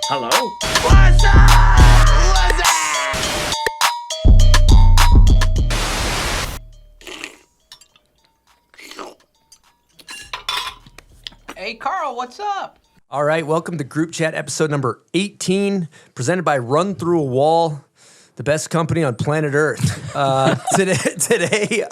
Hello? What's up? Hey, Carl, what's up? All right, welcome to Group Chat episode number 18, presented by Run Through a Wall, the best company on planet Earth. Today,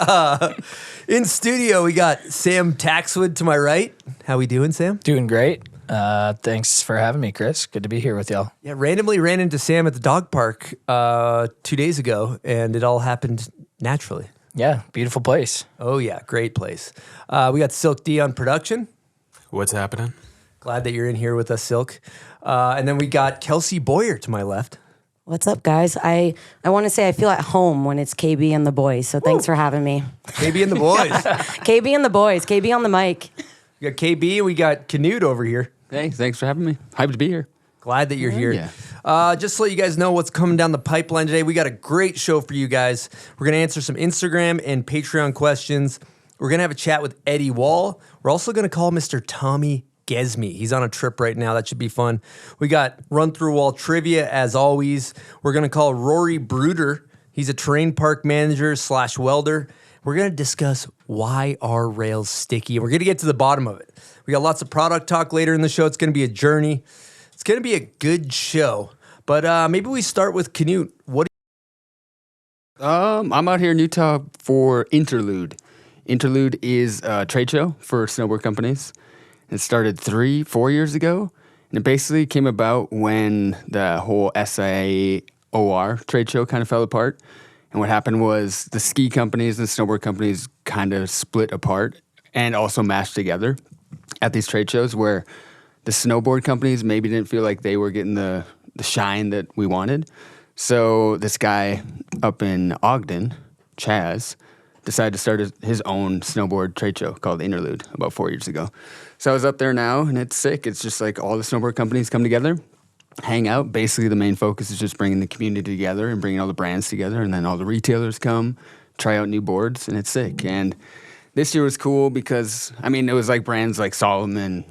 in studio, we got Sam Taxwood to my right. How we doing, Sam? Doing great. Thanks for having me, Chris. Good to be here with y'all. Yeah, randomly ran into Sam at the dog park 2 days ago, and it all happened naturally. Yeah, beautiful place. Oh, yeah, great place. We got Silk D on production. What's happening? Glad that you're in here with us, Silk. And then we got Kelsey Boyer to my left. What's up, guys? I want to say I feel at home when it's KB and the boys, so thanks for having me. KB and the boys. KB and the boys. KB on the mic. We got KB and we got Knut over here. Hey, thanks for having me. Hyped to be here. Glad that you're here. Yeah. Just to let you guys know what's coming down the pipeline today, we got a great show for you guys. We're going to answer some Instagram and Patreon questions. We're going to have a chat with Eddie Wall. We're also going to call Mr. Tommy Gemse. He's on a trip right now. That should be fun. We got Run Through Wall trivia, as always. We're going to call Rory Bruder. He's a terrain park manager / welder. We're going to discuss why are rails sticky. We're going to get to the bottom of it. We got lots of product talk later in the show. It's going to be a journey. It's going to be a good show. But maybe we start with Knut. What? I'm out here in Utah for Interlude. Interlude is a trade show for snowboard companies. It started 3-4 years ago, and it basically came about when the whole SIA-OR trade show kind of fell apart. And what happened was the ski companies and snowboard companies kind of split apart and also mashed together at these trade shows where the snowboard companies maybe didn't feel like they were getting the shine that we wanted. So this guy up in Ogden, Chaz, decided to start his own snowboard trade show called Interlude about 4 years ago. So I was up there now, and it's sick. It's just like all the snowboard companies come together, hang out. Basically, the main focus is just bringing the community together and bringing all the brands together, and then all the retailers come, try out new boards, and it's sick. And this year was cool because, I mean, it was like brands like Solomon,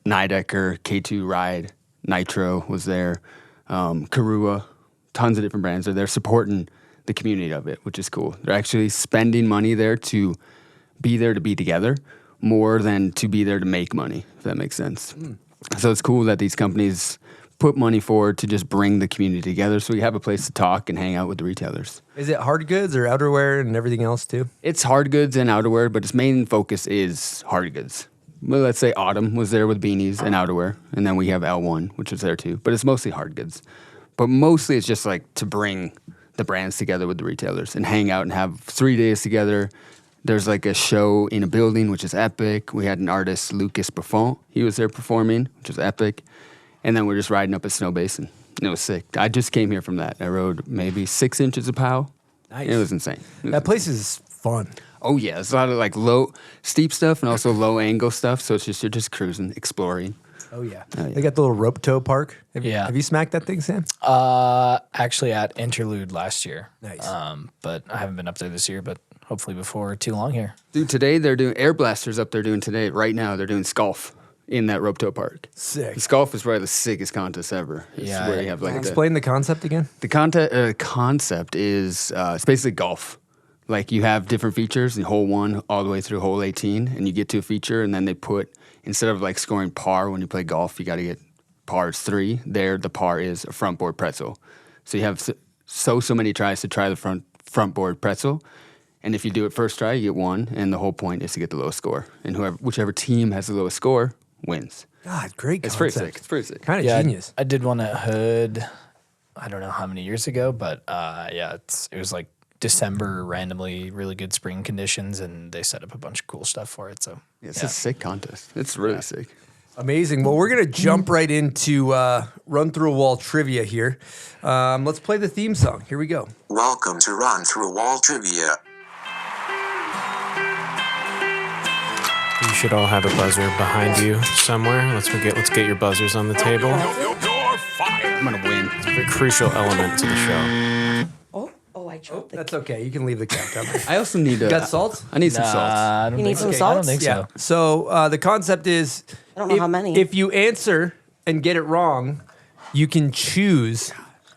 Nidecker, K2 Ride, Nitro was there, Karua, tons of different brands are there supporting the community of it, which is cool. They're actually spending money there to be together more than to be there to make money, if that makes sense. So it's cool that these companies put money forward to just bring the community together so we have a place to talk and hang out with the retailers. Is it hard goods or outerwear and everything else too? It's hard goods and outerwear, but its main focus is hard goods. Well, let's say Autumn was there with beanies and outerwear, and then we have L1, which was there too, but it's mostly hard goods. But mostly it's just like to bring the brands together with the retailers and hang out and have 3 days together. There's like a show in a building, which is epic. We had an artist, Lucas Buffon. He was there performing, which was epic. And then we're just riding up a snow basin. And it was sick. I just came here from that. I rode maybe 6 inches of POW. Nice. It was insane. That place is fun. Oh, yeah. There's a lot of like low, steep stuff and also low angle stuff. So it's just, you're just cruising, exploring. Oh, yeah. They got the little rope tow park. Have you smacked that thing, Sam? Actually at Interlude last year. Nice. But I haven't been up there this year, but hopefully before too long here. Dude, today they're doing Air Blasters up there doing today. Right now they're doing Sculf in that rope tow park. Sick. The Sculf is probably the sickest contest ever. It's where you have like Explain the concept again. the concept is it's basically golf. Like you have different features in hole 1 all the way through hole 18, and you get to a feature, and then they put, instead of like scoring par when you play golf, you got to get pars 3. There, the par is a front board pretzel. So you have so many tries to try the front board pretzel, and if you do it first try, you get 1, and the whole point is to get the lowest score. And whichever team has the lowest score wins. God, great concept. It's pretty sick. It's pretty sick. Kind of genius. I did one at Hood, I don't know how many years ago, but it was like December, randomly really good spring conditions, and they set up a bunch of cool stuff for it. So It's a sick contest. It's really sick. Amazing. Well, we're going to jump right into Run Through a Wall trivia here. Let's play the theme song. Here we go. Welcome to Run Through a Wall trivia. You should all have a buzzer behind you somewhere. Let's get your buzzers on the table. I'm going to win. It's a very crucial element to the show. I dropped the That's okay. You can leave the countdown. I also need You got salt? I need some salt. I don't You think need some so. I don't salts? think Yeah. so. So the concept is, I don't know how many. If you answer and get it wrong, You can choose.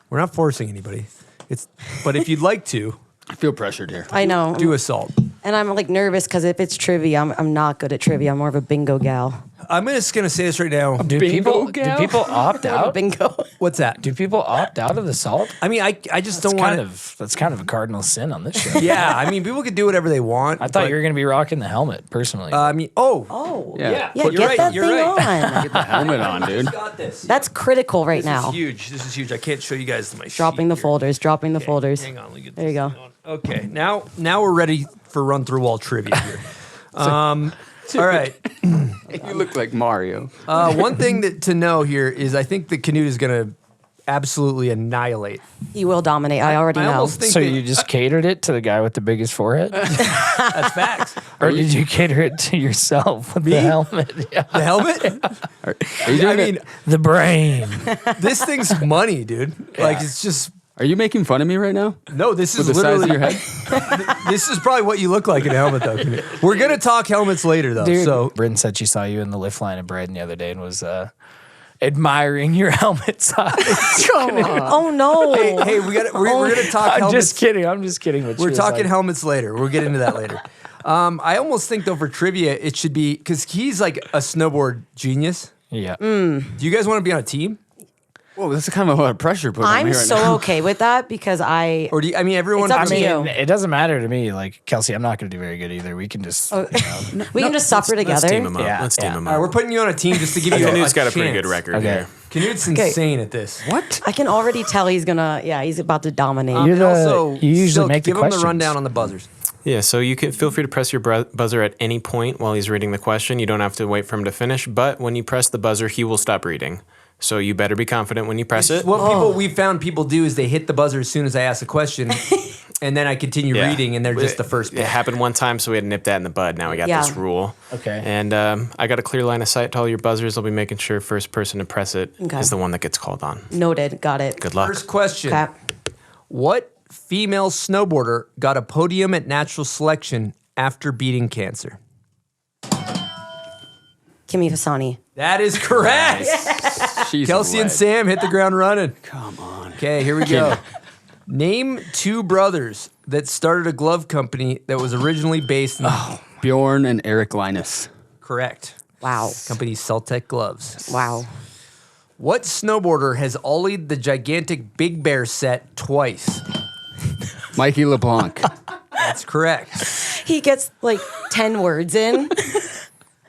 We're not forcing anybody. But if you'd like to, I feel pressured here. I know. do assault. And I'm like nervous because if it's trivia, I'm not good at trivia. I'm more of a bingo gal. I'm just gonna say this right now. Do Bingo people gal? opt out? Bingo. What's that? Do people opt out of the salt? I mean, I just don't want to. That's kind of a cardinal sin on this show. Yeah, I mean, people could do whatever they want. I thought you were going to be rocking the helmet personally. I mean, Oh. Yeah. Yeah, You're get right, that you're thing right. on. Get the helmet on, dude. Got this. That's critical right This now. is huge. This is huge. I can't show you guys my Dropping sheet the here. folders, dropping the folders. Hang on, let me get There you this go. thing on. Okay, now we're ready for run through wall trivia here. All right. You look like Mario. One thing to know here is I think that Knut is going to absolutely annihilate. He will dominate. I already I know. almost think so that- you just catered it to the guy with the biggest forehead? that's facts. Or did you cater it to yourself with the helmet? Yeah. The helmet? Are you I doing mean, it? The brain. this thing's money, dude. Like, it's just. Are you making fun of me right now? No, this is With the size literally of your head? This is probably what you look like in a helmet, though. We're gonna talk helmets later, though. Dude, So Bryn said she saw you in the lift line at Braden the other day and was admiring your helmet size. Oh no. hey, we're gonna talk I'm helmets. just kidding. I'm just kidding. But she We're was talking like, helmets later. We'll get into that later. I almost think though for trivia it should be because he's like a snowboard genius. Yeah. Do you guys want to be on a team, Whoa, this is kind of a lot of pressure put on me I'm right so now. okay with that because or do you, I mean everyone? It's up I to mean, you. it doesn't matter to me. Like, Kelsey, I'm not going to do very good either. We can just. we can just suffer Let's together. team him up. Yeah, Let's team yeah. him All right, we're up. putting you on a team just to give you Knut's a got a pretty chance. good record Okay. here. Knut's insane at this. What? I can already tell he's gonna. Yeah, he's about to dominate. You're And the- also, you usually Silk, make the give him the questions. rundown on the buzzers. Yeah, so you can feel free to press your buzzer at any point while he's reading the question. You don't have to wait for him to finish, but when you press the buzzer, he will stop reading. So you better be confident when you press it. What we found people do is they hit the buzzer as soon as I ask a question, and then I continue Yeah. reading, and they're just the first It pick. happened one time, so we had to nip that in the bud. Now we got Yeah. this rule. Okay. And I got a clear line of sight to all your buzzers. I'll be making sure first person to press it is Okay. the one that gets called on. Noted. Got it. Good luck. First question. Okay. What female snowboarder got a podium at natural selection after beating cancer? Kimi Fasani. That is correct. She's Kelsey a and lead. Sam hit the ground running. Come on. Okay, here we go. Name two brothers that started a glove company that was originally based in. Bjorn and Eric Linus. Correct. Wow. Company Celtec Gloves. Wow. What snowboarder has ollied the gigantic Big Bear set twice? Mikey LeBlanc. That's correct. He gets like 10 words in.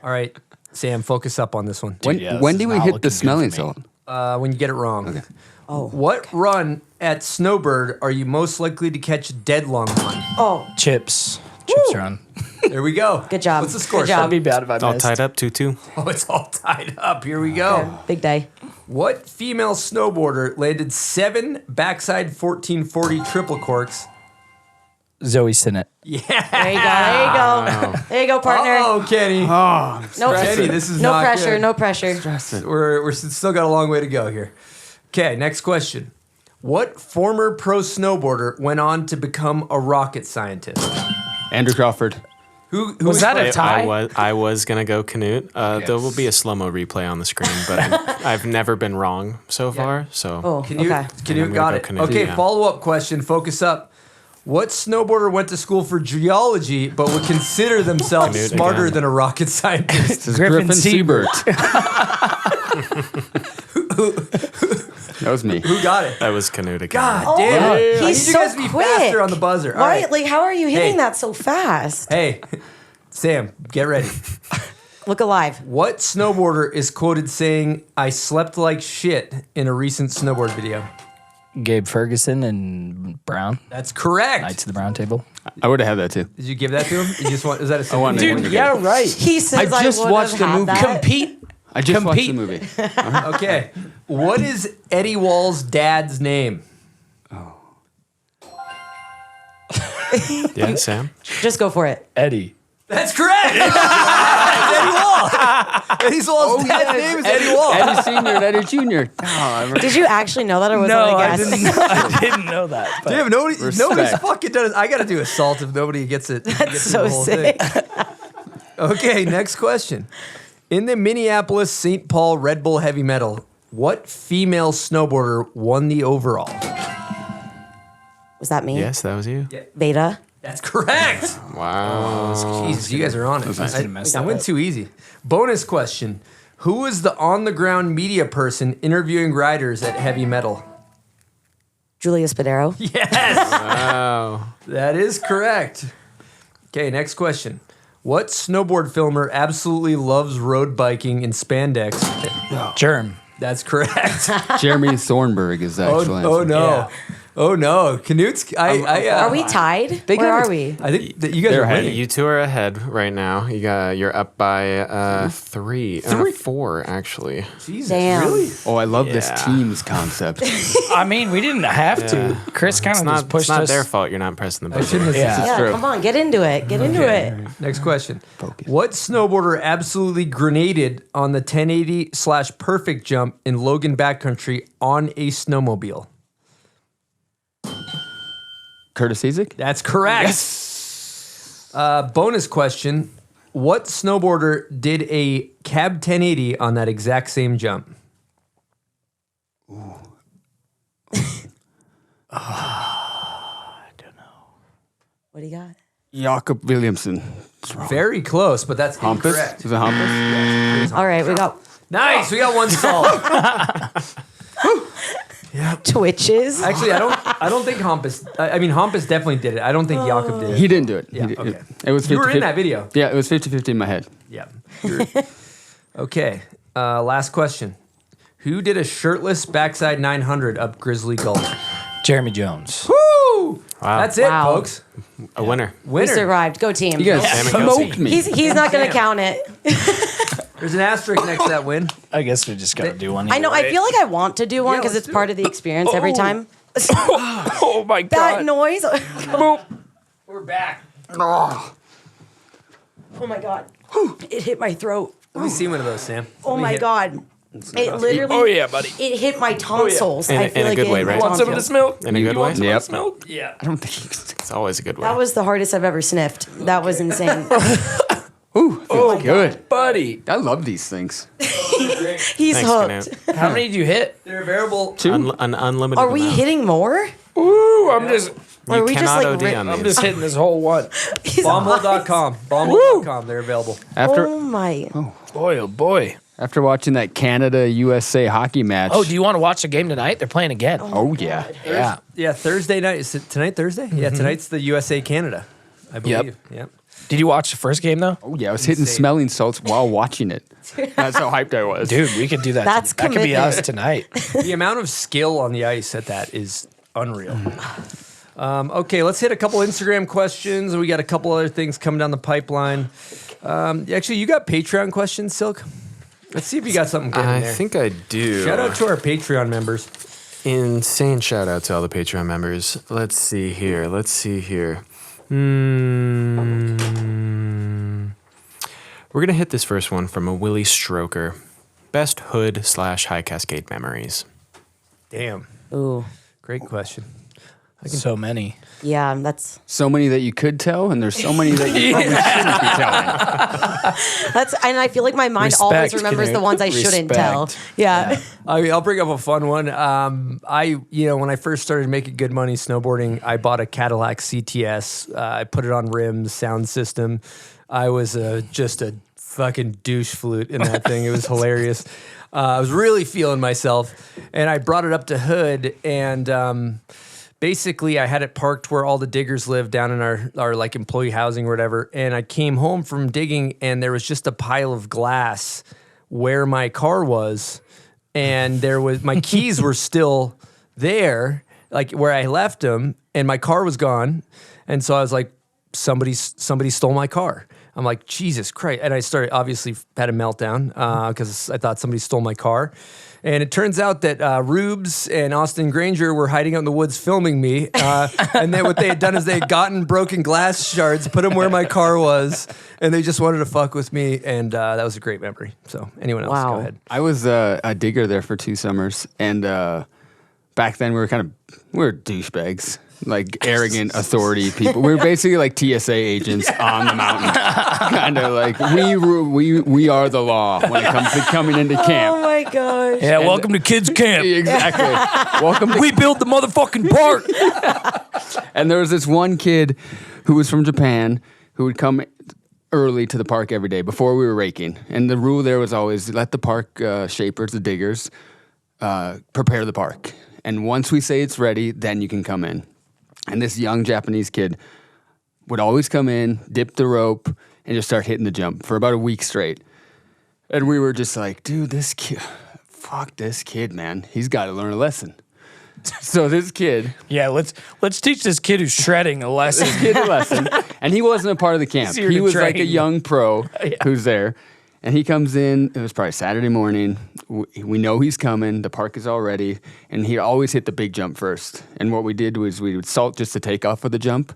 All right, Sam, focus up on this one. When, yeah, this when is do we not hit looking the good smelling for me. salt? When you get it wrong. Oh. What run at Snowbird are you most likely to catch dead long on? Oh. Chips run. There we go. Good job. What's the score? Good job. That'd be bad if I It's all missed. tied up, 2-2. Oh, it's all tied up. Here we go. Big day. What female snowboarder landed 7 backside 1440 triple corks? Zoe Sinnott. Yeah. There you go. There you go. There you go, partner. Oh, Kenny. No Kenny, this is no not pressure. good. No pressure. We're still got a long way to go here. Okay, next question. What former pro snowboarder went on to become a rocket scientist? Andrew Crawford. Who Was that a first? tie? I was gonna go Knut. There will be a slow-mo replay on the screen, but I've never been wrong so far. So Oh, Can you, okay. can you I'm got gonna it? go Knut, Okay, yeah. follow-up question. Focus up. What snowboarder went to school for geology but would consider themselves Knut smarter again. than a rocket scientist? This is Griffin Griffin Siebert. That was me. Who got it? that was Knut again. God damn it. I need He's you so guys to be quick. faster on the buzzer. All Why? right. Like, how are you hitting Hey. that so fast? Hey, Sam, get ready. Look alive. What snowboarder is quoted saying, "I slept like shit" in a recent snowboard video? Gabe Ferguson and Brown. That's correct. Knights of the Brown Table. I would have had that too. Did you give that to him? You just want? Is that a simple wanted name? to- Yeah, right. He says I just would have watched the had movie. that. Compete. I just watched the Compete. movie. Okay. What is Eddie Wall's dad's name? Yeah, Sam. Just go for it. Eddie. That's correct. It's Eddie Wall. Eddie Wall's dad's name is Eddie Wall. Eddie Sr. and Eddie Jr. Oh, Did you actually know that, or was No, that a I guess? didn't. I didn't know that. but- Damn, nobody's Respect. fucking done it. I got to do assault if nobody gets it. That's so sick. Okay, next question. In the Minneapolis St. Paul Red Bull Heavy Medal, What female snowboarder won the overall? Was that me? Yes, that was you. Veda. That's correct. Wow. Jesus, you guys are on it. I went it. too easy. Bonus question. Who was the on-the-ground media person interviewing riders at Heavy Metal? Julia Spadaro. Yes! Wow. That is correct. Okay, next question. What snowboard filmer absolutely loves road biking in spandex? Germ. That's correct. Jeremy Thornburg is the actual answer. Oh no. Yeah. Oh no. Knut's Are we tied? Where are we? I think that you guys They're are ahead. winning. You two are ahead right now. You're up by 4 actually. Jesus, Damn. really? Oh, I love this Yeah. teams concept. I mean, we didn't have to. Chris kind of just It's pushed not us. their fault. You're not pressing the I button. shouldn't have Yeah. Yeah, true. come on, get into it. Get into it. Next question. Focus. What snowboarder absolutely grenaded on the 1080/perfect jump in Logan Backcountry on a snowmobile? Curtis Isaac? That's correct. Bonus question. What snowboarder did a cab 1080 on that exact same jump? What do you got? Jakob Williamson. Very close, but that's Hampus? incorrect. Is it Hampus? All right, we got Nice. We got one solid. twitches. Actually, I don't think Hampus. I mean, Hampus definitely did it. I don't think Jakob did it. He didn't do it. Yeah, He did- okay. It was 50, You were in that video. Yeah, it was 50-50 in my head. Yeah. Okay. Last question. Who did a shirtless backside 900 up Grizzly Gulch? Jeremy Jones. Woo! Wow. That's it, Wow. folks. A winner. We Winner. survived. Go team. You guys Sam and Kelsey. smoked me. He's not going to count it. There's an asterisk next to that win. I guess we just got to do one. I know. I feel like I want to do one Yeah, because let's it's do part it. of the experience every time. Oh my That god. noise. We're back. Oh my god. It hit my throat. Let me see one of those, Sam. Oh Let me my hit- god. It literally. Oh yeah, buddy. It hit my tonsils. In a- I feel in a like good it way, hit my right? Want some of tonsils. this milk? In a good way. Yep. Milk? Yeah. I don't think It's always a good way. That was the hardest I've ever sniffed. That was insane. Ooh, feels good. Buddy. I love these things. He's Thanks, hooked. Knut. How many did you hit? They're available. An unlimited Are we amount. hitting more? Ooh, I'm just Or are we just cannot like OD rip- on I'm these. just hitting this whole one. His Bombhole.com. Bombhole.com. They're available. After Oh my. Boy, oh boy. after watching that Canada-USA hockey match. Oh, do you want to watch the game tonight? They're playing again. Oh, yeah. Yeah. Yeah, Thursday night. Is it tonight Thursday? Yeah, tonight's the USA Canada, I believe. Yep. Did you watch the first game though? Oh, yeah. I was hitting Insane. smelling salts while watching it. That's how hyped I was. Dude, we could do that. That's that could be commitment. us tonight. The amount of skill on the ice at that is unreal. Okay, let's hit a couple Instagram questions. We got a couple other things coming down the pipeline. Actually, you got Patreon questions, Silk? Let's see if you got something good in I there. think I do. Shout out to our Patreon members. Insane shout out to all the Patreon members. Let's see here. We're going to hit this first one from a Willie Stroker. Best hood/high cascade memories. Damn, Ooh. great question. So many. Yeah, that's So many that you could tell, and there's so many that you probably shouldn't be telling. and I feel like my mind always Respect, remembers Knut. the ones I shouldn't tell. Respect. Yeah. I'll bring up a fun one. When I first started making good money snowboarding, I bought a Cadillac CTS. I put it on rims, sound system. I was just a fucking douche flute in that thing. It was hilarious. I was really feeling myself, and I brought it up to Hood, and basically I had it parked where all the diggers live down in our like employee housing or whatever. And I came home from digging, and there was just a pile of glass where my car was. And there was my keys were still there, like where I left them, and my car was gone. And so I was like, somebody stole my car. I'm like, Jesus Christ. And I obviously had a meltdown because I thought somebody stole my car. And it turns out that Rubes and Austin Granger were hiding out in the woods filming me. And then what they had done is they had gotten broken glass shards, put them where my car was, and they just wanted to fuck with me. And that was a great memory. So anyone else, Wow. go ahead. I was a digger there for 2 summers, and back then we were douchebags. like arrogant authority people. We were basically like TSA agents on the mountain, kind of like we are the law when it comes to coming into camp. Oh my gosh. Yeah, welcome to kids camp. Exactly. Welcome. We built the motherfucking park. And there was this one kid who was from Japan who would come early to the park every day before we were raking. And the rule there was always let the park shapers, the diggers, prepare the park. And once we say it's ready, then you can come in. And this young Japanese kid would always come in, dip the rope, and just start hitting the jump for about a week straight. And we were just like, dude, this kid, fuck this kid, man. He's got to learn a lesson. So this kid... Yeah, let's teach this kid who's shredding a lesson. And he wasn't a part of the camp. Easier He to was like a train. young pro who's there. And he comes in, it was probably Saturday morning. We know he's coming. The park is all ready. And he always hit the big jump first. And what we did was we would salt just to take off of the jump.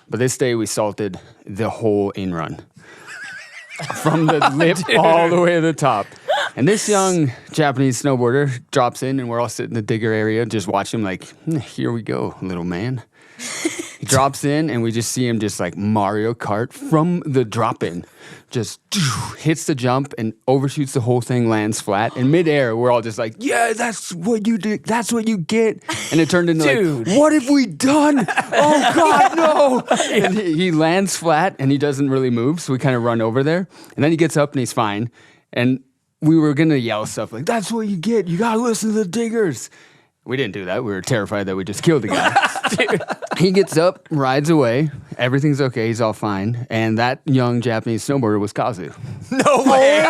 But this day we salted the whole in-run. From the lip all the way to the top. And this young Japanese snowboarder drops in, and we're all sitting in the digger area, just watching him like, here we go, little man. He drops in, and we just see him just like Mario Kart from the drop-in. Just hits the jump and overshoots the whole thing, lands flat. In midair, we're all just like, yeah, that's what you do. That's what you get. And it turned into like, what have we done? Oh, God, no. And he lands flat, and he doesn't really move, so we kind of run over there. And then he gets up, and he's fine. And we were going to yell stuff like, that's what you get. You got to listen to the diggers. We didn't do that. We were terrified that we just killed the guy. He gets up, rides away. Everything's okay. He's all fine. And that young Japanese snowboarder was Kazu. No way.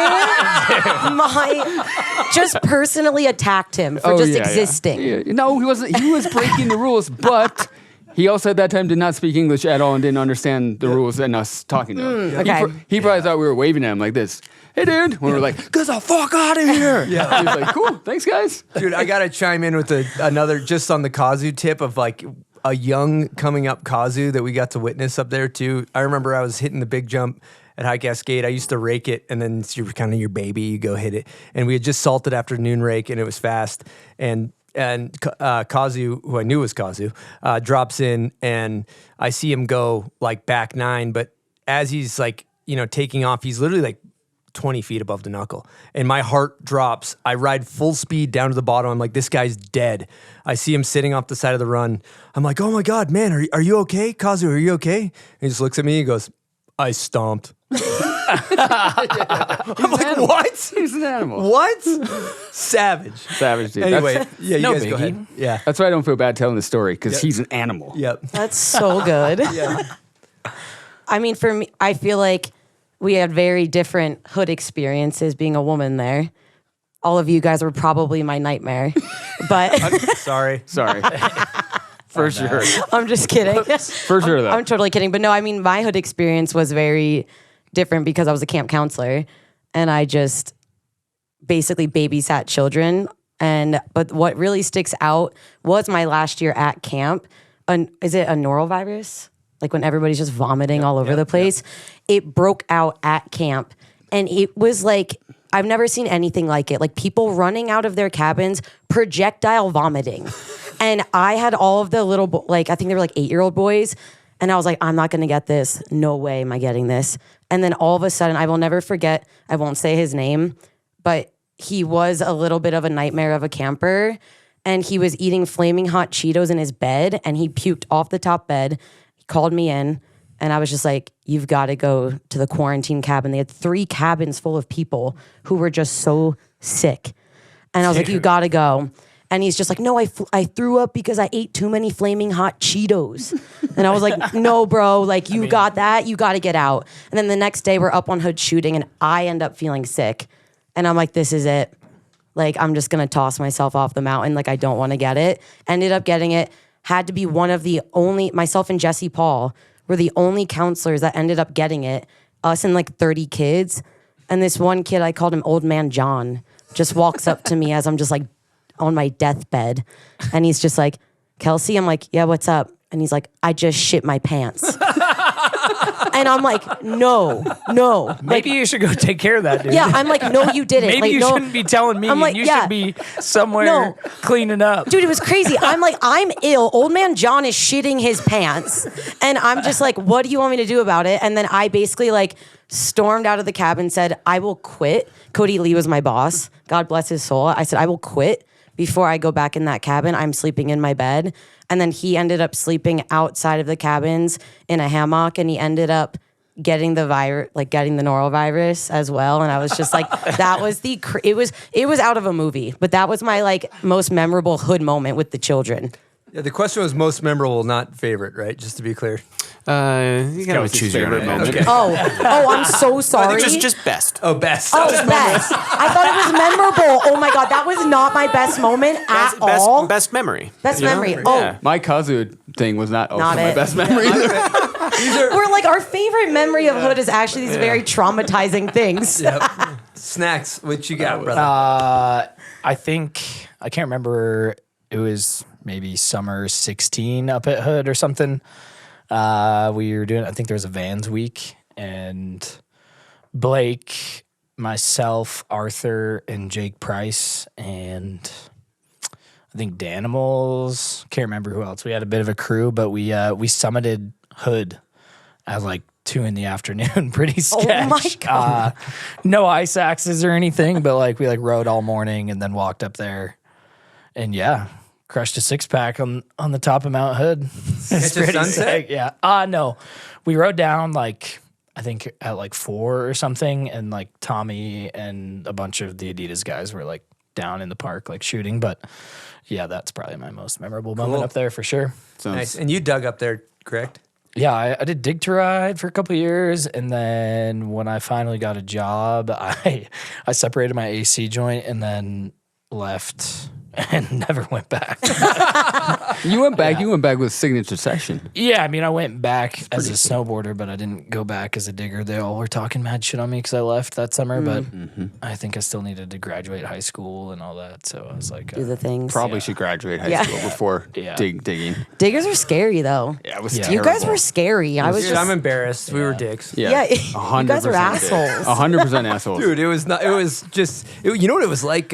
Just personally attacked him for existing. Yeah. No, he wasn't. He was breaking the rules, but he also at that time did not speak English at all and didn't understand the rules and us talking to him. Okay. He probably thought we were waving at him like this. Hey, dude. When we were like, get the fuck out of here. Yeah. He was like, cool. Thanks, guys. Dude, I got to chime in with another, just on the Kazu tip of like a young coming up Kazu that we got to witness up there too. I remember I was hitting the big jump at High Cascade. I used to rake it, and then it's kind of your baby. You go hit it. And we had just salted after noon rake, and it was fast. And Kazu, who I knew was Kazu, drops in, and I see him go like back 9. But as he's like, taking off, he's literally like 20 feet above the knuckle. And my heart drops. I ride full speed down to the bottom. I'm like, this guy's dead. I see him sitting off the side of the run. I'm like, oh my God, man, are you okay? Kazu, are you okay? And he just looks at me and goes, I stomped. I'm like, what? He's an animal. What? Savage. Savage, dude. Anyway, you no guys go biggie. ahead. Yeah. That's why I don't feel bad telling the story, because he's an animal. Yep. That's so good. Yeah. I mean, for me, I feel like we had very different hood experiences being a woman there. All of you guys were probably my nightmare, but Sorry. For sure. I'm just kidding. For sure, though. I'm totally kidding. But no, I mean, my hood experience was very different because I was a camp counselor and I just basically babysat children. But what really sticks out was my last year at camp. Is it a norovirus? Like when everybody's just vomiting all over the place. It broke out at camp. And it was like, I've never seen anything like it. Like people running out of their cabins, projectile vomiting. And I had all of the little, I think they were like 8-year-old boys. And I was like, I'm not going to get this. No way am I getting this. And then all of a sudden, I will never forget, I won't say his name, but he was a little bit of a nightmare of a camper. And he was eating flaming hot Cheetos in his bed. And he puked off the top bed. He called me in. And I was just like, you've got to go to the quarantine cabin. They had 3 cabins full of people who were just so sick. And I was like, you got to go. And he's just like, no, I threw up because I ate too many flaming hot Cheetos. And I was like, no, bro, like you got that. You got to get out. And then the next day we're up on hood shooting and I end up feeling sick. And I'm like, this is it. Like, I'm just going to toss myself off the mountain. Like, I don't want to get it. Ended up getting it. Had to be one of the only, myself and Jesse Paul were the only counselors that ended up getting it. Us and like 30 kids. And this one kid, I called him Old Man John, just walks up to me as I'm just like on my deathbed. And he's just like, Kelsey? I'm like, yeah, what's up? And he's like, I just shit my pants. And I'm like, no. Maybe you should go take care of that, dude. Yeah, I'm like, no, you didn't. Maybe like, you no. shouldn't be telling me. I'm like, you yeah. should be somewhere No. cleaning up. Dude, it was crazy. I'm like, I'm ill. Old man John is shitting his pants. And I'm just like, what do you want me to do about it? And then I basically like stormed out of the cabin, said, I will quit. Cody Lee was my boss. God bless his soul. I said, I will quit before I go back in that cabin. I'm sleeping in my bed. And then he ended up sleeping outside of the cabins in a hammock, and he ended up getting the virus, like getting the norovirus as well. And I was just like, that was it was out of a movie, but that was my like most memorable hood moment with the children. Yeah, the question was most memorable, not favorite, right? Just to be clear. You gotta choose your own moment. Okay. Oh, I'm so sorry. Just best. Oh, best. Oh, best. I thought it was memorable. Oh my God, that was not my best moment at all. Best memory. Best you know? memory. Oh, Yeah. My Kazu thing was not also Not my it. best memory. we're like, our favorite memory of hood is actually these very traumatizing things. Yep. Snacks, what you got, brother? I think I can't remember. It was maybe summer 16 up at Hood or something. We were doing. I think there was a Vans week, and Blake, myself, Arthur, and Jake Price, and I think Danimals. Can't remember who else. We had a bit of a crew, but we summited Hood at like 2 p.m. Pretty sketch. Oh my God. No ice axes or anything, but like we like rode all morning and then walked up there, and yeah, crushed a 6-pack on the top of Mount Hood. It's Catch a sunset? sick. Yeah. No, we rode down like I think at like 4 or something, and like Tommy and a bunch of the Adidas guys were like down in the park like shooting. But yeah, that's probably my most memorable moment up there for sure. Nice. And you dug up there, correct? Yeah, I did dig to ride for a couple of years, and then when I finally got a job, I separated my AC joint and then left and never went back. You went back. You went back with signature session. Yeah, I mean, I went back as a snowboarder, but I didn't go back as a digger. They all were talking mad shit on me because I left that summer, but I think I still needed to graduate high school and all that. So I was like, Do the things. Probably should graduate high Yeah. school before Yeah. digging. Diggers are scary though. Yeah, it was Yeah. You guys terrible. were scary. I was Dude, just. I'm embarrassed. We were dicks. Yeah, 100% you guys are assholes. 100% assholes. Dude, it was not. It was just. You know what it was like?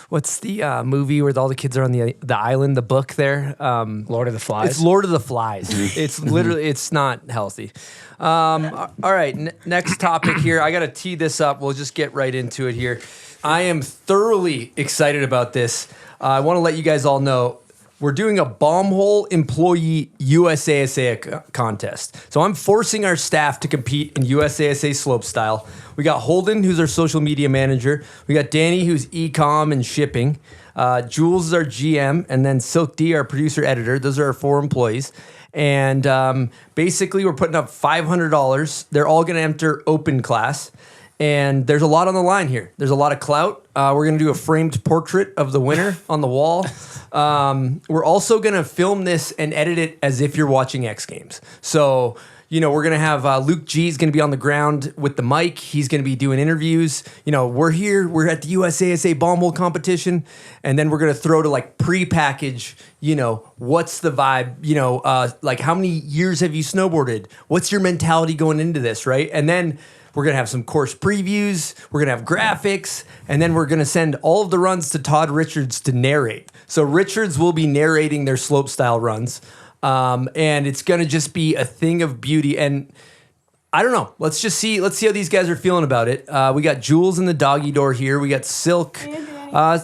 What's the movie where all the kids are on the island? The book there. Lord of the Flies. It's Lord of the Flies. It's literally. It's not healthy. All right. Next topic here. I got to tee this up. We'll just get right into it here. I am thoroughly excited about this. I want to let you guys all know. We're doing a bomb hole employee USASA contest. So I'm forcing our staff to compete in USASA slopestyle. We got Holden, who's our social media manager. We got Danny, who's e-com and shipping. Jules is our GM. And then Silk D, our producer editor. Those are our 4 employees. And basically, we're putting up $500. They're all going to enter open class. And there's a lot on the line here. There's a lot of clout. We're going to do a framed portrait of the winner on the wall. We're also going to film this and edit it as if you're watching X Games. So, you know, we're going to have Luke G is going to be on the ground with the mic. He's going to be doing interviews. You know, we're here. We're at the USASA bomb hole competition. And then we're going to throw to like pre-package, you know, what's the vibe? You know, like how many years have you snowboarded? What's your mentality going into this, right? And then we're going to have some course previews. We're going to have graphics. And then we're going to send all of the runs to Todd Richards to narrate. So Richards will be narrating their slopestyle runs. And it's going to just be a thing of beauty. And I don't know. Let's see how these guys are feeling about it. We got Jules in the doggy door here. We got Silk.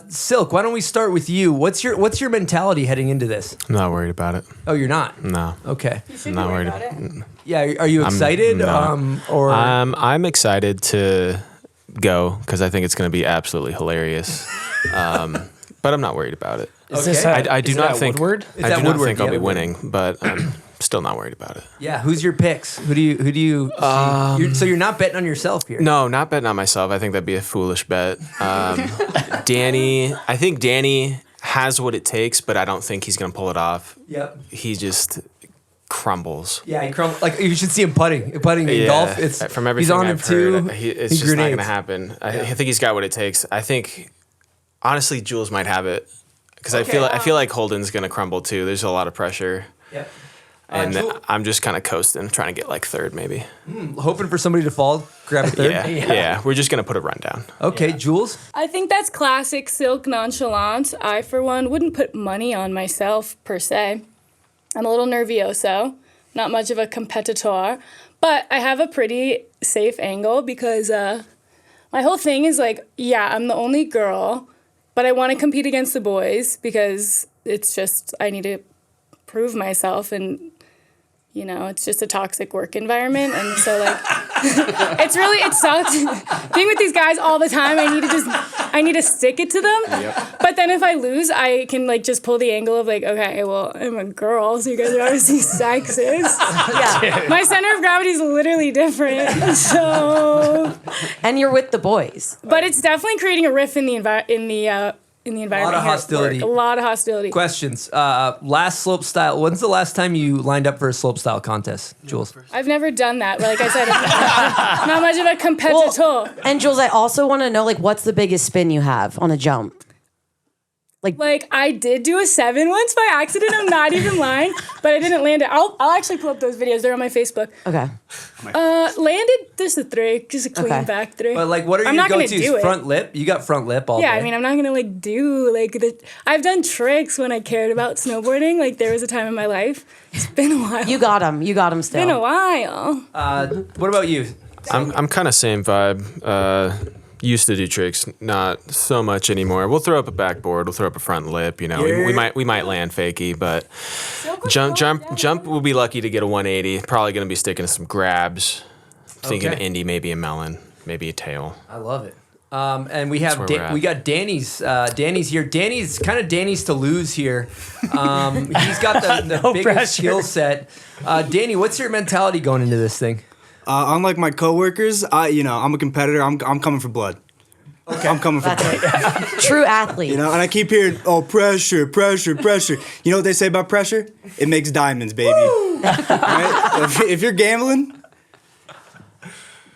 Silk, why don't we start with you? What's your mentality heading into this? I'm not worried about it. Oh, you're not? No. Okay. I'm not worried about it. Yeah, are you excited? No. Or I'm excited to go because I think it's going to be absolutely hilarious. But I'm not worried about it. Is this Okay. I do is it not at think Woodward? It's I at do not Woodward, think I'll yeah. be winning, but I'm still not worried about it. yeah, who's your picks? Who do you? So you're not betting on yourself here. No, not betting on myself. I think that'd be a foolish bet. I think Danny has what it takes, but I don't think he's going to pull it off. Yep. He just crumbles. Yeah, he like you should see him putting in golf. It's from everything he's on I've him too. heard, it's just not going to happen. I think he's got what it takes. I think honestly, Jules might have it because I feel like Holden's going to crumble too. There's a lot of pressure. Yep. And I'm just kind of coasting, trying to get like third maybe. Hoping for somebody to fall, grab a third. Yeah. We're just gonna put a run down. Okay, Jules. I think that's classic silk nonchalance. I, for one, wouldn't put money on myself per se. I'm a little nervioso, not much of a competitor, but I have a pretty safe angle because my whole thing is like, yeah, I'm the only girl, but I want to compete against the boys because it's just, I need to prove myself, and you know, it's just a toxic work environment, and so like it sucks being with these guys all the time. I need to stick it to them. Yep. But then if I lose, I can like just pull the angle of like, okay, well, I'm a girl, so you guys are obviously sexist. Yeah, my center of gravity is literally different. So, and you're with the boys, but it's definitely creating a rift in the environment. A lot of hostility. A lot of hostility. Questions. Last slope style. When's the last time you lined up for a slope style contest, Jules? I've never done that. Like I said, not much of a competitor. Well, and Jules, I also want to know, like, what's the biggest spin you have on a jump? Like I did do a 7 once by accident. I'm not even lying, but I didn't land it. I'll actually pull up those videos. They're on my Facebook. Okay. Landed just a 3, just a clean back 3. But like, what are your go-tos? Front lip? You got front lip all day. Yeah, I mean, I'm not gonna like do like I've done tricks when I cared about snowboarding. Like there was a time in my life. It's been a while. You got them. Still. Been a while. What about you? I'm kind of same vibe. Used to do tricks, not so much anymore. We'll throw up a backboard, we'll throw up a front lip. You know, we might land fakie, but jump. We'll be lucky to get a 180. Probably going to be sticking to some grabs. Thinking Indy, maybe a melon, maybe a tail. I love it. And we have we got Danny's. Danny's here. Danny's kind of Danny's to lose here. He's got the biggest skill set. Danny, what's your mentality going into this thing? Unlike my coworkers, I'm a competitor. I'm coming for blood. Okay. I'm coming for blood. True athlete. You know, and I keep hearing, pressure. You know what they say about pressure? It makes diamonds, baby. Right? If you're gambling,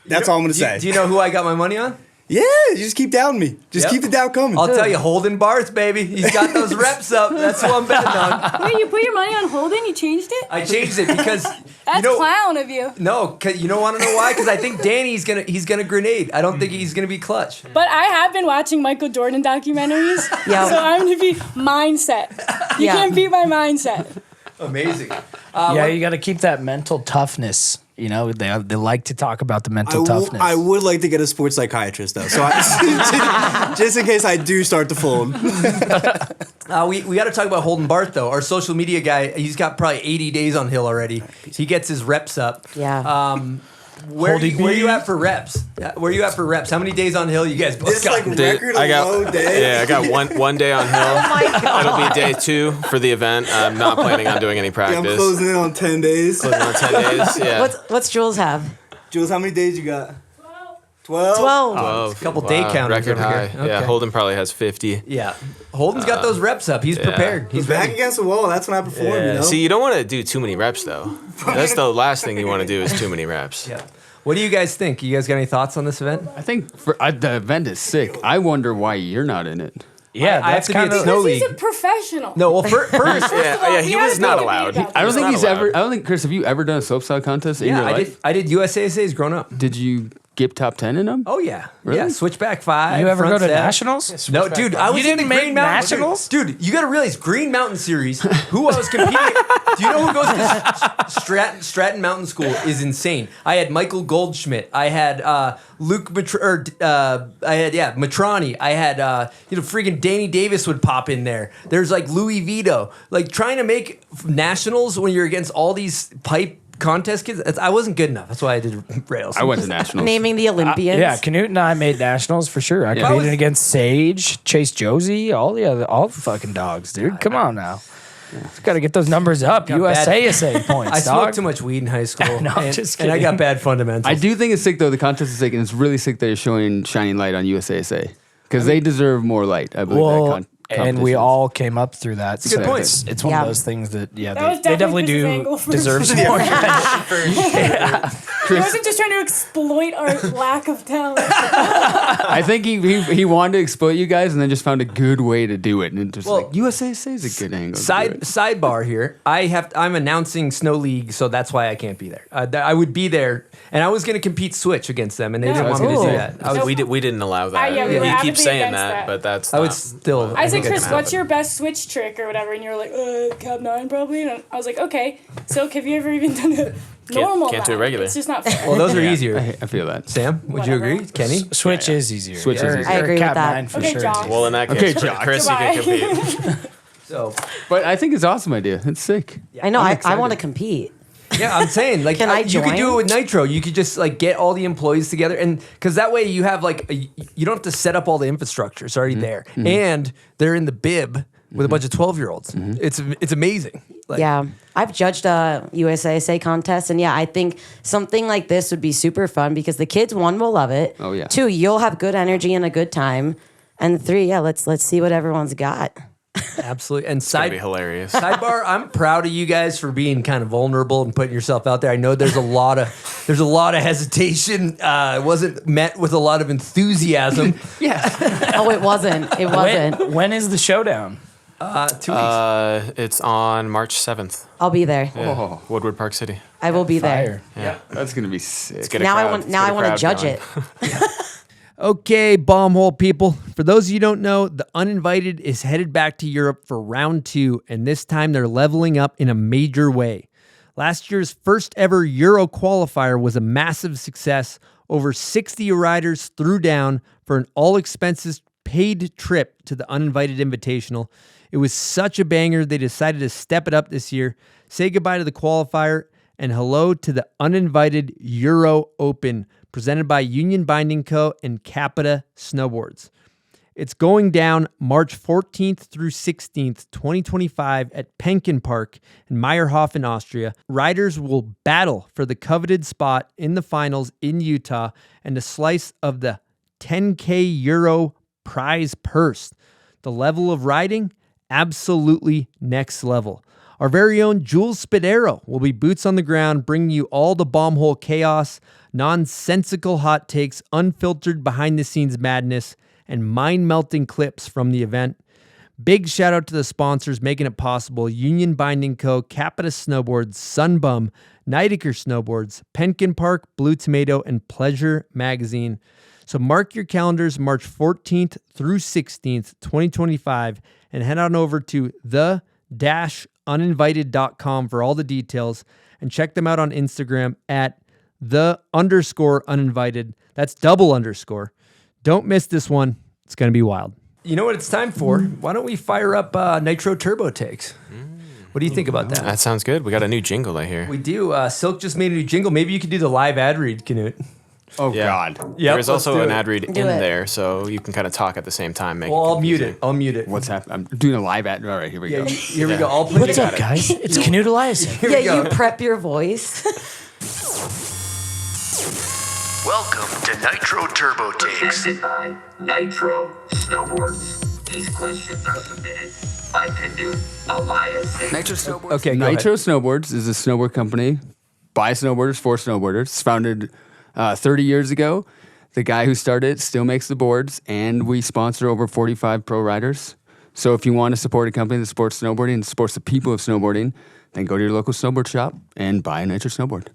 that's all I'm gonna say. Do you know who I got my money on? Yeah, you just keep doubting me. Keep the doubt coming. I'll tell you, Holden Barth, baby. He's got those reps up. That's who I'm betting on. Wait, you put your money on Holden? You changed it? I changed it because that's clown of you. No, cause you don't want to know why? Because I think Danny's gonna grenade. I don't think he's gonna be clutch. But I have been watching Michael Jordan documentaries, so I'm gonna be mindset. You can't beat my mindset. Amazing. You got to keep that mental toughness. You know, they like to talk about the mental toughness. I would like to get a sports psychiatrist, though, so just in case I do start to fold. We got to talk about Holden Barth, though. Our social media guy, he's got probably 80 days on hill already. He gets his reps up. Yeah. Where are you at for reps? Where are you at for reps? How many days on hill you guys both got? Record low day. Yeah, I got one day on hill. Oh my God. It'll be day 2 for the event. I'm not planning on doing any practice. Yeah, I'm closing in on 10 days. Closing on 10 days, yeah. What's Jules have? Jules, how many days you got? 12. 12. A couple day counters record over high. here. Yeah, Okay. Holden probably has 50. Yeah. Holden's got those reps up. He's prepared. He's Back ready. against the wall. That's when I perform, you know? See, you don't want to do too many reps, though. That's the last thing you want to do is too many reps. Yeah. What do you guys think? You guys got any thoughts on this event? I think the event is sick. I wonder why you're not in it. Yeah, I have that's to be kind at of Snow Because League. he's a professional. No, well, first He was not allowed. I don't think not he's allowed. ever. I don't think Chris. Have you ever done a slopestyle contest in your life? I did USASA's grown up. Did you get top 10 in them? Oh yeah, Really? yeah. Switchback 5. You ever front go to set. nationals? No, dude, I was You in the didn't make Green Mountain nationals? Dude, you got to realize Green Mountain Series. Who I was competing. Do you know who goes to Stratton Mountain School? Is insane. I had Michael Goldschmidt. I had Luke Matrani. I had freaking Danny Davis would pop in there. There's like Louis Vito. Like trying to make nationals when you're against all these pipe contest kids. I wasn't good enough. That's why I did rails. I went to nationals. Naming the Olympians. Yeah, Knut and I made nationals for sure. I competed against Sage, Chase Josie, all the fucking dogs, dude. Come on now. Got to get those numbers up. USASA points, I dog. smoked too much weed in high school. No, and, just and I kidding. got bad fundamentals. I do think it's sick though. The contest is sick, and it's really sick that you're showing shining light on USASA because they deserve more light. I believe. Well, that And we all came up through that. a good point. It's one Yeah. of those things that, was they definitely Chris's do angle for deserve some more credit. He wasn't just trying to exploit our lack of talent. I think he wanted to exploit you guys and then just found a good way to do it. And it just like, USASA is a good angle. Sidebar here. I'm announcing Snow League, so that's why I can't be there. I would be there, and I was going to compete switch against them, and they didn't want me to do that. We didn't allow that. yeah, we were you keep avidly saying against that, that. but that's I would not- still. I was like, think Chris, can what's happen. your best switch trick or whatever? And you were like, Cab 9 probably. And I was like, okay. So have you ever even done a normal can't do it nine? regular. It's just not fair. Well, those are easier. I feel that. Sam, would you Whatever. agree? Kenny? Switch is easier. Switch is Or- easier. I or agree with Cap that. 9 for Okay, sure. Josh. Well, in that Okay, case, Josh. Chris, you can compete. So, But I think it's an awesome idea. It's sick. I know. I excited. want to compete. yeah, I'm saying, like, Can I you could do join? it with Nitro. You could just, like, get all the employees together. And because that way you have, like, you don't have to set up all the infrastructure. It's already there. And they're in the bib with a bunch of 12-year-olds. It's amazing. Like, Yeah, I've judged a USASA contest, and yeah, I think something like this would be super fun because the kids, one, will love it. Oh, yeah. 2, you'll have good energy and a good time, and 3, yeah, let's see what everyone's got. Absolutely. And It'd be hilarious. sidebar, I'm proud of you guys for being kind of vulnerable and putting yourself out there. I know there's a lot of hesitation. It wasn't met with a lot of enthusiasm. Oh, it wasn't. It wasn't. When is the showdown? 2 weeks. It's on March 7th. I'll be there. Oh, Woodward Park City. I will be there. Fire. that's gonna be sick. Get a Now crowd. I want to Get a judge crowd it. going. Okay, bombhole people. For those of you who don't know, the Uninvited is headed back to Europe for round 2, and this time they're leveling up in a major way. Last year's first ever Euro qualifier was a massive success. Over 60 riders threw down for an all expenses paid trip to the Uninvited Invitational. It was such a banger, they decided to step it up this year, say goodbye to the qualifier, and hello to the Uninvited Euro Open, presented by Union Binding Co. and Capita Snowboards. It's going down March 14th through 16th, 2025 at Penken Park in Meyerhofen, Austria. Riders will battle for the coveted spot in the finals in Utah and a slice of the 10K Euro prize purse. The level of riding, absolutely next level. Our very own Jules Spadero will be boots on the ground, bringing you all the bombhole chaos, nonsensical hot takes, unfiltered behind-the-scenes madness, and mind-melting clips from the event. Big shout out to the sponsors making it possible: Union Binding Co., Capita Snowboards, Sunbum, Nightaker Snowboards, Penken Park, Blue Tomato, and Pleasure Magazine. So mark your calendars March 14th through 16th, 2025, and head on over to the-uninvited.com for all the details, and check them out on Instagram at _uninvited. That's double underscore. Don't miss this one. It's going to be wild. You know what it's time for? Why don't we fire up Nitro Turbo Takes? What do you think about that? That sounds good. We got a new jingle, I hear. We do. Silk just made a new jingle. Maybe you could do the live ad read, Knut. Oh Yeah. God. Yep, There's let's also do an it. ad read in Do it. there, so you can kind of talk at the same time. Make Well, I'll mute confusing. it. I'll mute it. What's happening? I'm doing a live ad. All right, here we Yeah, go. here we go. I'll play What's it. up, guys? It's Knut Eliassen. Here Yeah, we go. you prep your voice. Welcome to Nitro Turbo Takes. Presented by Nitro Snowboards. These questions are submitted by Knut Eliassen. Nitro Snowboards. Okay, go Nitro ahead. Snowboards is a snowboard company by snowboarders for snowboarders. It's founded 30 years ago. The guy who started it still makes the boards, and we sponsor over 45 pro riders. So if you want to support a company that supports snowboarding and supports the people of snowboarding, then go to your local snowboard shop and buy a Nitro snowboard.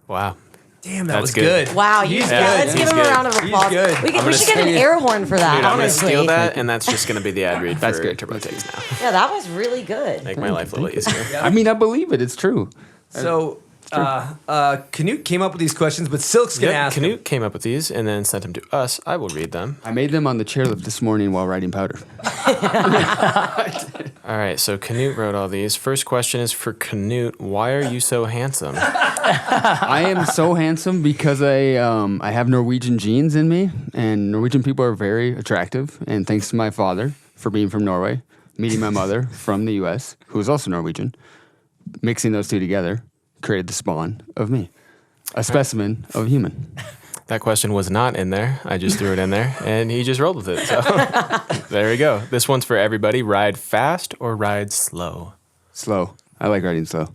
Wow. Damn, that That's was good. good. Wow, let's give him a round of applause. good. We gonna should get an steal- air horn for that, Dude, I'm going to honestly. steal that, and that's just going to be the ad read That's for good. Turbo Takes now. Yeah, that was really good. Make my life a little easier. I mean, I believe it. It's true. So, Knut came up with these questions, but Silk's going to Yeah, ask them. Knut came up with these and then sent them to us. I will read them. I made them on the chairlift this morning while riding powder. All right, so Knut wrote all these. First question is for Knut. Why are you so handsome? I am so handsome because I have Norwegian genes in me, and Norwegian people are very attractive. And thanks to my father for being from Norway, meeting my mother from the U.S., who is also Norwegian, mixing those two together created the spawn of me, a specimen of human. That question was not in there. I just threw it in there, and he just rolled with it. So there we go. This one's for everybody. Ride fast or ride slow? Slow. I like riding slow.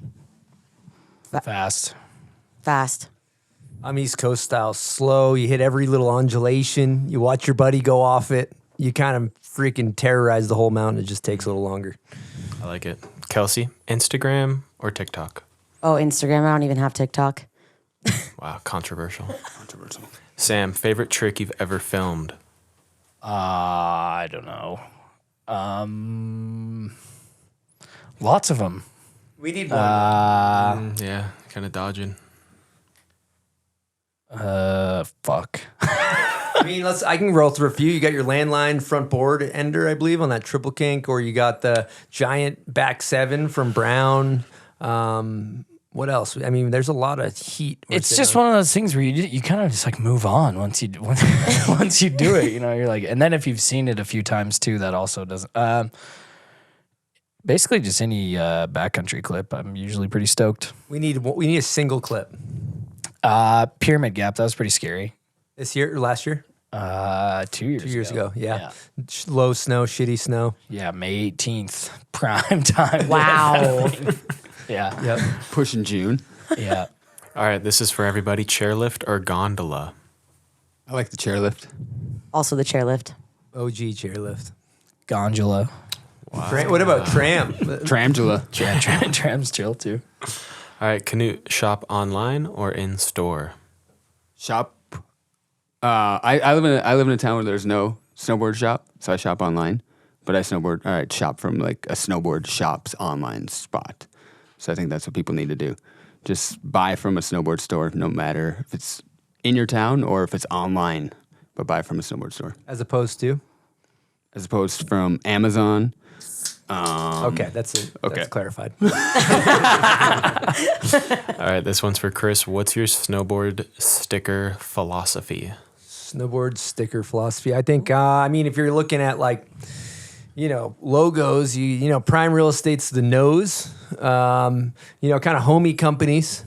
Fast. Fast. I'm East Coast style. Slow. You hit every little undulation. You watch your buddy go off it. You kind of freaking terrorize the whole mountain. It just takes a little longer. I like it. Kelsey, Instagram or TikTok? Oh, Instagram. I don't even have TikTok. Wow, controversial. Sam, favorite trick you've ever filmed? I don't know. Lots of them. We need one. Yeah, kind of dodging. Fuck. I mean, I can roll through a few. You got your landline front board ender, I believe, on that triple kink, or you got the giant back 7 from Brown. What else? I mean, there's a lot of heat. It's just one of those things where you kind of just like move on once you once you do it. You know, you're like, and then if you've seen it a few times too, that also doesn't. Basically, just any backcountry clip. I'm usually pretty stoked. We need a single clip. Pyramid Gap. That was pretty scary. This year or last year? 2 years. 2 years ago. Yeah. Low snow, shitty snow. Yeah, May 18th, prime time. Wow. Yeah. Yep. Pushing June. Yeah. All right, this is for everybody. Chairlift or gondola? I like the chairlift. Also the chairlift. OG chairlift. Gondola. What about tram? Tramdula. Yeah, tram's chill too. All right, Knut, shop online or in store? Shop. I live in a town where there's no snowboard shop, so I shop online. But I shop from like a snowboard shop's online spot. So I think that's what people need to do. Just buy from a snowboard store, no matter if it's in your town or if it's online. But buy from a snowboard store, As opposed to? as opposed from Amazon. Okay, that's clarified. All right, this one's for Chris. What's your snowboard sticker philosophy? Snowboard sticker philosophy. I think, if you're looking at like, logos, prime real estate's the nose, kind of homey companies,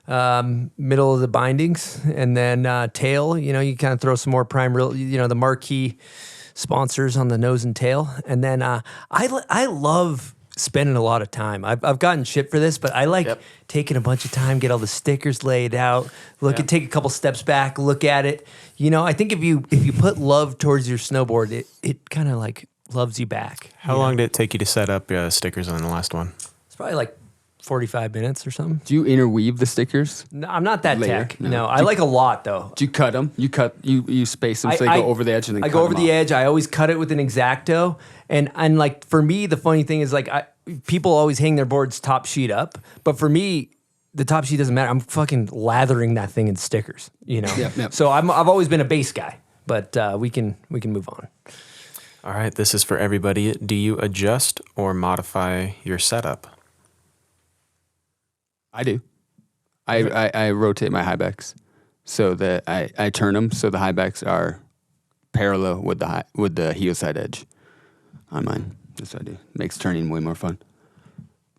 middle of the bindings, and then tail, you kind of throw some more prime real, the marquee sponsors on the nose and tail. And then I love spending a lot of time. I've gotten shit for this, but I like taking a bunch of time, get all the stickers laid out, take a couple steps back, look at it. I think if you put love towards your snowboard, it kind of like loves you back. How long did it take you to set up stickers on the last one? It's probably like 45 minutes or something. Do you interweave the stickers? No, I'm not that Later? tech. No. No, I like a lot though. Do you cut them? You space them so they go over the edge and then I cut go over them the off. edge. I always cut it with an X-Acto. And like for me, the funny thing is like people always hang their boards top sheet up, but for me, the top sheet doesn't matter. I'm fucking lathering that thing in stickers, Yep. So I've always been a base guy, but we can move on. All right, this is for everybody. Do you adjust or modify your setup? I do. I rotate my high backs so that I turn them so the high backs are parallel with the heel side edge on mine. That's what I do. Makes turning way more fun.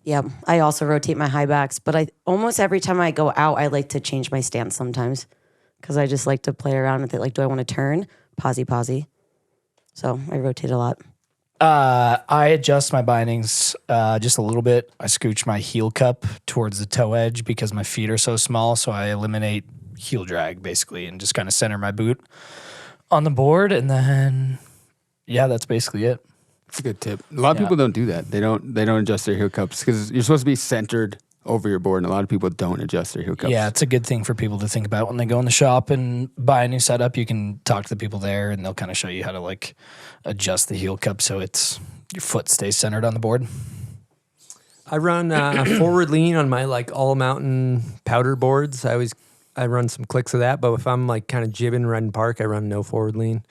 Yeah, I also rotate my high backs, but almost every time I go out, I like to change my stance sometimes because I just like to play around with it. Like, do I want to turn? Posy. So I rotate a lot. I adjust my bindings just a little bit. I scooch my heel cup towards the toe edge because my feet are so small, so I eliminate heel drag basically and just kind of center my boot on the board, and then that's basically it. It's a good tip. A lot of people don't do that. They don't adjust their heel cups because you're supposed to be centered over your board, and a lot of people don't adjust their heel cups. Yeah, it's a good thing for people to think about when they go in the shop and buy a new setup. You can talk to the people there, and they'll kind of show you how to like adjust the heel cup so your foot stays centered on the board. I run forward lean on my like all mountain powder boards. I run some clicks of that, but if I'm like kind of jibbing riding park, I run no forward lean.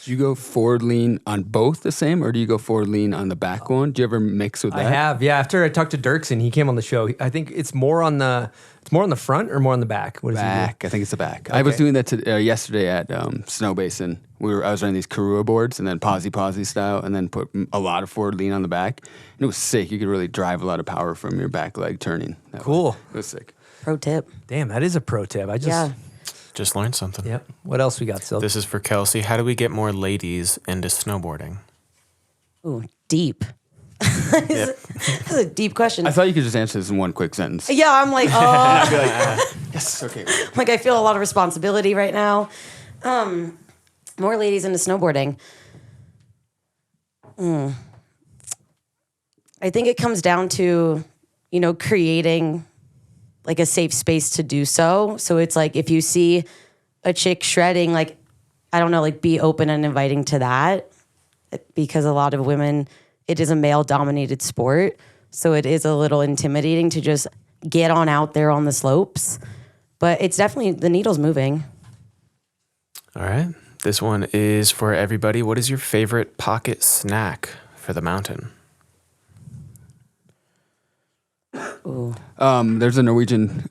Do you go forward lean on both the same, or do you go forward lean on the back one? Do you ever mix with that? I have, yeah. After I talked to Dirksen, he came on the show. I think it's more on the front or more on the back. What is back. I think it's the back. Okay. I was doing that yesterday at Snow Basin. I was running these Karua boards and then posy style, and then put a lot of forward lean on the back. And it was sick. You could really drive a lot of power from your back leg turning. Cool. It was sick. Pro tip. Damn, that is a pro tip. Just learned something. Yep. What else we got, Silk? This is for Kelsey. How do we get more ladies into snowboarding? Ooh, deep. That's a deep question. I thought you could just answer this in one quick sentence. Yeah, I'm like, oh. Yes, okay. Like I feel a lot of responsibility right now. More ladies into snowboarding. I think it comes down to, creating like a safe space to do so. So it's like if you see a chick shredding, like, I don't know, like be open and inviting to that, because a lot of women, it is a male dominated sport. So it is a little intimidating to just get on out there on the slopes. But it's definitely, the needle's moving. All right. This one is for everybody. What is your favorite pocket snack for the mountain? Ooh. There's a Norwegian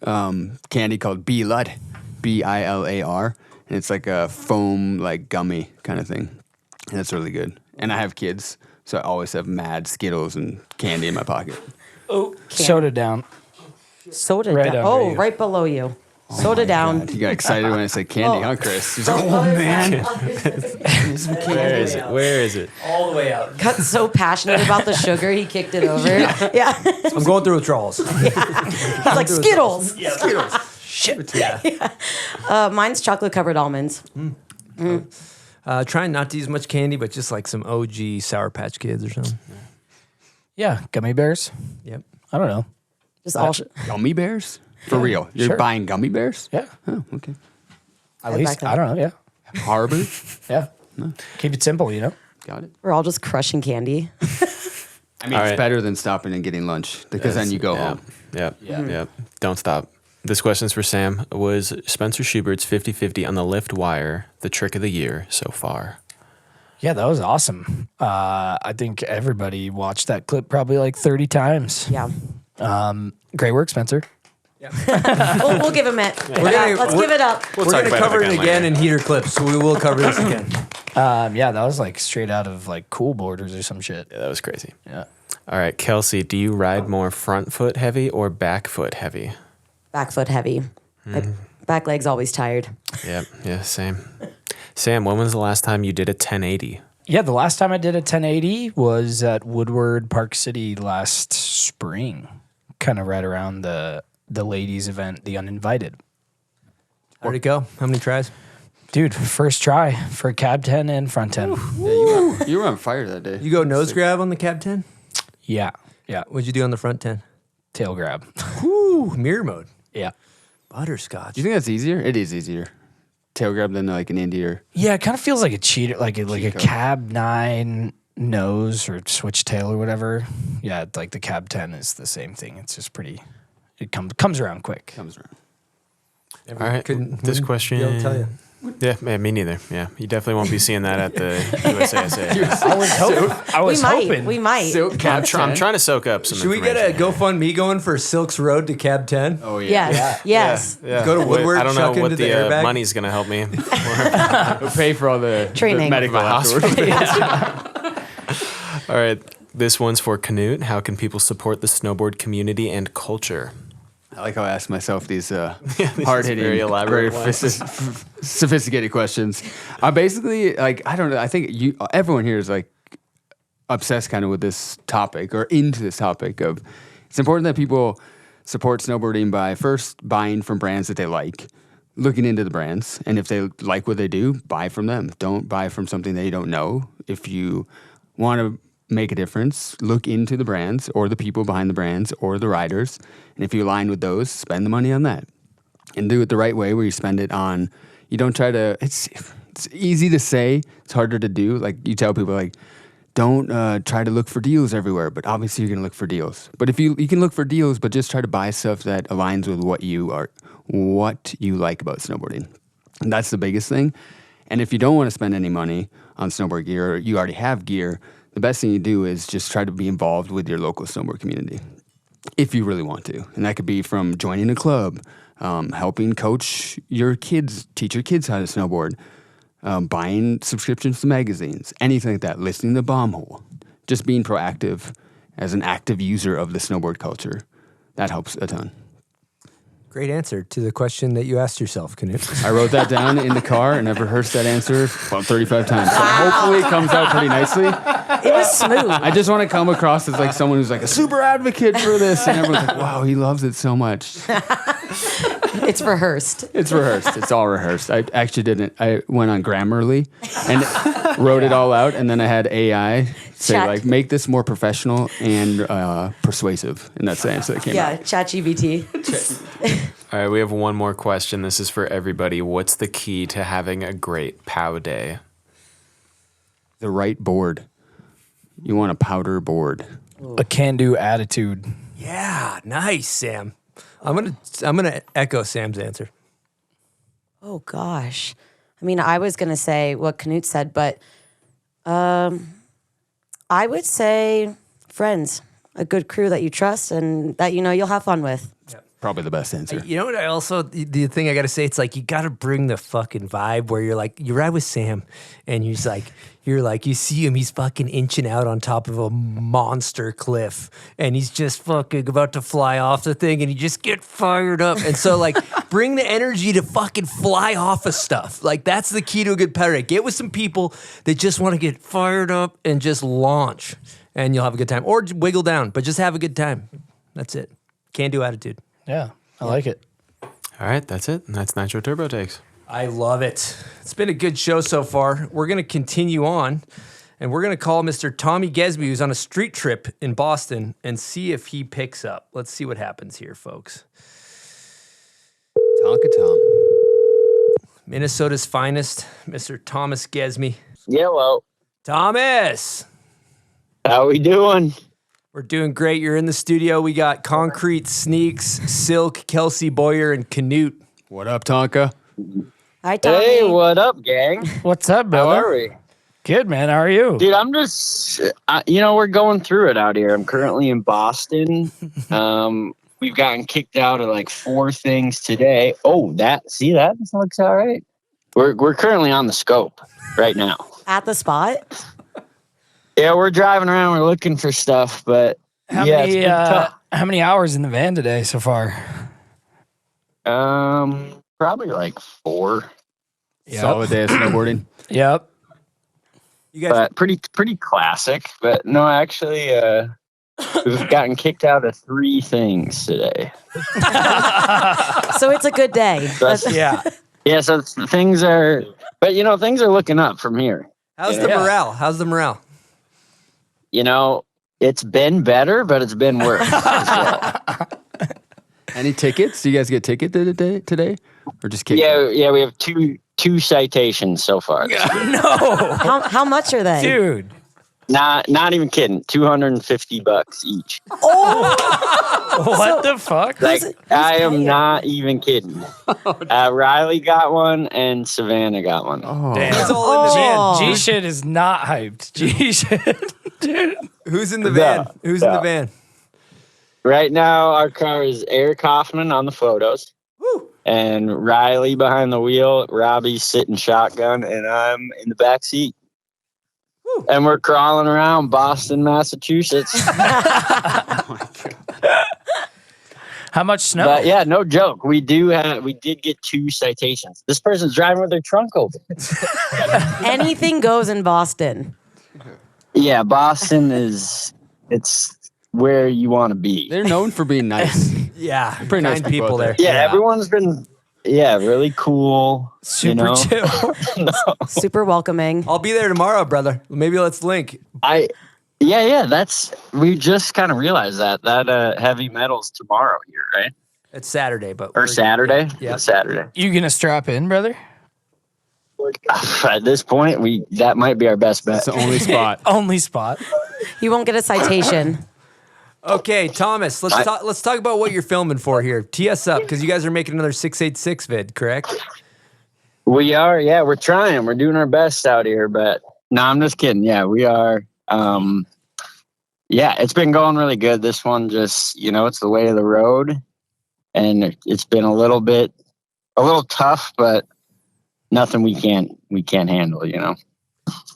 candy called Bilar, Bilar, and it's like a foam, like gummy kind of thing, and it's really good. And I have kids, so I always have mad Skittles and candy in my pocket. Oh, soda down. Soda Right down. under Oh, you. right below you. Soda down. God, you got excited when I said candy, huh, Chris? He's like, oh man. Where is it? Where is it? All the way out. Got so passionate about the sugar, he kicked it over. Yeah. I'm going through withdrawals. He's like, Skittles. Skittles. Shit. Yeah. Mine's chocolate covered almonds. Trying not to use much candy, but just like some OG Sour Patch Kids or something. Yeah, gummy bears. Yep. I don't know. Just all. Gummy bears? For real? You're sure. buying gummy bears? Yeah. Oh, okay. At least, I don't know. Yeah. Arbor? Yeah. Keep it simple, Got it. We're all just crushing candy. I mean, it's better than stopping and getting lunch, because then you go home. Yep. Don't stop. This question's for Sam. Was Spencer Schubert's 50-50 on the lift wire the trick of the year so far? Yeah, that was awesome. I think everybody watched that clip probably like 30 times. Yeah. Great work, Spencer. We'll give him it. Let's give it up. We're going to cover it again in heater clips, so we will cover this again. Yeah, that was like straight out of like Cool Boarders or some shit. Yeah, that was crazy. Yeah. All right, Kelsey, do you ride more front foot heavy or back foot heavy? Back foot heavy. My back leg's always tired. Yeah, same. Sam, when was the last time you did a 1080? Yeah, the last time I did a 1080 was at Woodward Park City last spring, kind of right around the ladies event, the Uninvited. Where'd it go? How many tries? Dude, first try for cab 10 and front 10. Yeah, you were on fire that day. You go nose grab on the cab 10? Yeah. What'd you do on the front 10? Tail grab. Ooh, mirror mode. Yeah. Butterscotch. Do you think that's easier? It is easier. Tail grab than like an Indy or... Yeah, it kind of feels like a cheater, like a cab 9 nose or switch tail or whatever. Yeah, like the cab 10 is the same thing. It's just pretty, it comes around quick. Comes around. All right, this question... I'll tell you. Yeah, me neither. Yeah, you definitely won't be seeing that at the USASA. I was hoping. We might. Silk I'm trying to soak up some Should we get a information. GoFundMe going for Silk's Road to Cab 10? Oh, yeah. Yes. Yeah. Go to Woodward, I don't chuck know what into the the airbag. money's going to help me. We'll pay for all the Training. the medical My afterwards. All right, this one's for Knut. How can people support the snowboard community and culture? I like how I ask myself these very hard-hitting, elaborate very sophisticated questions. Basically, like, I don't know. I think everyone here is like obsessed kind of with this topic or into this topic of it's important that people support snowboarding by first buying from brands that they like, looking into the brands, and if they like what they do, buy from them. Don't buy from something that you don't know. If you want to make a difference, look into the brands or the people behind the brands or the riders. And if you align with those, spend the money on that. And do it the right way where you spend it on, you don't try to, it's easy to say, it's harder to do. Like you tell people like, don't try to look for deals everywhere, but obviously you're going to look for deals. But if you can look for deals, but just try to buy stuff that aligns with what you like about snowboarding. And that's the biggest thing. And if you don't want to spend any money on snowboard gear or you already have gear, the best thing you do is just try to be involved with your local snowboard community if you really want to. And that could be from joining a club, helping coach your kids, teach your kids how to snowboard, buying subscriptions to magazines, anything like that, listening to Bomb Hole, just being proactive as an active user of the snowboard culture. That helps a ton. Great answer to the question that you asked yourself, Knut. I wrote that down in the car and I've rehearsed that answer about 35 times. So hopefully it comes out pretty nicely. It was smooth. I just want to come across as like someone who's like a super advocate for this, and everyone's like, "Wow, he loves it so much." It's rehearsed. It's rehearsed. It's all rehearsed. I actually didn't. I went on Grammarly and wrote it all out, and then I had AI say Chat. like, "Make this more professional and persuasive," and that's the answer that came Yeah, out. ChatGPT. All right, we have one more question. This is for everybody. What's the key to having a great POW day? The right board. You want a powder board. A can-do attitude. Yeah, nice, Sam. I'm gonna echo Sam's answer. Oh gosh. I mean, I was gonna say what Knut said, but I would say friends, a good crew that you trust and that you know you'll have fun with. Probably the best answer. You know what? I also the thing I gotta say, it's like you gotta bring the fucking vibe where you're like you ride with Sam, and you're like you see him, he's fucking inching out on top of a monster cliff, and he's just fucking about to fly off the thing, and you just get fired up, and so like bring the energy to fucking fly off of stuff. Like that's the key to a good powder day. Get with some people that just want to get fired up and just launch, and you'll have a good time, or wiggle down, but just have a good time. That's it. Can-do attitude. Yeah, I like it. All right, that's it. That's Nitro Turbo Takes. I love it. It's been a good show so far. We're going to continue on, and we're going to call Mr. Tommy Gemse, who's on a street trip in Boston, and see if he picks up. Let's see what happens here, folks. Tonka Tom. Minnesota's finest, Mr. Thomas Gemse. Yellow. Thomas! How we doing? We're doing great. You're in the studio. We got Concrete, Sneaks, Silk, Kelsey Boyer, and Knut. What up, Tonka? Hi, Tommy. Hey, what up, gang? What's up, How brother? are we? Good, man. How are you? Dude, I'm just, we're going through it out here. I'm currently in Boston. We've gotten kicked out of like 4 things today. Oh, that looks all right. We're currently on the scope right now. At the spot? Yeah, we're driving around. We're looking for stuff, but How many hours in the van today so far? Probably like 4. Solid day of snowboarding. Yep. You guys, But pretty classic. But no, actually, we've gotten kicked out of 3 things today. So it's a good day. yeah. Yeah, so things are looking up from here. How's the morale? How's the morale? It's been better, but it's been worse as well. Any tickets? Do you guys get ticketed today? Or just kicked out? Yeah, we have two citations so far. No. How much are they? Dude. Not even kidding. $250 each. What the fuck? Like I am not even kidding. Riley got one and Savannah got one. Oh. Damn. It's all in the van. Oh. G shit is not hyped. G shit. Dude. Who's in the van? Who's in the van? Right now, our car is Eric Hoffman on the photos. Woo. And Riley behind the wheel. Robbie's sitting shotgun, and I'm in the back seat. Woo. And we're crawling around Boston, Massachusetts. How much snow? But yeah, no joke. We did get 2 citations. This person's driving with their trunk open. Anything goes in Boston. Yeah, Boston it's where you want to be. They're known for being nice. Yeah. Pretty nice kind people people out there. there. Yeah, everyone's been really cool. Super chill. Super welcoming. I'll be there tomorrow, brother. Maybe let's link. We just kind of realized that heavy metal's tomorrow here, right? It's Saturday, but Or Saturday? Yeah. Saturday. You gonna strap in, brother? At this point, that might be our best bet. It's the only spot. Only spot. You won't get a citation. Okay, Thomas, let's talk about what you're filming for here. Tee us up, because you guys are making another 686 vid, correct? We are, yeah, we're trying. We're doing our best out here, but no, I'm just kidding. Yeah, we are. It's been going really good. This one just, it's the way of the road, and it's been a little tough, but nothing we can't handle,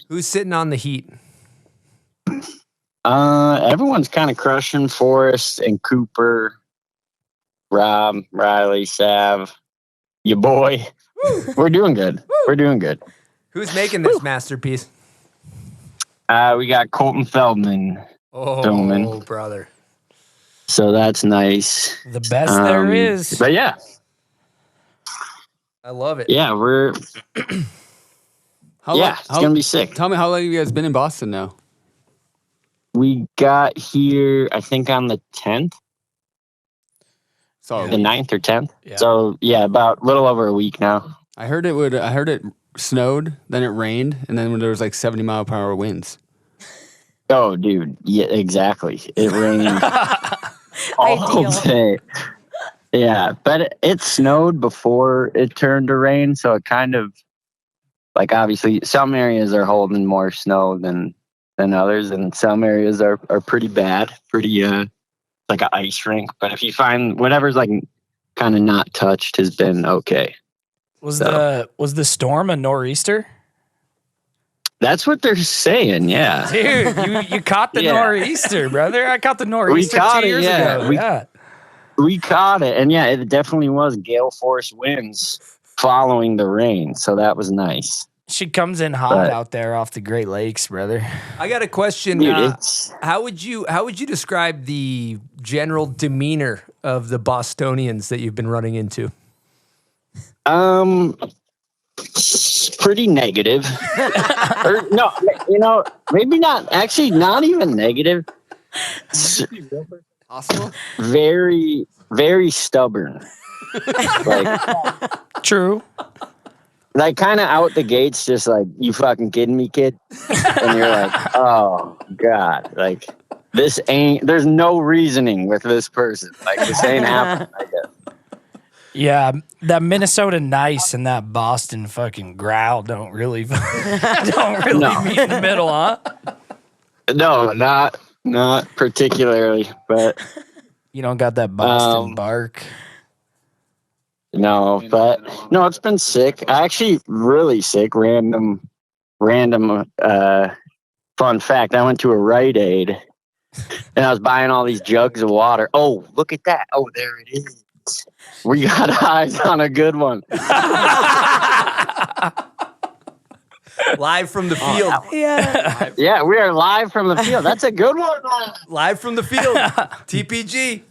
Who's sitting on the heat? Everyone's kind of crushing Forrest and Cooper. Rob, Riley, Sav, your boy. We're doing good. We're doing good. Who's making this masterpiece? We got Colton Feldman filming. Oh, brother. So that's nice. The best there is. But yeah. I love it. Yeah, it's going to be sick. Tell me, how long have you guys been in Boston now? We got here, I think, on the 10th. So the 9th or 10th. Yeah. So, yeah, about a little over a week now. I heard it snowed, then it rained, and then when there was like 70-mile-per-hour winds. Oh, dude. Yeah, exactly. It rained all day. Yeah, but it snowed before it turned to rain, so it kind of, like, obviously, some areas are holding more snow than others, and some areas are pretty bad, pretty, like an ice rink. But if you find whatever's, like, kind of not touched has been okay. Was the storm a nor'easter? That's what they're saying, yeah. Dude, you caught the nor'easter, brother. I caught the nor'easter 2 years ago. We caught it, and yeah, it definitely was gale force winds following the rain, so that was nice. She comes in hot out there off the Great Lakes, brother. I got a question. Dude, how would you describe the general demeanor of the Bostonians that you've been running into? Pretty negative. Or no, maybe not. Actually, not even negative. Hostile? Very, very stubborn. True. Like, kind of out the gates, just like, you fucking kidding me, kid? And you're like, oh, God. Like, there's no reasoning with this person. Like, this ain't happening, I guess. Yeah, that Minnesota nice and that Boston fucking growl don't really meet in the middle, huh? No, not particularly, but you don't got that Boston bark. No, but no, it's been sick. Actually, really sick. Random fun fact. I went to a Rite Aid and I was buying all these jugs of water. Oh, look at that. Oh, there it is. We got eyes on a good one. Live from the field. Yeah. Yeah, we are live from the field. That's a good one. Live from the field. TPG.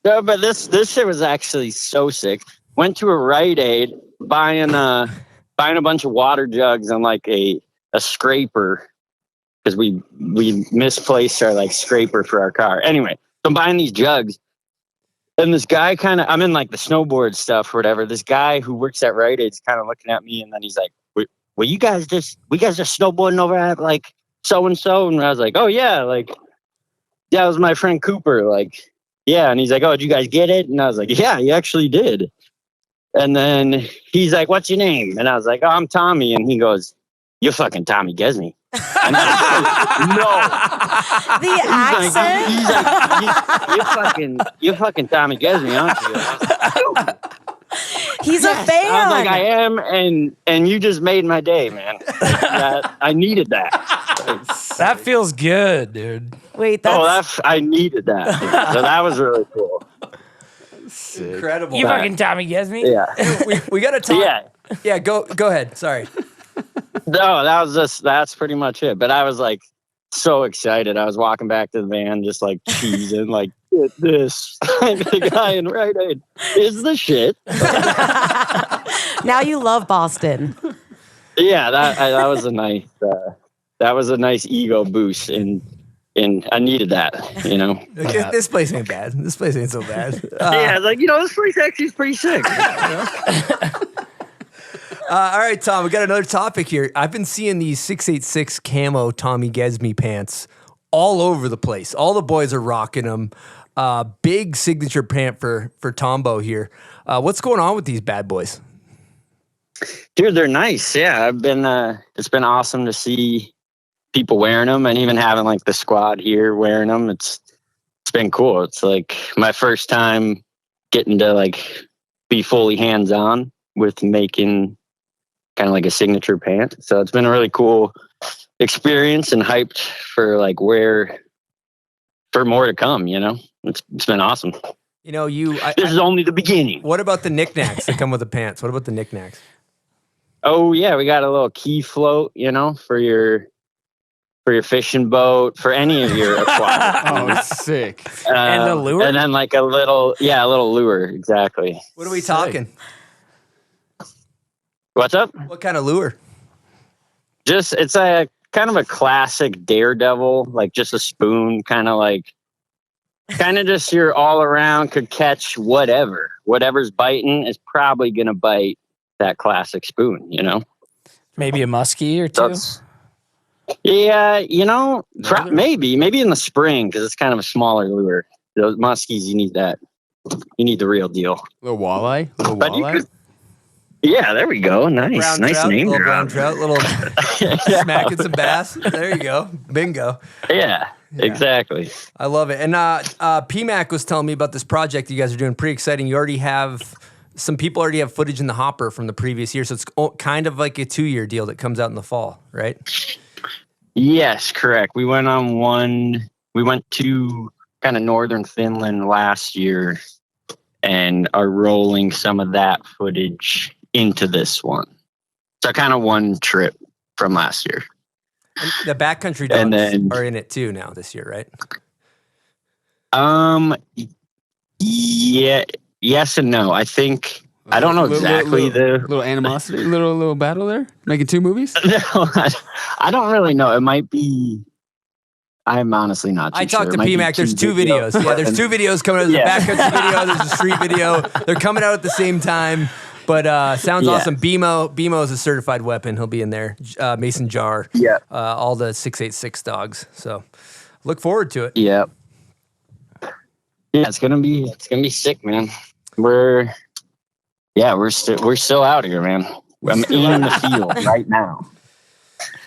No, but this shit was actually so sick. Went to a Rite Aid buying a bunch of water jugs and like a scraper because we misplaced our like scraper for our car. Anyway, so I'm buying these jugs. And this guy I'm in like the snowboard stuff or whatever. This guy who works at Rite Aid's kind of looking at me, and then he's like, "Well, you guys just snowboarding over at like so and so?" And I was like, "Oh yeah, like that was my friend Cooper." Like, yeah. And he's like, "Oh, did you guys get it?" And I was like, "Yeah, you actually did." And then he's like, "What's your name?" And I was like, "Oh, I'm Tommy." And he goes, "You're fucking Tommy Gemse." And I was like, no. The accent. He's like, you're fucking Tommy Gemse, aren't you? He's a fan. I was like, I am, and you just made my day, man. I needed that. That feels good, dude. Wait, I needed that. So that was really cool. Incredible. You fucking Tommy Gemse? Yeah. we got to talk. Yeah, go ahead. Sorry. No, that's pretty much it. But I was like so excited. I was walking back to the van, just like cheesing, like, get this. The guy in Rite Aid is the shit. Now you love Boston. Yeah, that was a nice ego boost, and I needed that, you know. Yeah. This place ain't bad. This place ain't so bad. Yeah, like, this place actually is pretty sick. All right, Tom, we got another topic here. I've been seeing these 686 camo Tommy Gemse pants all over the place. All the boys are rocking them. Big signature pant for Tombo here. What's going on with these bad boys? Dude, they're nice. Yeah, it's been awesome to see people wearing them, and even having like the squad here wearing them. It's been cool. It's like my first time getting to like be fully hands-on with making kind of like a signature pant. So it's been a really cool experience, and hyped for like where for more to come. You know, it's been awesome. You know, this is only the beginning. What about the knickknacks that come with the pants? What about the knickknacks? Oh yeah, we got a little key float, you know, for your fishing boat, for any of your aquatics. Oh, sick. And a lure? And then like a little lure, exactly. What are we talking? What's up? What kind of lure? It's a kind of a classic Daredevil, like just a spoon, kind of just your all around, could catch whatever's biting is probably gonna bite that classic spoon, you know. Maybe a muskie or two. Yeah, you know, maybe in the spring, because it's kind of a smaller lure. Those muskies, you need the real deal. Little walleye. Yeah, there we go. Nice, Brown nice trout, name. little brown trout, little smacking some bass. There you go, bingo. Yeah, exactly. I love it. And PMAC was telling me about this project you guys are doing. Pretty exciting. You already have some people already have footage in the hopper from the previous year, so it's kind of like a 2-year deal that comes out in the fall, right? Yes, correct. We went on one. We went to kind of northern Finland last year, and are rolling some of that footage into this one. So kind of one trip from last year. And the backcountry dogs are in it too now this year, right? Yeah, yes and no. I think I don't know exactly the little animosity, little battle there, making 2 movies. No, I don't really know. It might be. I'm honestly not too I talked sure. to PMAC. There's 2 videos. Yeah, there's 2 videos coming out. There's a backcountry video. There's a street video. They're coming out at the same time. But sounds awesome. BMO is a certified weapon. He'll be in there. Mason Jar. Yeah. All the 686 dogs. So look forward to it. Yeah. Yeah, it's gonna be sick, man. We're still out here, man. I'm in the field right now.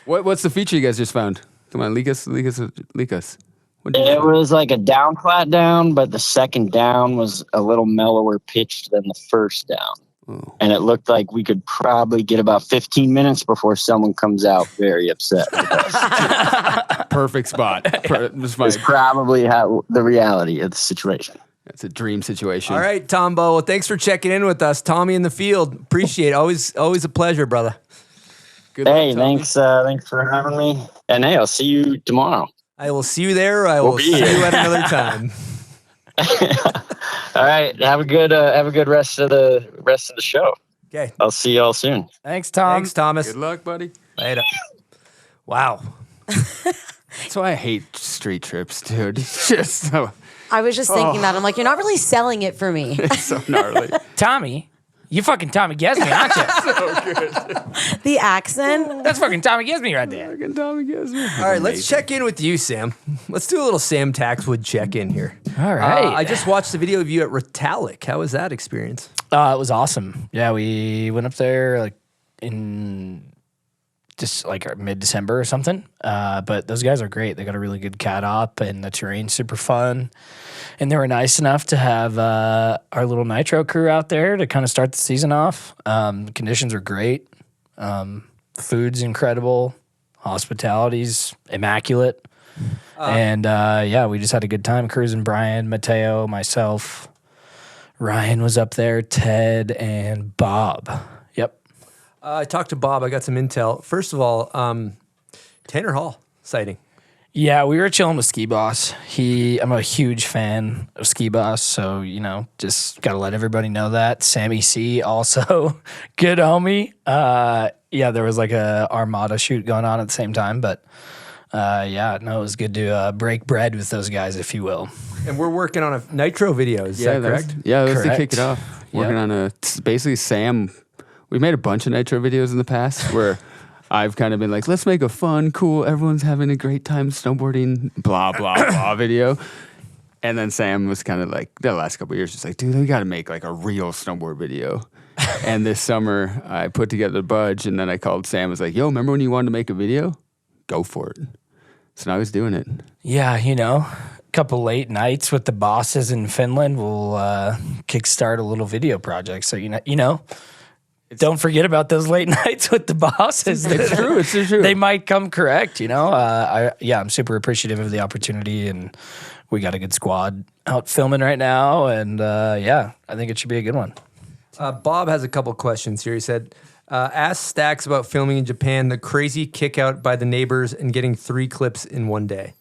What's the feature you guys just found? Come on, leak us. It was like a down flat down, but the second down was a little mellower pitched than the first down. Oh. And it looked like we could probably get about 15 minutes before someone comes out very upset with us. Perfect spot. It's probably how the reality of the situation. That's a dream situation. All right, Tombo. Well, thanks for checking in with us. Tommy in the field. Appreciate it. Always a pleasure, brother. Good hey, luck, thanks for having me. And hey, I'll see you tomorrow. I will see you there. I will see you at another time. All right. Have a good rest of the show. Okay. I'll see y'all soon. Thanks, Tom. Thanks, Thomas. Good luck, buddy. Later. Wow. That's why I hate street trips, dude. It's just so. I was just thinking that. I'm like, you're not really selling it for me. It's so gnarly. Tommy. You fucking Tommy Gemse, aren't you? So good. The accent. That's fucking Tommy Gemse right there. Fucking Tommy Gemse. All right, let's check in with you, Sam. Let's do a little Sam Taxwood check-in here. All right. I just watched the video of you at Retallic. How was that experience? It was awesome. Yeah, we went up there like in just like mid-December or something. But those guys are great. They got a really good cat op, and the terrain's super fun. And they were nice enough to have our little Nitro crew out there to kind of start the season off. The conditions are great. Food's incredible. Hospitality's immaculate. And we just had a good time cruising. Brian, Mateo, myself, Ryan was up there, Ted, and Bob. Yep. I talked to Bob. I got some intel. First of all, Tanner Hall sighting. Yeah, we were chilling with Ski Boss. I'm a huge fan of Ski Boss, so, just got to let everybody know that. Sammy C, also good homie. There was like a Armada shoot going on at the same time, but it was good to break bread with those guys, if you will. And we're working on a Nitro video, is that correct? That's to kick it off. Working on basically Sam, we made a bunch of Nitro videos in the past where I've kind of been like, let's make a fun, cool, everyone's having a great time snowboarding, blah, blah, blah video. And then Sam was kind of like, the last couple of years, just like, dude, we got to make like a real snowboard video. And this summer, I put together a budge, and then I called Sam, was like, yo, remember when you wanted to make a video? Go for it. So now I was doing it. Yeah, a couple late nights with the bosses in Finland will kickstart a little video project. So, don't forget about those late nights with the bosses. It's true. They might come correct, I'm super appreciative of the opportunity, and we got a good squad out filming right now, and yeah, I think it should be a good one. Bob has a couple questions here. He said, ask Stacks about filming in Japan, the crazy kick out by the neighbors and getting 3 clips in one day.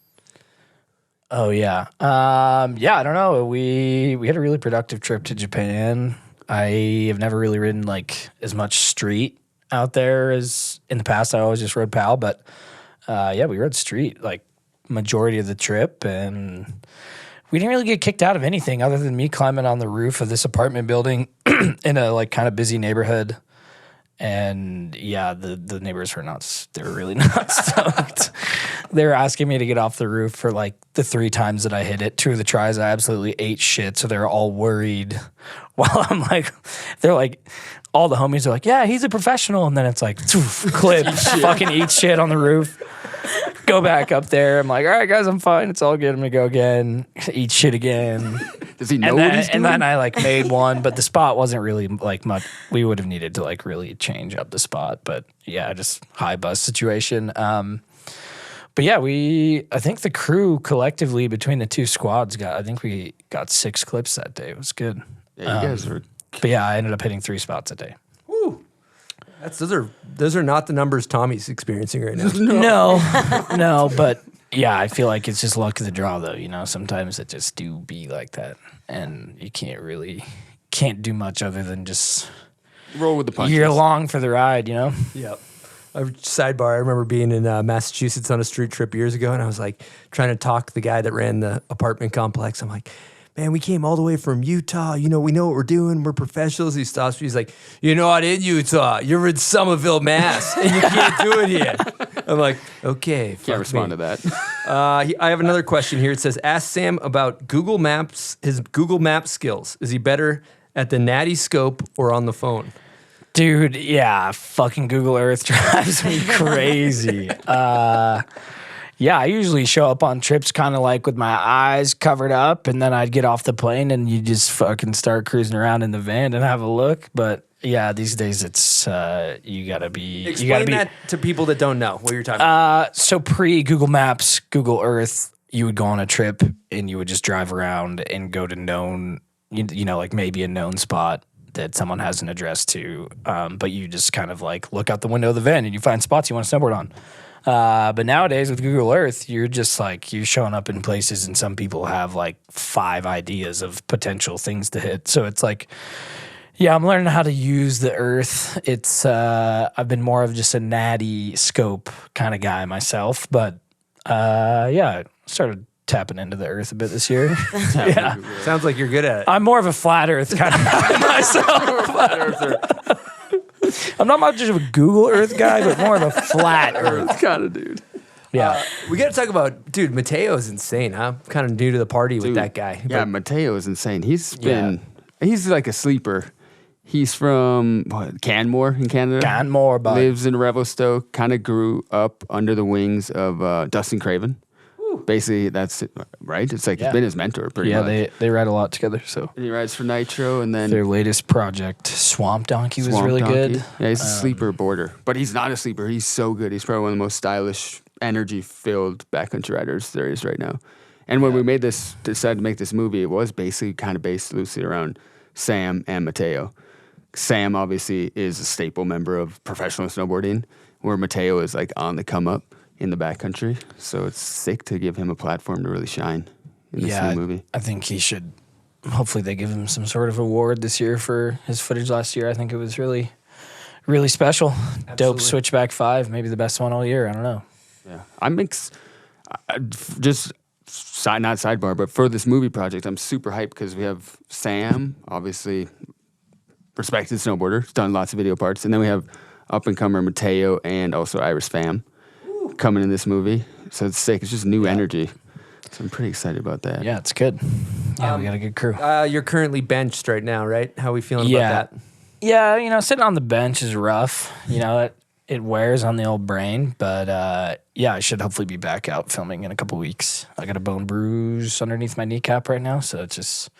Oh yeah. Yeah, I don't know. We had a really productive trip to Japan. I have never really ridden like as much street out there as in the past. I always just rode PAL, but yeah, we rode street like majority of the trip, and we didn't really get kicked out of anything other than me climbing on the roof of this apartment building in a like kind of busy neighborhood. And yeah, the neighbors were they were really not stoked. They were asking me to get off the roof for like the 3 times that I hit it. 2 of the tries I absolutely ate shit, so they were all worried. While I'm like, they're like, all the homies are like, yeah, he's a professional. And then it's like, clips, fucking eat shit on the roof. Go back up there. I'm like, all right, guys, I'm fine. It's all good. I'm gonna go again. Eat shit again. Does he know what he's doing? And then I like made one, but the spot wasn't really like much. We would have needed to like really change up the spot. But yeah, just high buzz situation. But yeah, I think the crew collectively between the 2 squads I think we got 6 clips that day. It was good. Yeah, you guys were. But yeah, I ended up hitting 3 spots a day. Woo. Those are not the numbers Tommy's experiencing right now. No, but yeah, I feel like it's just luck of the draw, though. You know, sometimes it just do be like that, and you can't do much other than just Roll with the punches. you're along for the ride. You know. Yep. Sidebar, I remember being in Massachusetts on a street trip years ago, and I was like trying to talk the guy that ran the apartment complex. I'm like, man, we came all the way from Utah. You know, we know what we're doing. We're professionals. He stops me. He's like, you're not in Utah. You're in Somerville, Mass, and you can't do it here. I'm like, okay. Can't respond to that. I have another question here. It says, ask Sam about Google Maps, his Google Maps skills. Is he better at the natty scope or on the phone? Dude, yeah, fucking Google Earth drives me crazy. Yeah, I usually show up on trips kind of like with my eyes covered up, and then I'd get off the plane and you just fucking start cruising around in the van and have a look. But yeah, these days it's you gotta be. Explain that to people that don't know what you're talking about. So pre Google Maps, Google Earth, you would go on a trip and you would just drive around and go to known, you know, like maybe a known spot that someone has an address to, but you just kind of like look out the window of the van and you find spots you want to snowboard on. But nowadays with Google Earth, you're just like, you're showing up in places and some people have like 5 ideas of potential things to hit. So it's like, yeah, I'm learning how to use the Earth. It's, I've been more of just a natty scope kind of guy myself, but yeah, I started tapping into the Earth a bit this year. Yeah. Sounds like you're good at it. I'm more of a flat Earth kind of guy myself. Flat earther. I'm not much of a Google Earth guy, but more of a flat Earth kind of dude. Yeah. We got to talk about, dude, Mateo's insane, huh? Kind of new to the party with that guy. Yeah, Mateo is insane. He's like a sleeper. He's from Canmore in Canada. Canmore, buddy. Lives in Revelstoke. Kind of grew up under the wings of Dustin Craven. Basically, that's it, right? It's like he's been his mentor pretty much. Yeah, they ride a lot together. So and he rides for Nitro, and then their latest project, Swamp Donkey, was really good. Yeah, he's a sleeper boarder, but he's not a sleeper. He's so good. He's probably one of the most stylish, energy-filled backcountry riders there is right now. And when we decided to make this movie, it was basically kind of based loosely around Sam and Mateo. Sam obviously is a staple member of professional snowboarding, where Mateo is like on the come up in the backcountry. So it's sick to give him a platform to really shine in this new movie. I think he should. Hopefully, they give him some sort of award this year for his footage last year. I think it was really, really special. Absolutely. Dope Switchback 5, maybe the best one all year. I don't know. Yeah, I'm just not sidebar, but for this movie project, I'm super hyped because we have Sam, obviously respected snowboarder, he's done lots of video parts, and then we have up and comer Mateo and also Iris Pham coming in this movie. So it's sick. It's just new energy. So I'm pretty excited about that. Yeah, it's good. Yeah, we got a good crew. You're currently benched right now, right? How are we feeling about that? Yeah, you know, sitting on the bench is rough. You know, it wears on the old brain. But yeah, I should hopefully be back out filming in a couple weeks. I got a bone bruise underneath my kneecap right now. So it's just,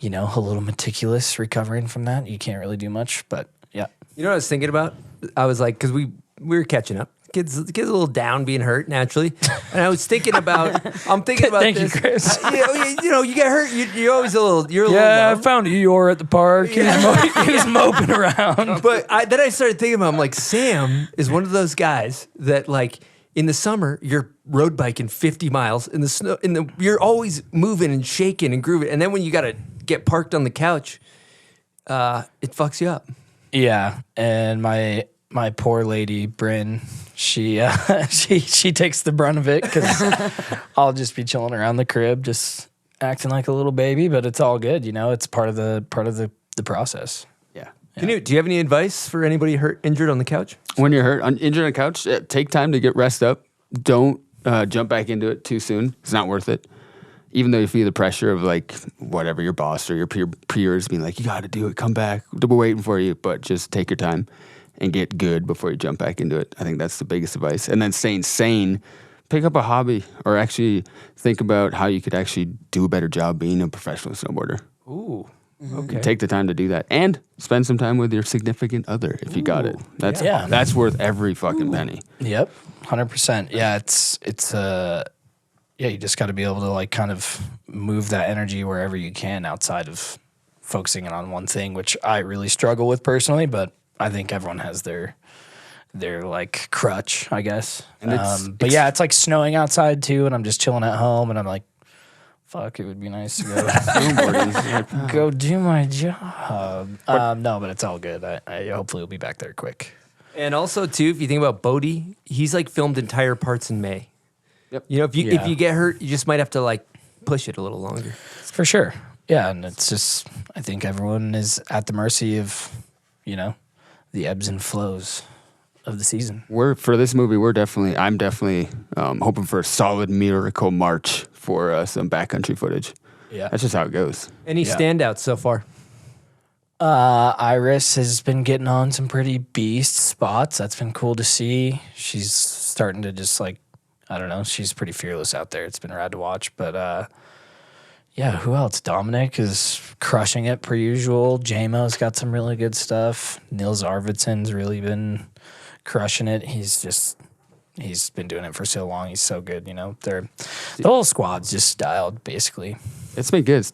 you know, a little meticulous recovering from that. You can't really do much, but yeah. You know what I was thinking about? I was like, because we were catching up. Kid's a little down, being hurt naturally. And I was thinking about, Thank you, this. Chris. You get hurt. You're always a little. You're a little Yeah, I low. found Eeyore at the park. He was moping around. But then I started thinking about, I'm like, Sam is one of those guys that, like, in the summer, you're road biking 50 miles. In the snow, you're always moving and shaking and grooving. And then when you got to get parked on the couch, it fucks you up. Yeah, and my poor lady Bryn, she takes the brunt of it because I'll just be chilling around the crib, just acting like a little baby. But it's all good, It's part of the process. Yeah. Knut, do you have any advice for anybody injured on the couch? When you're injured on the couch, take time to get rest up. Don't jump back into it too soon. It's not worth it. Even though you feel the pressure of like whatever your boss or your peers being like, you got to do it, come back, we're waiting for you. But just take your time and get good before you jump back into it. I think that's the biggest advice. And then staying sane, pick up a hobby or actually think about how you could actually do a better job being a professional snowboarder. Ooh, okay. Take the time to do that and spend some time with your significant other if you got it. That's worth every fucking penny. Yep, 100%. Yeah, it's you just got to be able to like kind of move that energy wherever you can outside of focusing it on one thing, which I really struggle with personally, but I think everyone has their like crutch, I guess. And but yeah, it's like snowing outside too, and I'm just chilling at home, and I'm like, fuck, it would be nice to go snowboarding, go do my job. No, but it's all good. I hopefully will be back there quick. And also too, if you think about Bodie, he's like filmed entire parts in May. Yep. If you get hurt, you just might have to like push it a little longer. For sure. Yeah, and it's just I think everyone is at the mercy of, the ebbs and flows of the season. For this movie, I'm definitely hoping for a solid miracle March for some backcountry footage. Yeah. That's just how it goes. Any standouts so far? Iris has been getting on some pretty beast spots. That's been cool to see. She's starting to just like, I don't know. She's pretty fearless out there. It's been rad to watch. But yeah, who else? Dominic is crushing it per usual. JMO's got some really good stuff. Nils Arvidsson's really been crushing it. He's been doing it for so long. He's so good. The whole squad's just dialed basically. It's been good.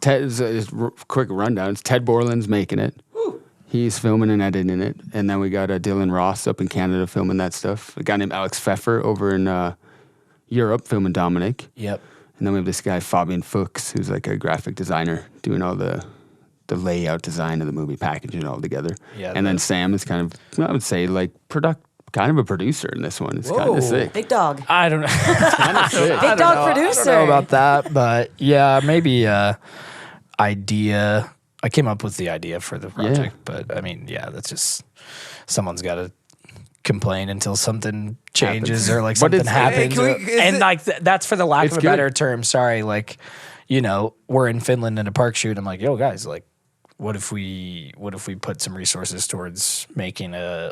Quick rundown. It's Ted Borland's making it. Woo. He's filming and editing it. And then we got Dylan Ross up in Canada filming that stuff. A guy named Alex Pfeffer over in Europe filming Dominic. Yep. And then we have this guy, Fabian Fuchs, who's like a graphic designer, doing all the layout design of the movie, packaging it all together. Yeah, and then Sam is kind of, I would say, like kind of a producer in this one. It's kind of sick. Big dog. I don't know. Big dog producer. I don't know about that, but yeah, maybe idea. I came up with the idea for the project, but I mean, yeah, that's just someone's got to complain until something changes or like something happens. That's for the lack of a better term. Sorry, like, we're in Finland in a park shoot. I'm like, yo, guys, like, what if we put some resources towards making a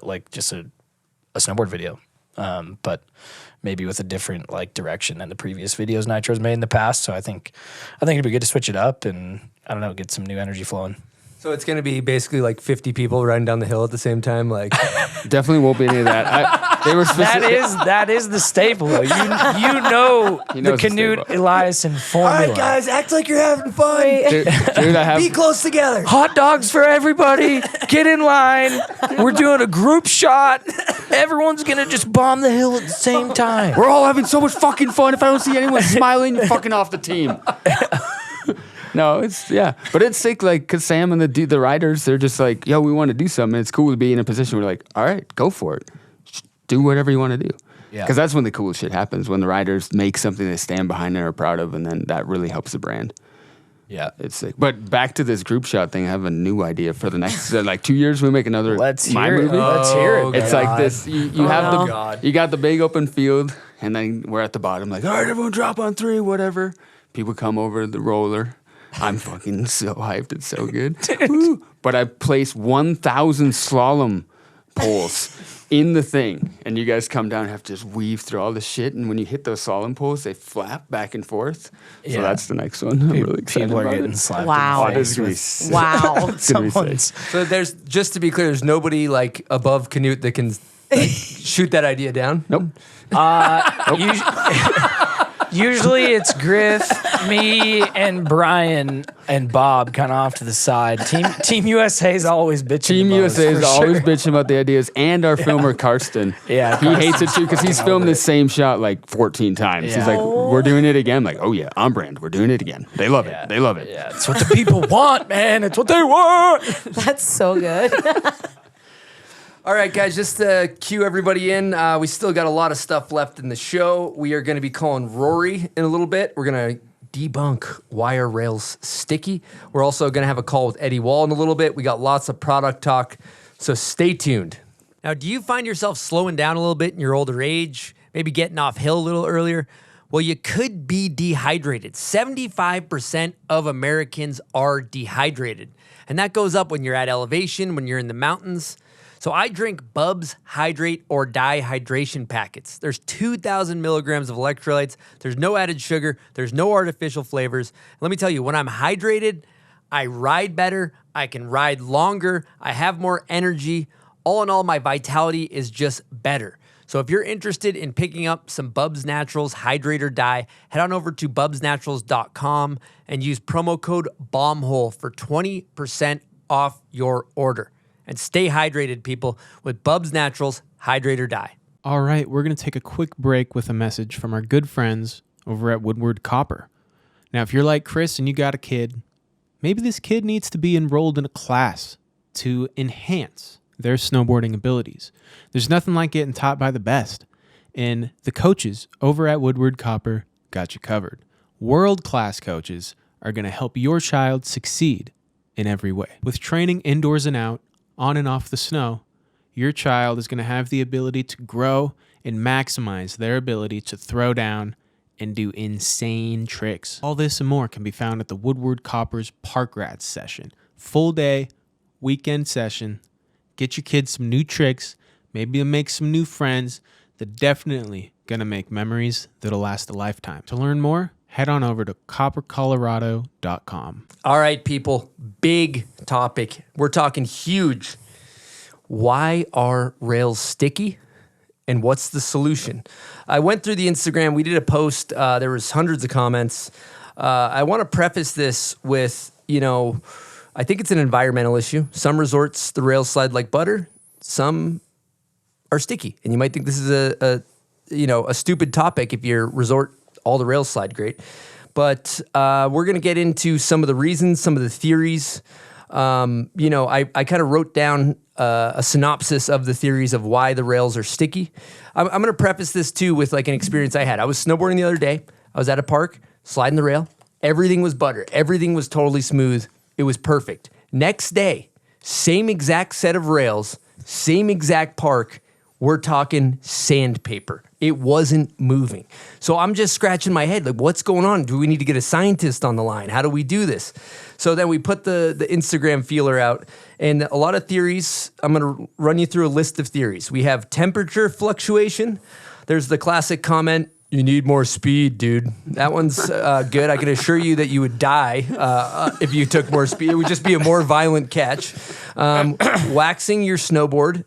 snowboard video, but maybe with a different like direction than the previous videos Nitro's made in the past. So I think it'd be good to switch it up and I don't know, get some new energy flowing. So it's going to be basically like 50 people riding down the hill at the same time. Like, definitely won't be any of that. They were that is the staple. Though. You know the Knut Eliassen formula. All right, guys, act like you're having fun. Dude, be close together. Hot dogs for everybody. Get in line. We're doing a group shot. Everyone's gonna just bomb the hill at the same time. We're all having so much fucking fun. If I don't see anyone smiling, you're fucking off the team. No, but it's sick, like, because Sam and the riders, they're just like, yo, we want to do something. It's cool to be in a position where we're like, all right, go for it. Just do whatever you want to do. Yeah. Because that's when the cool shit happens, when the riders make something they stand behind and are proud of, and then that really helps the brand. Yeah. It's sick. But back to this group shot thing, I have a new idea for the next, 2 years, we make another Let's hear movie. it. Let's hear it. It's like this, you got the big open field, and then we're at the bottom, like, all right, everyone drop on 3, whatever. People come over the roller. I'm fucking so hyped. It's so good. But I placed 1,000 slalom poles in the thing. And you guys come down and have to just weave through all this shit. And when you hit those slalom poles, they flap back and forth. Yeah. So that's the next one. I'm really excited People are about getting it. slapped. Wow. Oh, this is going to be sick. Wow. It's going to be sick. So there's, just to be clear, there's nobody like above Knut that can Shoot that idea down. Nope. Usually it's Griff, me, and Brian and Bob kind of off to the side. Team USA is always bitching. Team the most, USA is for always sure. bitching about the ideas, and our filmer Karsten. Yeah, he hates it too because he's filmed the same shot like 14 times. He's like, "We're doing it again." I'm like, "Oh yeah, on brand. We're doing it again." They love it. They love it. Yeah, it's what the people want, man. It's what they want. That's so good. All right, guys, just to cue everybody in, we still got a lot of stuff left in the show. We are going to be calling Rory in a little bit. We're going to debunk why are rails sticky. We're also going to have a call with Eddie Wall in a little bit. We got lots of product talk, so stay tuned. Now, do you find yourself slowing down a little bit in your older age, maybe getting off hill a little earlier? Well, you could be dehydrated. 75% of Americans are dehydrated, and that goes up when you're at elevation, when you're in the mountains. So I drink Bubs Hydrate or Die hydration packets. There's 2,000 milligrams of electrolytes. There's no added sugar. There's no artificial flavors. Let me tell you, when I'm hydrated, I ride better. I can ride longer. I have more energy. All in all, my vitality is just better. So if you're interested in picking up some Bubs Naturals Hydrate or Die, head on over to bubsnaturals.com and use promo code BOMBHOLE for 20% off your order. And stay hydrated, people, with Bubs Naturals Hydrate or Die. All right, we're going to take a quick break with a message from our good friends over at Woodward Copper. Now, if you're like Chris and you got a kid, maybe this kid needs to be enrolled in a class to enhance their snowboarding abilities. There's nothing like getting taught by the best. And the coaches over at Woodward Copper got you covered. World-class coaches are going to help your child succeed in every way. With training indoors and out, on and off the snow, your child is going to have the ability to grow and maximize their ability to throw down and do insane tricks. All this and more can be found at the Woodward Copper's Park Rats session. Full day, weekend session. Get your kids some new tricks, maybe make some new friends. They're definitely going to make memories that'll last a lifetime. To learn more, head on over to coppercolorado.com. All right, people, big topic. We're talking huge. Why are rails sticky? And what's the solution? I went through the Instagram. We did a post. There was hundreds of comments. I want to preface this with, I think it's an environmental issue. Some resorts, the rails slide like butter. Some are sticky. And you might think this is a stupid topic if your resort, all the rails slide great. But we're going to get into some of the reasons, some of the theories. I kind of wrote down a synopsis of the theories of why the rails are sticky. I'm going to preface this too with like an experience I had. I was snowboarding the other day. I was at a park, sliding the rail. Everything was butter. Everything was totally smooth. It was perfect. Next day, same exact set of rails, same exact park. We're talking sandpaper. It wasn't moving. So I'm just scratching my head. Like, what's going on? Do we need to get a scientist on the line? How do we do this? So then we put the Instagram feeler out, and a lot of theories. I'm going to run you through a list of theories. We have temperature fluctuation. There's the classic comment, "You need more speed, dude." That one's good. I can assure you that you would die if you took more speed. It would just be a more violent catch. Waxing your snowboard,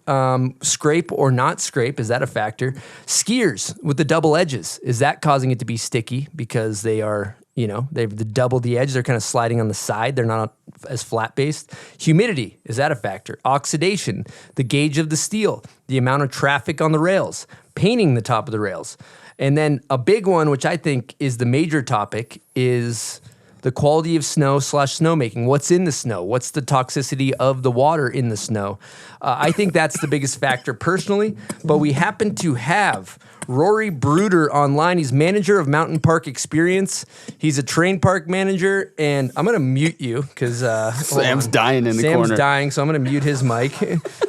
scrape or not scrape, is that a factor? Skiers with the double edges, is that causing it to be sticky because they are, they've doubled the edge. They're kind of sliding on the side. They're not as flat based. Humidity, is that a factor? Oxidation, the gauge of the steel, the amount of traffic on the rails, painting the top of the rails. And then a big one, which I think is the major topic, is the quality of snow/snowmaking. What's in the snow? What's the toxicity of the water in the snow? I think that's the biggest factor personally, but we happen to have Rory Bruder online. He's manager of Mountain Park Experience. He's a train park manager, and I'm going to mute you because Sam's dying in the corner. Sam's dying, so I'm going to mute his mic.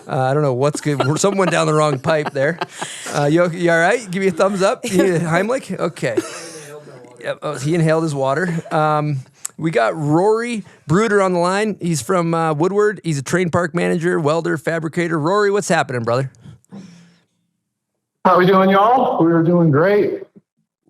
I don't know what's good. Someone went down the wrong pipe there. You all right? Give me a thumbs up. You need a Heimlich? Okay. Yep. He inhaled his water. We got Rory Bruder on the line. He's from Woodward. He's a train park manager, welder, fabricator. Rory, what's happening, brother? How we doing, y'all? We're doing great.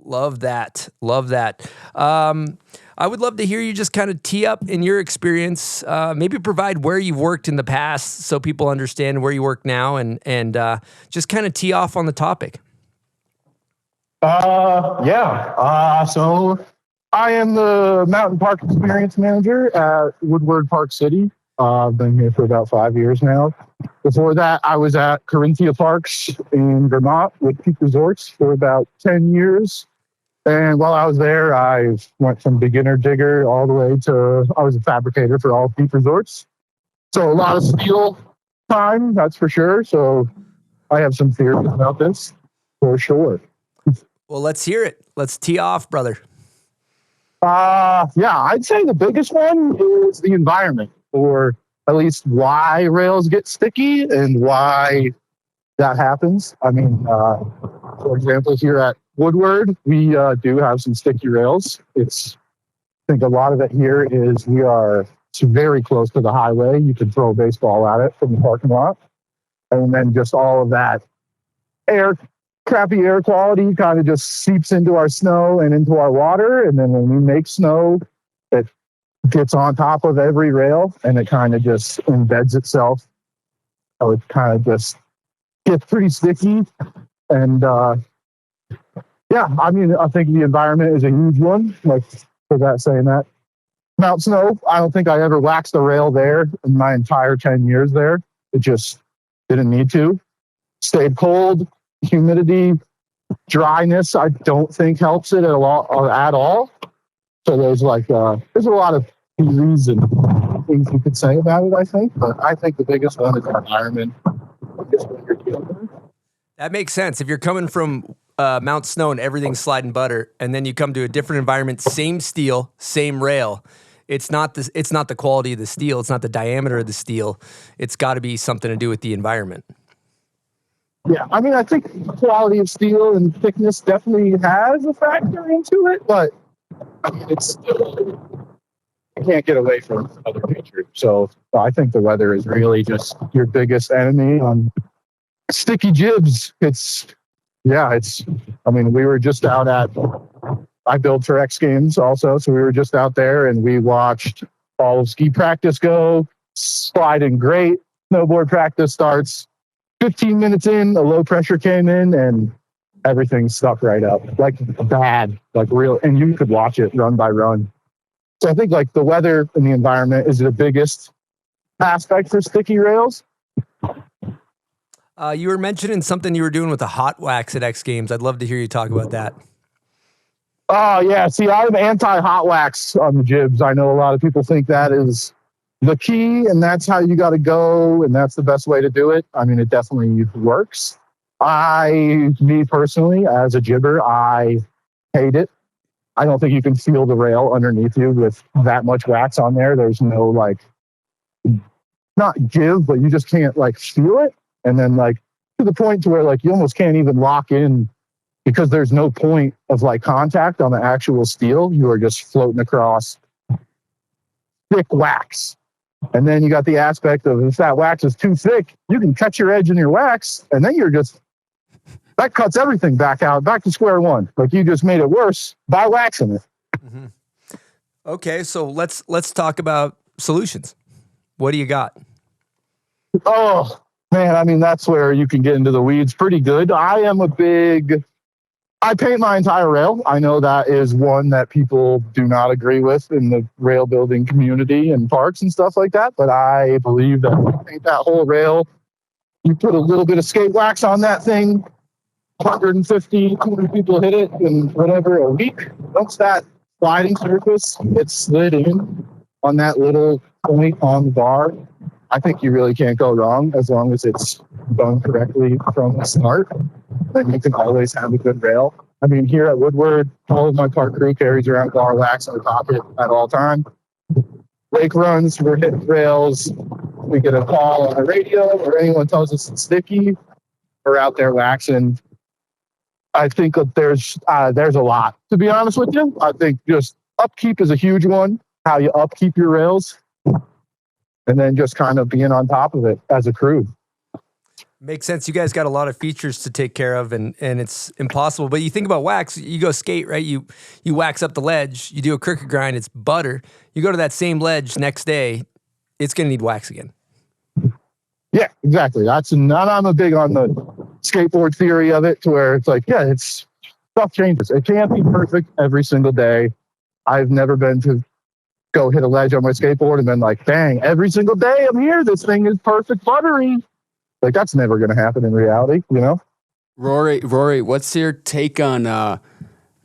Love that. Love that. I would love to hear you just kind of tee up in your experience, maybe provide where you've worked in the past so people understand where you work now and just kind of tee off on the topic. So I am the Mountain Park Experience Manager at Woodward Park City. I've been here for about 5 years now. Before that, I was at Corinthia Parks in Vermont with Peak Resorts for about 10 years. And while I was there, I went from beginner digger all the way to, I was a fabricator for all Peak Resorts. So a lot of steel time, that's for sure. So I have some theories about this for sure. Well, let's hear it. Let's tee off, brother. I'd say the biggest one is the environment, or at least why rails get sticky and why that happens. I mean, for example, here at Woodward, we do have some sticky rails. I think a lot of it here is it's very close to the highway. You can throw a baseball at it from the parking lot. And then just all of that crappy air quality kind of just seeps into our snow and into our water. And then when we make snow, it gets on top of every rail and it kind of just embeds itself. So it kind of just gets pretty sticky. And I think the environment is a huge one. Like for that saying that. Mount Snow, I don't think I ever waxed a rail there in my entire 10 years there. It just didn't need to. Stayed cold. Humidity, dryness, I don't think helps it at all. So there's a lot of theories and things you could say about it, I think. But I think the biggest one is the environment. That makes sense. If you're coming from Mount Snow and everything's sliding butter, and then you come to a different environment, same steel, same rail, it's not the quality of the steel, it's not the diameter of the steel. It's got to be something to do with the environment. Yeah, I mean, I think quality of steel and thickness definitely has a factor into it, but I mean, it's still, you can't get away from other nature. So I think the weather is really just your biggest enemy on sticky jibs. We were just out I build for X Games also, so we were just out there and we watched all of ski practice go, sliding great, snowboard practice starts. 15 minutes in, a low pressure came in and everything stuck right up. Like bad, like real, and you could watch it run by run. So I think like the weather and the environment is the biggest aspect for sticky rails. You were mentioning something you were doing with the hot wax at X Games. I'd love to hear you talk about that. Oh yeah, see, I'm anti-hot wax on the jibs. I know a lot of people think that is the key, and that's how you got to go, and that's the best way to do it. I mean, it definitely works. Me personally, as a jibber, I hate it. I don't think you can feel the rail underneath you with that much wax on there. There's no not give, but you just can't feel it. And then to the point to where you almost can't even lock in because there's no point of contact on the actual steel. You are just floating across thick wax. And then you got the aspect of if that wax is too thick, you can cut your edge in your wax, and then that cuts everything back out, back to square one. You just made it worse by waxing it. Mm-hmm. Okay, so let's talk about solutions. What do you got? Oh man, I mean that's where you can get into the weeds pretty good. I paint my entire rail. I know that is one that people do not agree with in the rail building community and parks and stuff like that. But I believe that when you paint that whole rail, you put a little bit of skate wax on that thing, 150, 200 people hit it in whatever, a week. Once that sliding surface gets slid in on that little point on the bar, I think you really can't go wrong as long as it's done correctly from the start. Then you can always have a good rail. I mean, here at Woodward, all of my park crew carries around bar wax in the pocket at all time. Lake runs, we're hitting rails. We get a call on the radio or anyone tells us it's sticky. We're out there waxing. I think that there's a lot. To be honest with you, I think just upkeep is a huge one. How you upkeep your rails. And then just kind of being on top of it as a crew. Makes sense. You guys got a lot of features to take care of, and it's impossible. But you think about wax, you go skate, right? You wax up the ledge, you do a crooked grind, it's butter. You go to that same ledge next day, it's going to need wax again. Yeah, exactly. I'm a big on the skateboard theory of it, to where it's like, yeah, it's stuff changes. It can't be perfect every single day. I've never been to go hit a ledge on my skateboard and then like, bang, every single day I'm here, this thing is perfect buttery. Like, that's never going to happen in reality, you know? Rory, what's your take on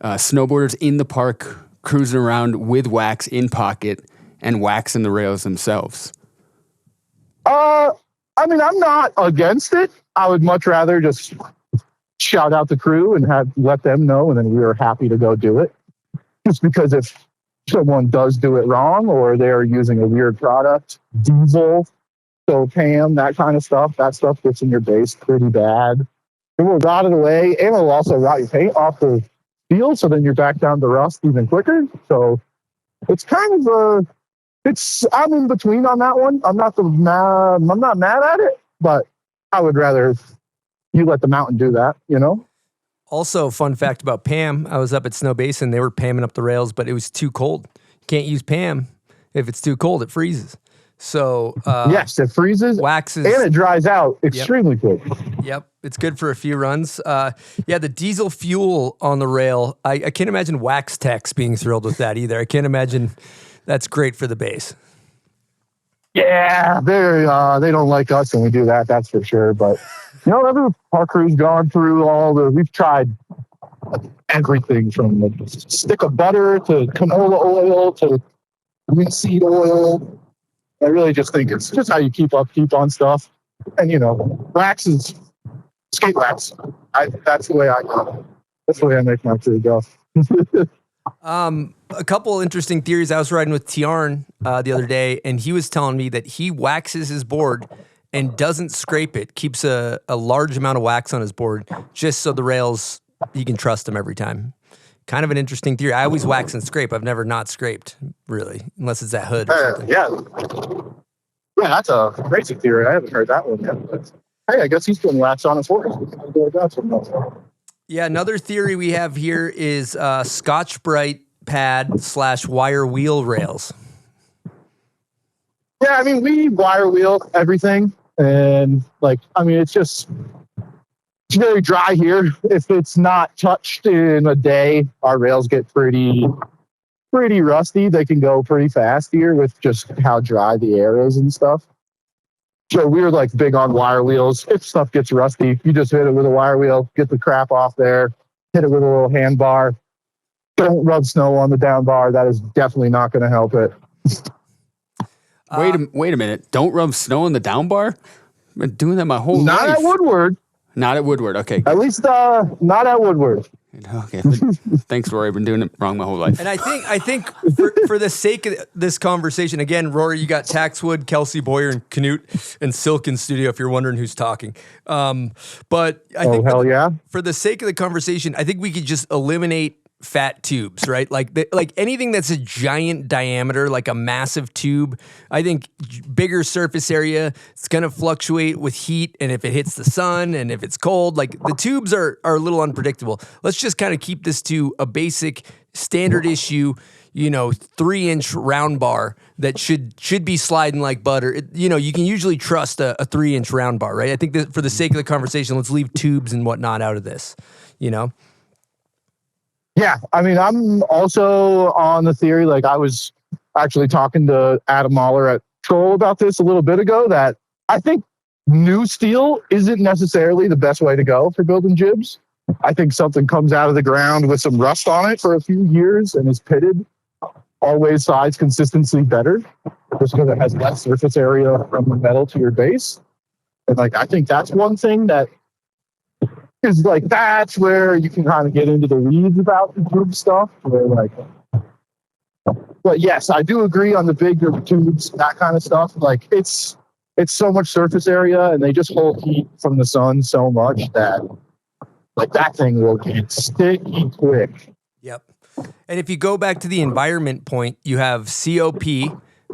snowboarders in the park cruising around with wax in pocket and waxing the rails themselves? I mean, I'm not against it. I would much rather just shout out the crew and let them know, and then we are happy to go do it. Just because if someone does do it wrong, or they're using a weird product, diesel, so Pam, that kind of stuff, that stuff gets in your base pretty bad. It will rot it away, and it'll also rot your paint off the steel, so then you're back down to rust even quicker. So it's kind of I'm in between on that one. I'm not mad at it, but I would rather you let the mountain do that, you know? Also, fun fact about Pam, I was up at Snow Basin, they were pamming up the rails, but it was too cold. You can't use Pam. If it's too cold, it freezes. So yes, it freezes, waxes, and it dries out extremely quick. Yep, it's good for a few runs. The diesel fuel on the rail, I can't imagine wax techs being thrilled with that either. I can't imagine that's great for the base. Yeah, they don't like us when we do that, that's for sure. But every park crew's gone through we've tried everything from a stick of butter to canola oil to linseed oil. I really just think it's just how you keep on stuff. And wax is skate wax. That's the way I go. That's the way I make my crew go. A couple interesting theories. I was riding with Tiarn the other day, and he was telling me that he waxes his board and doesn't scrape it, keeps a large amount of wax on his board just so the rails, he can trust them every time. Kind of an interesting theory. I always wax and scrape. I've never not scraped, really, unless it's that hood or something. Yeah, that's a crazy theory. I haven't heard that one yet. But, hey, I guess he's putting wax on his horse. Yeah, another theory we have here is Scotch-Brite pad / wire wheel rails. Yeah, I mean, we wire wheel everything. And, it's very dry here. If it's not touched in a day, our rails get pretty rusty. They can go pretty fast here with just how dry the air is and stuff. So we're big on wire wheels. If stuff gets rusty, you just hit it with a wire wheel, get the crap off there, hit it with a little hand bar. Don't rub snow on the down bar. That is definitely not going to help it. Wait a minute. Don't rub snow on the down bar? I've been doing that my whole life. Not at Woodward. Not at Woodward. Okay. At least not at Woodward. Okay. Thanks, Rory. I've been doing it wrong my whole life. And I think for the sake of this conversation, again, Rory, you got Taxwood, Kelsey, Boyer, and Knut, and Silk in studio, if you're wondering who's talking. But I think hell yeah. For the sake of the conversation, I think we could just eliminate fat tubes, right? Like anything that's a giant diameter, like a massive tube. I think bigger surface area, it's going to fluctuate with heat, and if it hits the sun and if it's cold, the tubes are a little unpredictable. Let's just kind of keep this to a basic standard issue, 3-inch round bar that should be sliding like butter. You can usually trust a 3-inch round bar, right? I think that for the sake of the conversation, let's leave tubes and whatnot out of this, Yeah, I mean, I'm also on the theory, I was actually talking to Adam Mahler at Troll about this a little bit ago, that I think new steel isn't necessarily the best way to go for building jibs. I think something comes out of the ground with some rust on it for a few years and is pitted, always sides consistency better, just because it has less surface area from the metal to your base. And I think that's one thing that is that's where you can kind of get into the weeds about the tube stuff. But yes, I do agree on the bigger tubes, that kind of stuff. It's so much surface area, and they just hold heat from the sun so much that that thing will get sticky quick. Yep. And if you go back to the environment point, you have COP,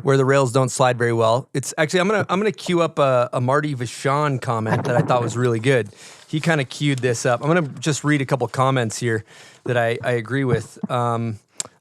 where the rails don't slide very well. It's actually I'm gonna queue up a Marty Vachon comment that I thought was really good. He kind of queued this up. I'm gonna just read a couple comments here that I agree with.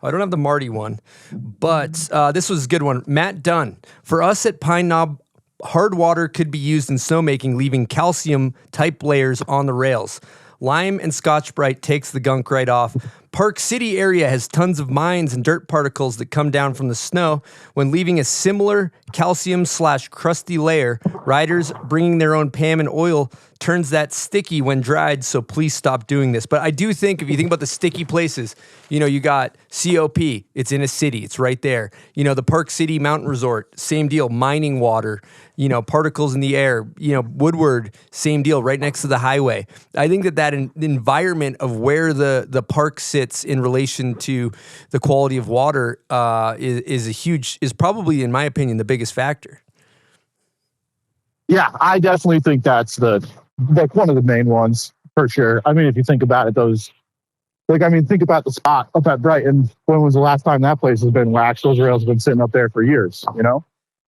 I don't have the Marty one, but this was a good one. Matt Dunn. For us at Pine Knob, hard water could be used in snowmaking, leaving calcium type layers on the rails. Lime and Scotch Brite takes the gunk right off. Park City area has tons of mines and dirt particles that come down from the snow. When leaving a similar calcium/crusty layer, riders bringing their own PAM and oil turns that sticky when dried, so please stop doing this. But I do think, if you think about the sticky places, you got COP, it's in a city, it's right there. The Park City Mountain Resort, same deal, mining water, particles in the air. Woodward, same deal, right next to the highway. I think that environment of where the park sits in relation to the quality of water is probably, in my opinion, the biggest factor. Yeah, I definitely think that's one of the main ones for sure. I mean, if you think about it, think about the spot up at Brighton. When was the last time that place has been waxed? Those rails have been sitting up there for years,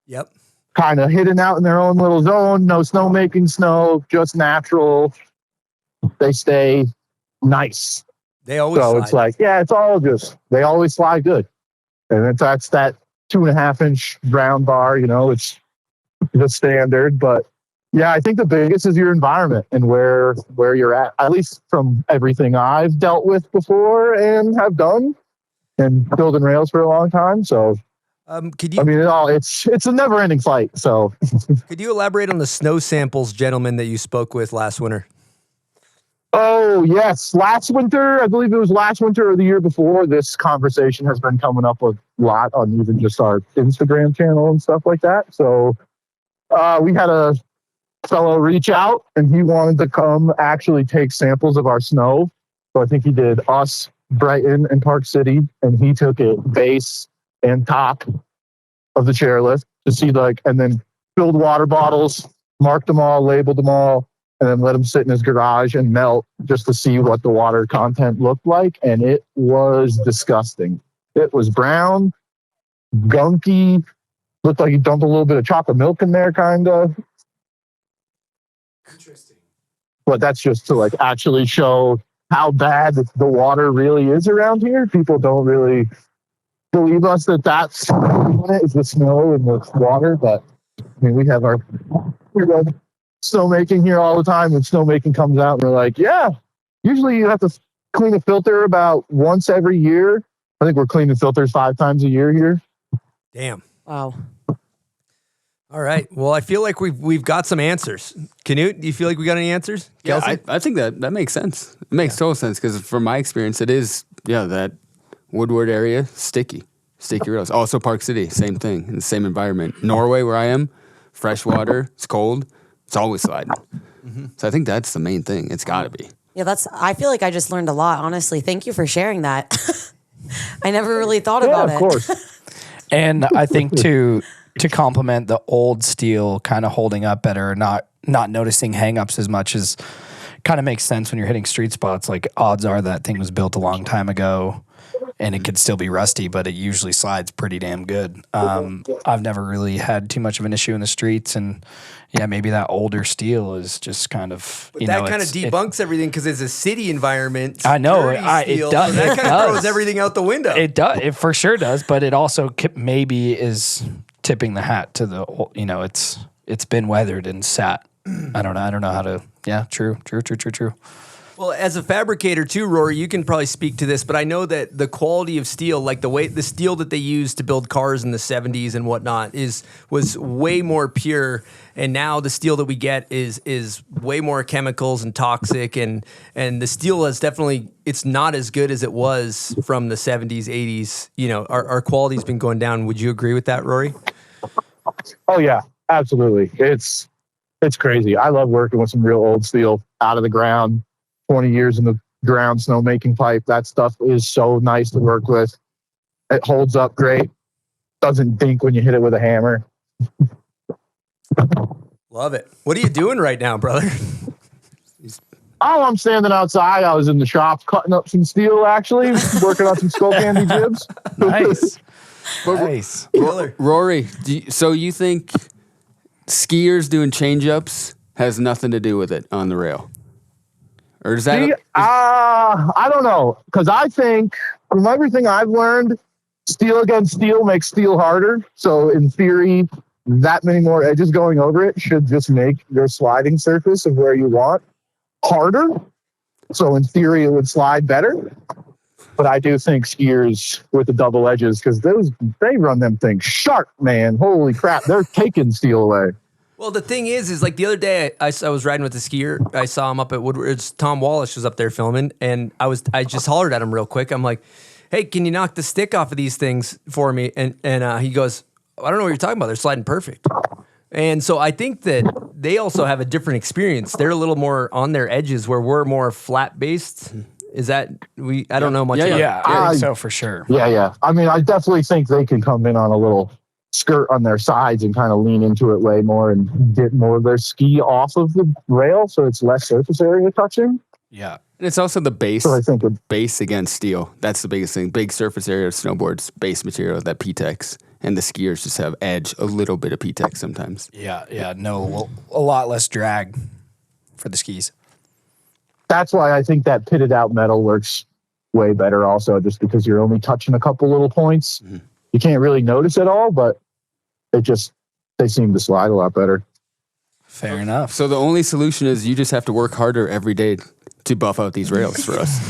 Yep. Kind of hidden out in their own little zone. No snowmaking snow, just natural. They stay nice. They always slide. It's like, it's all just, they always slide good. And that's that 2.5-inch round bar, it's the standard. But yeah, I think the biggest is your environment and where you're at least from everything I've dealt with before and have done and building rails for a long time. So it's a never ending fight. So could you elaborate on the snow samples gentleman that you spoke with last winter? Oh, yes. Last winter, I believe it was last winter or the year before, this conversation has been coming up a lot on even just our Instagram channel and stuff like that. So we had a fellow reach out and he wanted to come actually take samples of our snow. So I think he did us, Brighton, and Park City, and he took it base and top of the chairlift to see and then filled water bottles, marked them all, labeled them all, and then let him sit in his garage and melt just to see what the water content looked like. And it was disgusting. It was brown, gunky, looked like he dumped a little bit of chocolate milk in there, kind of. Interesting. But that's just to actually show how bad the water really is around here. People don't really believe us that's is the snow and the water. But I mean, we have we're snowmaking here all the time. When snowmaking comes out, and we're like, usually you have to clean a filter about once every year. I think we're cleaning filters 5 times a year here. Damn. Wow. All right. Well, I feel like we've got some answers. Knut, do you feel like we got any answers? Kelsey? Yeah, I think that makes sense. It makes total sense because from my experience, it is, that Woodward area, sticky rails. Also Park City, same thing, in the same environment. Norway, where I am, fresh water, it's cold, it's always sliding. Mm-hmm. So I think that's the main thing. It's got to be. Yeah, I feel like I just learned a lot, honestly. Thank you for sharing that. I never really thought about it. Of course. And I think to complement the old steel kind of holding up better, not noticing hangups as much as kind of makes sense when you're hitting street spots. Like odds are that thing was built a long time ago and it could still be rusty, but it usually slides pretty damn good. I've never really had too much of an issue in the streets, and maybe that older steel is just kind of, but that kind of debunks everything because it's a city environment. I know it does. So that kind of throws everything out the window. It does. It for sure does, but it also maybe is tipping the hat to the, it's been weathered and sat. I don't know how to. Yeah, true. Well, as a fabricator too, Rory, you can probably speak to this, but I know that the quality of steel, like the steel that they used to build cars in the 70s and whatnot, was way more pure. And now the steel that we get is way more chemicals and toxic, and the steel is definitely, it's not as good as it was from the 70s, 80s. Our quality's been going down. Would you agree with that, Rory? Oh yeah, absolutely. It's crazy. I love working with some real old steel out of the ground. 20 years in the ground snowmaking pipe. That stuff is so nice to work with. It holds up great. Doesn't dink when you hit it with a hammer. Love it. What are you doing right now, brother? Oh, I'm standing outside. I was in the shop cutting up some steel, actually, working on some skull candy jibs. Nice. Nice. Rory, so you think skiers doing change-ups has nothing to do with it on the rail? Or is that... I don't know. Because I think, from everything I've learned, steel against steel makes steel harder. So in theory, that many more edges going over it should just make your sliding surface of where you want harder. So in theory, it would slide better. But I do think skiers with the double edges, because they run them things sharp, man. Holy crap, they're taking steel away. Well, the thing is like the other day I was riding with a skier. I saw him up at Woodward. Tom Wallace was up there filming, and I just hollered at him real quick. I'm like, "Hey, can you knock the stick off of these things for me?" And he goes, "I don't know what you're talking about. They're sliding perfect." And so I think that they also have a different experience. They're a little more on their edges, where we're more flat based. Is that I don't know much about Yeah, I think so for sure. Yeah. I mean, I definitely think they can come in on a little skirt on their sides and kind of lean into it way more and get more of their ski off of the rail, so it's less surface area touching. Yeah. And it's also the base. So I think base against steel. That's the biggest thing. Big surface area of snowboards, base material, that P-Tex. And the skiers just have edge, a little bit of P-Tex sometimes. Yeah. No, a lot less drag for the skis. That's why I think that pitted out metal works way better also, just because you're only touching a couple little points. Mm-hmm. You can't really notice it all, but they seem to slide a lot better. Fair enough. So the only solution is you just have to work harder every day to buff out these rails for us.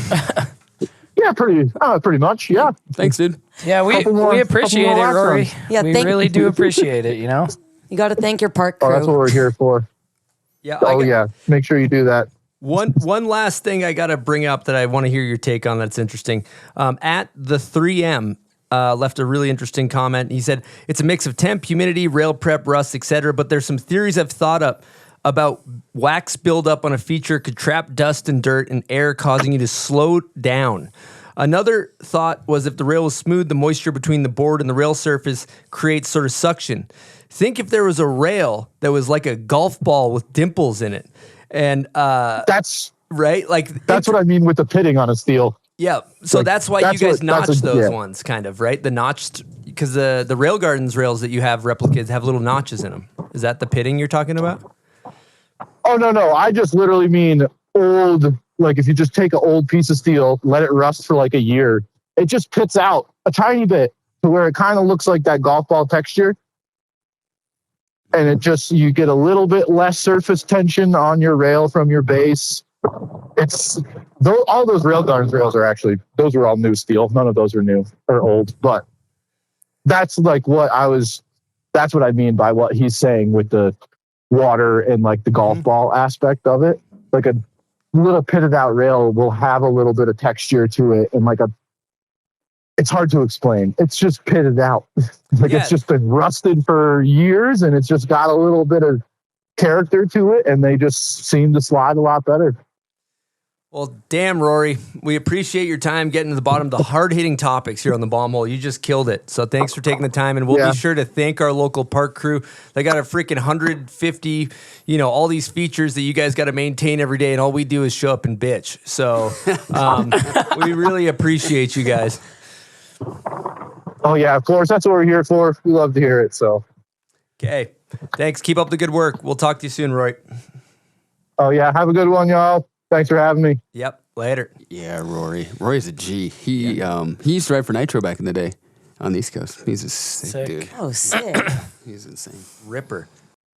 Yeah, pretty much. Yeah. Thanks, dude. Yeah, we appreciate it, Rory. Yeah, we really do appreciate it. You know, you got to thank your park crew. Oh, that's what we're here for. Yeah. Yeah. Make sure you do that. One last thing I got to bring up that I want to hear your take on. That's interesting. At the 3M. Left a really interesting comment. He said, it's a mix of temp, humidity, rail prep, rust, etc. But there's some theories I've thought up about wax buildup on a feature could trap dust and dirt and air, causing you to slow down. Another thought was if the rail was smooth, the moisture between the board and the rail surface creates sort of suction. Think if there was a rail that was like a golf ball with dimples in it. And that's right. Like that's what I mean with the pitting on a steel. Yeah, so like, that's why you guys notch those ones, kind of, right? The notched, because the Rail Gardens rails that you have replicas have little notches in them. Is that the pitting you're talking about? Oh, no. I just literally mean old, like if you just take an old piece of steel, let it rust for like a year, it just pits out a tiny bit to where it kind of looks like that golf ball texture. And you get a little bit less surface tension on your rail from your base. All those Rail Gardens rails are actually, those are all new steel. None of those are new or old, but that's like that's what I mean by what he's saying with the water and like the golf ball aspect of it. Like a little pitted out rail will have a little bit of texture to it and it's hard to explain. It's just pitted out. It's just been rusted for years and it's just got a little bit of character to it and they just seem to slide a lot better. Well, damn, Rory, we appreciate your time getting to the bottom of the hard-hitting topics here on the Bomb Hole. You just killed it. So thanks for taking the time, and we'll be sure to thank our local park crew. They got a freaking 150, all these features that you guys got to maintain every day, and all we do is show up and bitch. So we really appreciate you guys. Oh, yeah, of course. That's what we're here for. We love to hear it, so. Okay. Thanks. Keep up the good work. We'll talk to you soon, Roy. Oh, yeah. Have a good one, y'all. Thanks for having me. Yep. Later. Yeah, Rory. Rory's a G. He used to ride for Nitro back in the day on the East Coast. He's a sick dude. Oh, sick. He's insane. Ripper.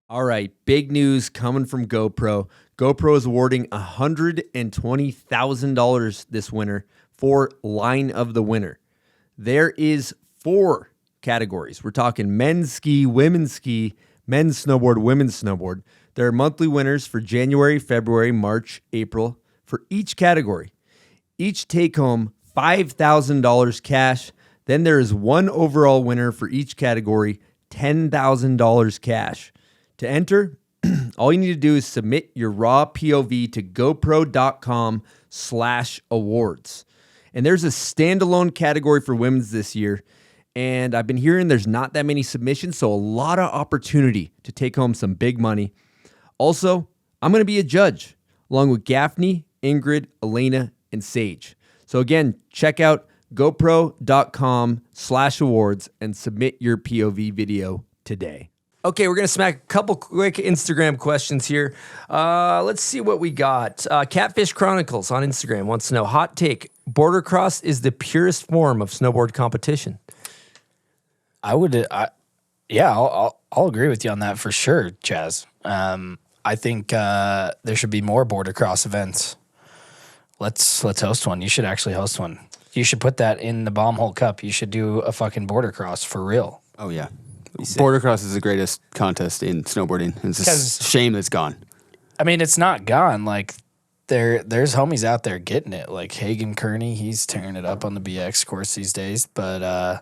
All right. Big news coming from GoPro. GoPro is awarding $120,000 this winter for Line of the Winter. There is 4 categories. We're talking men's ski, women's ski, men's snowboard, women's snowboard. There are monthly winners for January, February, March, April for each category. Each take home $5,000 cash. Then there is one overall winner for each category, $10,000 cash. To enter, all you need to do is submit your raw POV to gopro.com/awards. And there's a standalone category for women's this year. And I've been hearing there's not that many submissions, so a lot of opportunity to take home some big money. Also, I'm going to be a judge, along with Gaffney, Ingrid, Elena, and Sage. So again, check out GoPro.com/awards and submit your POV video today. Okay, we're going to smack a couple quick Instagram questions here. Let's see what we got. Catfish Chronicles on Instagram wants to know, hot take, Boardercross is the purest form of snowboard competition. I'll agree with you on that for sure, Chaz. I think there should be more Boardercross events. Let's host one. You should actually host one. You should put that in the Bombhole Cup. You should do a fucking Boardercross for real. Oh, yeah. Boardercross is the greatest contest in snowboarding. It's a shame it's gone. I mean, it's not gone. Like, there's homies out there getting it. Like Hagen Kearney, he's tearing it up on the BX course these days. But I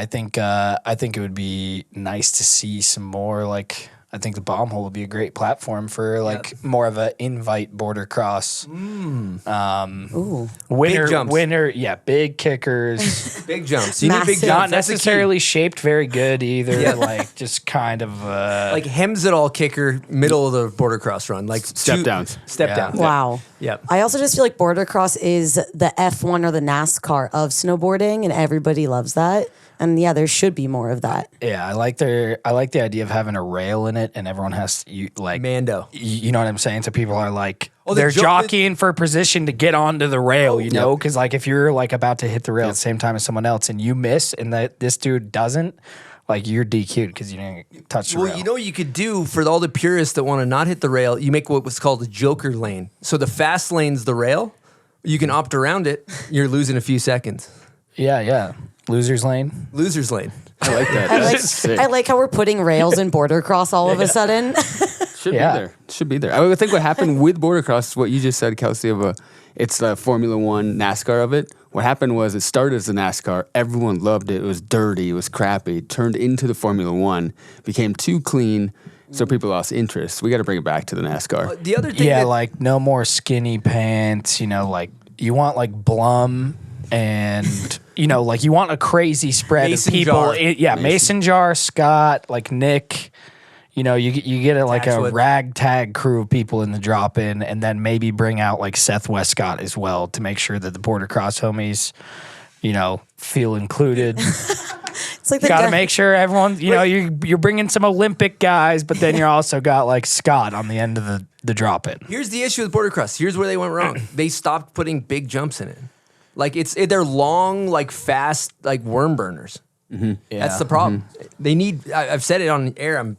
think it would be nice to see some more. Like, I think the Bombhole would be a great platform for more of an invite Boardercross. Big jumps. Big kickers, big jumps. You need big jumps. Not necessarily shaped very good either. Yeah. Like just kind of like hems it all kicker, middle of the Boardercross run, like step downs. Wow. Yep. I also just feel like Boardercross is the F1 or the NASCAR of snowboarding, and everybody loves that. And yeah, there should be more of that. Yeah, I like the idea of having a rail in it, and everyone has Mando. You know what I'm saying? So people are like, they're jockeying for position to get onto the rail, you know? Because like if you're like about to hit the rail at the same time as someone else, and you miss, and this dude doesn't, like you're DQ'd because you didn't touch the rail. Well, you know what you could do for all the purists that want to not hit the rail? You make what was called a joker lane. So the fast lane's the rail. You can opt around it. You're losing a few seconds. Yeah. Losers lane. I like that. I like how we're putting rails in Boardercross all of a sudden. Should be there. I would think what happened with Boardercross, what you just said, Kelsey, it's the Formula One NASCAR of it. What happened was it started as a NASCAR. Everyone loved it. It was dirty. It was crappy. It turned into the Formula One. Became too clean. So people lost interest. We got to bring it back to the NASCAR. The other thing, like no more skinny pants. You know, like you want like Blum and. You know, like you want a crazy spread Mason of people. Jar. Mason Jar, Scott, like Nick. You know, you get a ragtag crew of people in the drop in, and then maybe bring out like Seth Westcott as well to make sure that the Boardercross homies, you know, feel included. It's like got to make sure everyone, you know, you're bringing some Olympic guys, but then you're also got like Scott on the end of the drop in. Here's the issue with Boardercross. Here's where they went wrong. They stopped putting big jumps in it. Like they're long, like fast, like worm burners. Mm-hmm. Yeah. That's the problem. They need. I've said it on air. I'm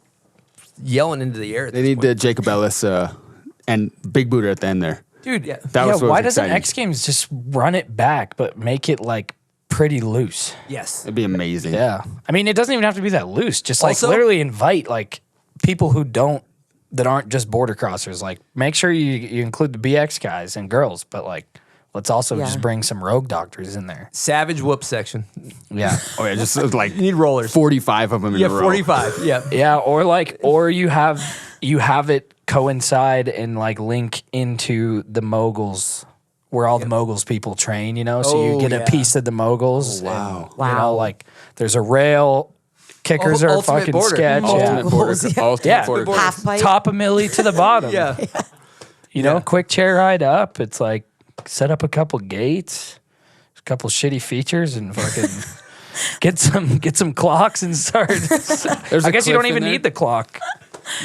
yelling into the air. They need the Jacob Ellis and Big Booter at the end there. Dude, that was why doesn't X Games just run it back, but make it like pretty loose? Yes, it'd be amazing. Yeah, I mean, it doesn't even have to be that loose. Just like literally invite like people that aren't just Boardercrossers. Like make sure you include the BX guys and girls, but like. Let's also just bring some rogue doctors in there. Savage whoop section. Yeah. Oh yeah, just like you need rollers. 45 of them in a row. 45. Yeah. Yeah, or you have it coincide and like link into the moguls where all the moguls people train, you know? So you get a piece of the moguls. Oh, wow. And, you know, like there's a rail. Kickers are fucking border. sketch. Ultimate border. Half pipe. Top a milli to the bottom. Yeah. You know, quick chair ride up. It's like set up a couple gates, a couple shitty features, and fucking get some clocks and start. I guess you don't even need the clock.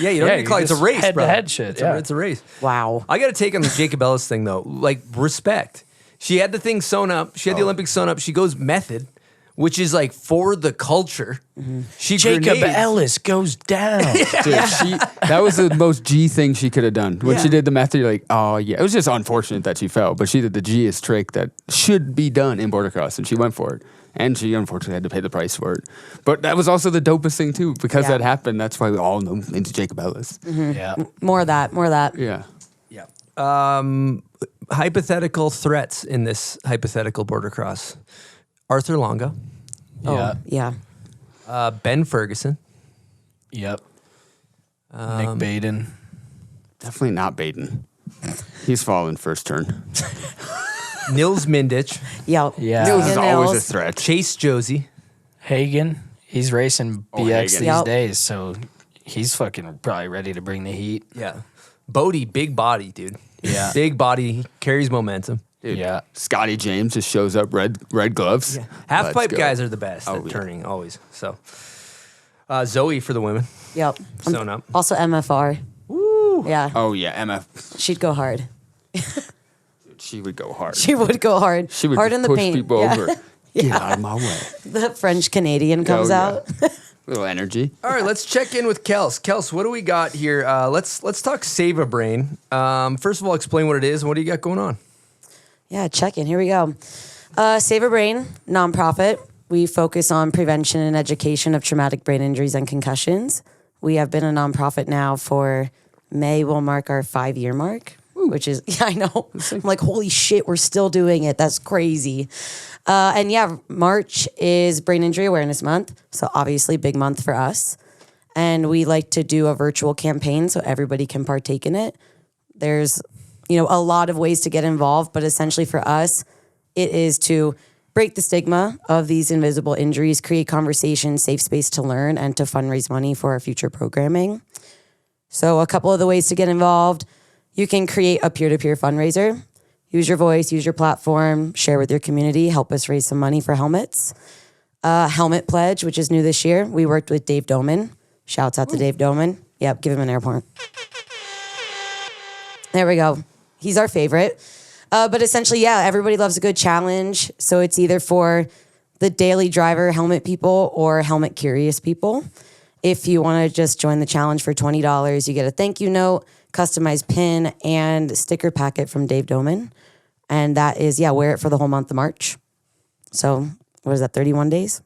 Yeah, you don't need a clock. It's a race, head bro. to head shit. It's a race. Wow. I got to take on the Jacob Ellis thing though. Like respect. She had the thing sewn up. She had the Olympics sewn up. She goes method, which is like for the culture. Mm-hmm. Jacob Ellis goes down. Dude, that was the most G thing she could have done. When she did the method, you're like, oh yeah. It was just unfortunate that she fell, but she did the G-est trick that should be done in Boardercross, and she went for it. And she unfortunately had to pay the price for it. But that was also the dopest thing too, because that happened. That's why we all know into Jacob Ellis. Mm-hmm. Yeah. More of that. Yeah. Yeah. Hypothetical threats in this hypothetical Boardercross. Arthur Longo. Yeah. Ben Ferguson. Yep. Nick Baden. Definitely not Baden. He's fallen first turn. Nils Mindich. Yeah. Nils is always a threat. Chase Josie. Hagen. He's racing BX Hagen. these days, so he's fucking probably ready to bring the heat. Yeah. Bodie, big body, dude. Yeah. Big body, carries momentum. Dude, Yeah. Scotty James just shows up, red gloves. Yeah. Half Let's pipe go. guys are the best Oh, at yeah. turning always. So Zoe for the women. Yep. Sewn up. Also MFR. Woo. Yeah. Oh yeah, MF. She'd go hard. She would go hard. She would go hard. She would hard in the push paint. people Yeah. over. Get out of my way. The French Canadian comes Oh, yeah. out. Little energy. All right, let's check in with Kels. Kels, what do we got here? Let's talk Save a Brain. First of all, explain what it is and what do you got going on? Yeah, check in. Here we go. Save a Brain, nonprofit. We focus on prevention and education of traumatic brain injuries and concussions. We have been a nonprofit now for May will mark our 5-year mark, which is, yeah, I know. I'm like, holy shit, we're still doing it. That's crazy. And yeah, March is Brain Injury Awareness Month. So obviously big month for us. And we like to do a virtual campaign so everybody can partake in it. There's, a lot of ways to get involved, but essentially for us, it is to break the stigma of these invisible injuries, create conversation, safe space to learn, and to fundraise money for our future programming. So a couple of the ways to get involved, you can create a peer-to-peer fundraiser. Use your voice, use your platform, share with your community, help us raise some money for helmets. Helmet Pledge, which is new this year. We worked with Dave Doman. Shouts out to Dave Doman. Yep, give him an airport. There we go. He's our favorite. But essentially, yeah, everybody loves a good challenge. So it's either for the daily driver helmet people or helmet curious people. If you want to just join the challenge for $20, you get a thank you note, customized pin, and sticker packet from Dave Doman. And that is, wear it for the whole month of March. So what is that, 31 days?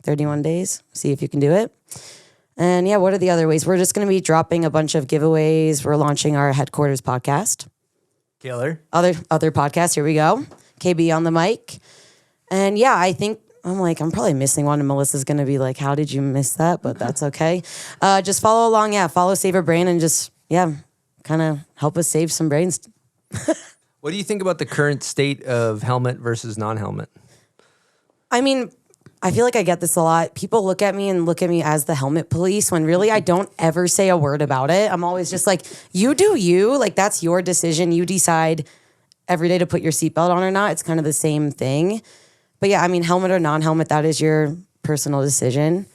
31 days. See if you can do it. And yeah, what are the other ways? We're just going to be dropping a bunch of giveaways. We're launching our headquarters podcast. Killer. Other podcasts. Here we go. KB on the mic. And yeah, I think I'm probably missing one, and Melissa's gonna be like, "How did you miss that?" But that's okay. Just follow along. Yeah, follow Save a Brain, and just kind of help us save some brains. What do you think about the current state of helmet versus non-helmet? I mean, I feel like I get this a lot. People look at me as the helmet police when really I don't ever say a word about it. I'm always just like, you do you. Like, that's your decision. You decide every day to put your seatbelt on or not. It's kind of the same thing. But yeah, I mean, helmet or non-helmet, that is your personal decision.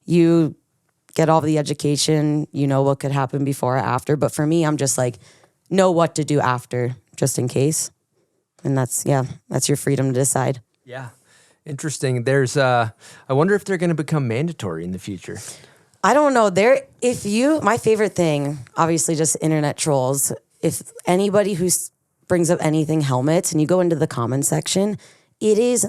You get all the education, you know what could happen before or after. But for me, I'm just like, know what to do after, just in case. And that's your freedom to decide. Yeah. Interesting. There's I wonder if they're going to become mandatory in the future. I don't know. My favorite thing, obviously just internet trolls, if anybody who brings up anything helmets and you go into the comment section, it is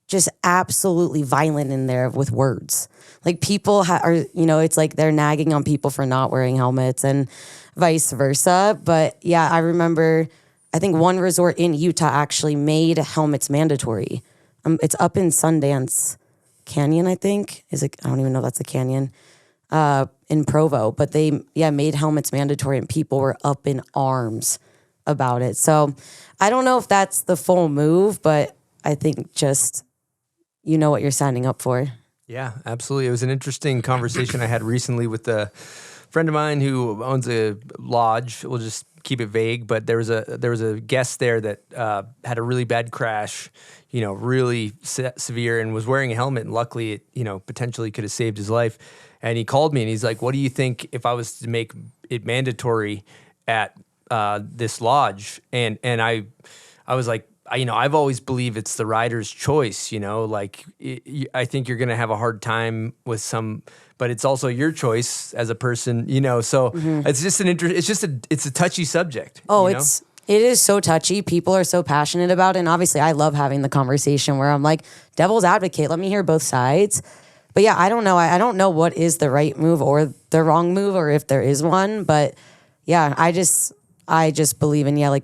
just absolutely violent in there with words. Like people are, it's like they're nagging on people for not wearing helmets and vice versa. But yeah, I remember, I think one resort in Utah actually made helmets mandatory. It's up in Sundance Canyon, I think. I don't even know if that's a canyon, in Provo. But they, made helmets mandatory and people were up in arms about it. So I don't know if that's the full move, but I think just, you know what you're signing up for. Yeah, absolutely. It was an interesting conversation I had recently with a friend of mine who owns a lodge. We'll just keep it vague, but there was a guest there that had a really bad crash, really severe, and was wearing a helmet. And luckily, it potentially could have saved his life. And he called me and he's like, "What do you think if I was to make it mandatory at this lodge?" And I was like, I've always believed it's the rider's choice. I think you're gonna have a hard time with some, but it's also your choice as a person. So it's just it's a touchy subject. Oh, it is so touchy. People are so passionate about it. And obviously I love having the conversation where I'm like, devil's advocate, let me hear both sides. But yeah, I don't know. I don't know what is the right move or the wrong move, or if there is one. But yeah, I just believe in,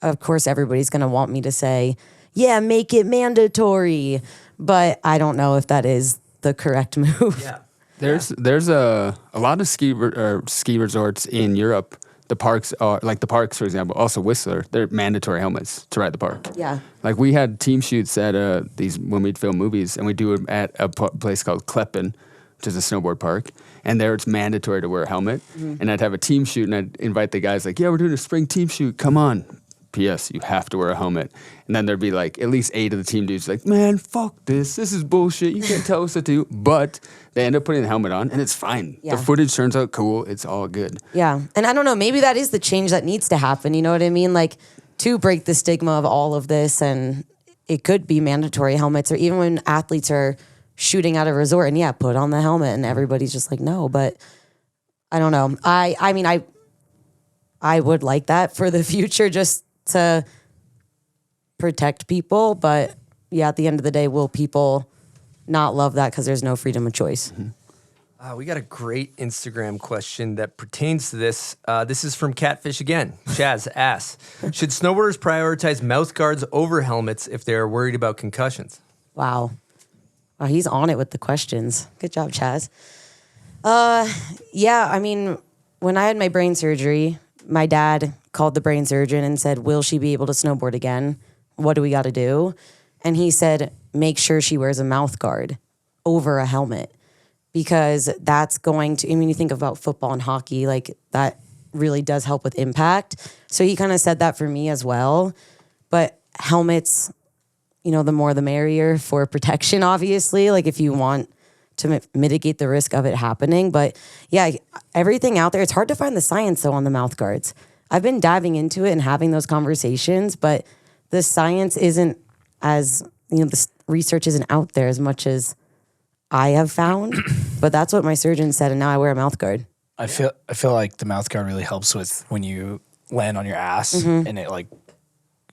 of course everybody's going to want me to say, make it mandatory. But I don't know if that is the correct move. Yeah. There's a lot of ski resorts in Europe. The parks are like the parks, for example. Also Whistler, they're mandatory helmets to ride the park. Yeah. Like we had team shoots at when we'd film movies, and we do it at a place called Kleppen, which is a snowboard park. And there it's mandatory to wear a helmet. Mm-hmm. And I'd have a team shoot, and I'd invite the guys like, "Yeah, we're doing a spring team shoot. Come on, P.S. You have to wear a helmet. And then there'd be like at least 8 of the team dudes like, man, fuck this. This is bullshit. You can't tell us what to do. But they end up putting the helmet on and it's fine. Yeah. The footage turns out cool. It's all good. Yeah. And I don't know, maybe that is the change that needs to happen. You know what I mean? Like to break the stigma of all of this, and it could be mandatory helmets, or even when athletes are shooting at a resort and put on the helmet and everybody's just like, no, but I don't know. I mean, I would like that for the future just to protect people. But at the end of the day, will people not love that because there's no freedom of choice? We got a great Instagram question that pertains to this. This is from Catfish again. Chaz asks, should snowboarders prioritize mouth guards over helmets if they are worried about concussions? Wow. He's on it with the questions. Good job, Chaz. Yeah, I mean, when I had my brain surgery, my dad called the brain surgeon and said, will she be able to snowboard again? What do we got to do? And he said, make sure she wears a mouth guard over a helmet, because that's going to, I mean, you think about football and hockey, like that really does help with impact. So he kind of said that for me as well. But helmets, you know, the more the merrier for protection, obviously, like if you want to mitigate the risk of it happening. But yeah, everything out there, it's hard to find the science though on the mouth guards. I've been diving into it and having those conversations, but the science isn't as, you know, the research isn't out there as much as I have found. But that's what my surgeon said, and now I wear a mouth guard. I feel like the mouth guard really helps with when you land on your ass and it like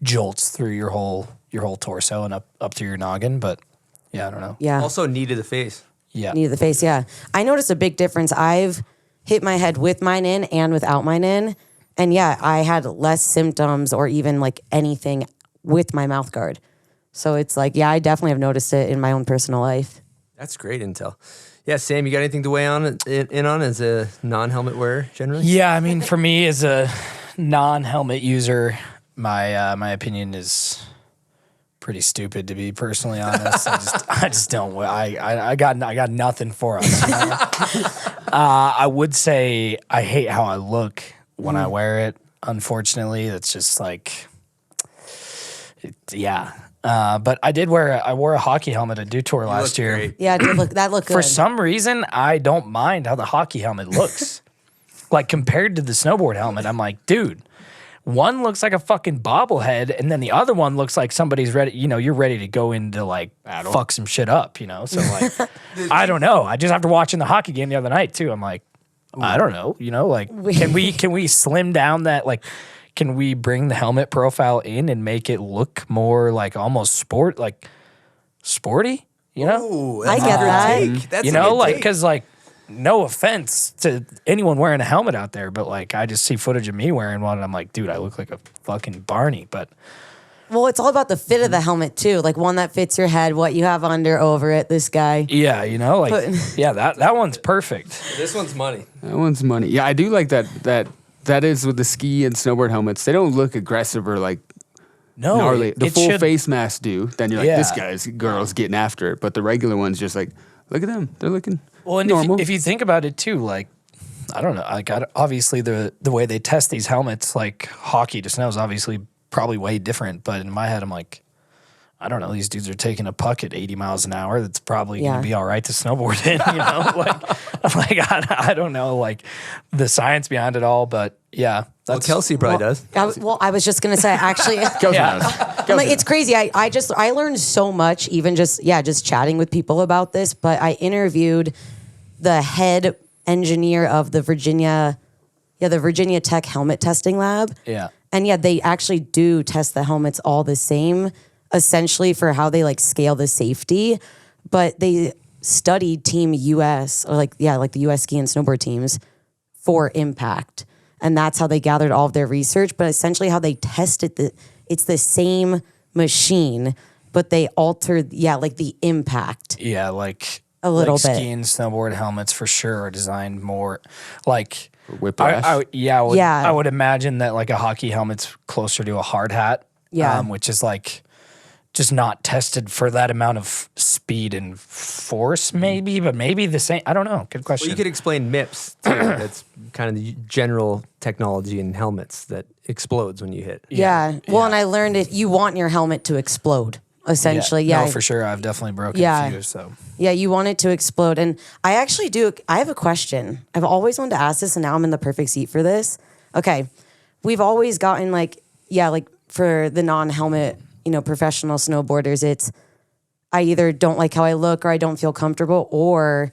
jolts through your whole torso and up to your noggin. But yeah, I don't know. Yeah. Also knee to the face. Yeah. Knee to the face, yeah. I noticed a big difference. I've hit my head with mine in and without mine in. And yeah, I had less symptoms or even like anything with my mouth guard. So it's like, yeah, I definitely have noticed it in my own personal life. That's great intel. Yeah, Sam, you got anything to weigh in on as a non-helmet wearer generally? Yeah, I mean, for me as a non-helmet user, my opinion is pretty stupid, to be personally honest. I just don't. I got nothing for us. You know? I would say I hate how I look when I wear it. Unfortunately, that's just like, yeah. But I wore a hockey helmet at Dew Tour last year. Great. Yeah, that looked good. For some reason, I don't mind how the hockey helmet looks. Like compared to the snowboard helmet, I'm like, dude, one looks like a fucking bobblehead, and then the other one looks like somebody's ready. You know, you're ready to go into like fuck some shit up. You know, so like, I don't know. I just after watching the hockey game the other night too, I'm like, I don't know. You know, like, can we slim down that like. Can we bring the helmet profile in and make it look more like almost sporty? You know, Ooh, I get that. That's you know, like because like no offense to anyone wearing a helmet out there, but like I just see footage of me wearing one, and I'm like, dude, I look like a fucking Barney. But Well, it's all about the fit of the helmet too. Like one that fits your head, what you have under, over it. This guy. yeah, you know, like yeah, that one's perfect. This one's money. That one's money. Yeah, I do like that. That is with the ski and snowboard helmets. They don't look aggressive or like gnarly. The full face masks do. Then you're like, this girl's getting after it. But the regular ones just like, look at them. They're looking normal. If you think about it too, like, I don't know. Like, obviously the way they test these helmets, like hockey to snow is obviously probably way different. But in my head, I'm like, I don't know. These dudes are taking a puck at 80 miles an hour. That's probably going to be all right to snowboard in, you know? like I don't know, like the science behind it all, but yeah. Well, Kelsey probably does. I was just gonna say, actually, like, it's crazy. I learned so much, even just chatting with people about this. But I interviewed the head engineer of the Virginia Tech helmet testing lab. Yeah. And yeah, they actually do test the helmets all the same, essentially for how they like scale the safety. But they studied Team US, or like the US ski and snowboard teams for impact. And that's how they gathered all of their research. But essentially how they tested it's the same machine, but they altered, like the impact. Yeah, like a little bit. Ski and snowboard helmets for sure are designed more like whiplash. I would imagine that like a hockey helmet's closer to a hard hat. Yeah. Which is like just not tested for that amount of speed and force, maybe, but maybe the same. I don't know. Good question. Well, you could explain MIPS too. That's kind of the general technology in helmets that explodes when you hit. Yeah. Well, and I learned if you want your helmet to explode, essentially. Yeah. No, for sure. I've definitely broken a few. So yeah, you want it to explode. And I actually do. I have a question. I've always wanted to ask this, and now I'm in the perfect seat for this. Okay. We've always gotten like for the non-helmet, professional snowboarders, it's I either don't like how I look or I don't feel comfortable, or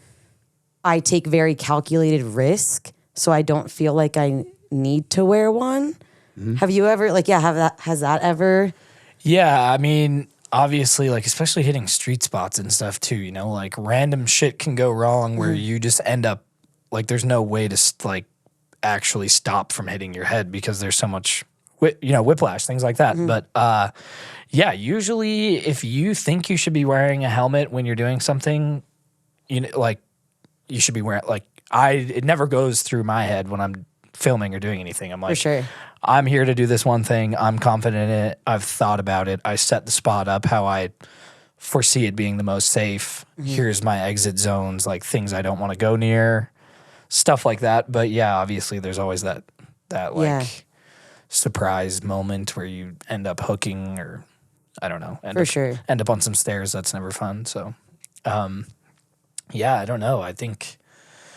I take very calculated risk, so I don't feel like I need to wear one. Mm-hmm. Have you ever has that ever? Yeah, I mean, obviously, like especially hitting street spots and stuff too, like random shit can go wrong where you just end up like there's no way to like actually stop from hitting your head because there's so much whiplash, things like that. Mm-hmm. But usually if you think you should be wearing a helmet when you're doing something, like you should be wearing it never goes through my head when I'm filming or doing anything. I'm like, for sure, I'm here to do this one thing. I'm confident in it. I've thought about it. I set the spot up how I foresee it being the most safe. Mm-hmm. Here's my exit zones, like things I don't want to go near, stuff like that. But yeah, obviously there's always that surprise moment where you end up hooking or I don't know. End up on some stairs. That's never fun. So, I don't know. I think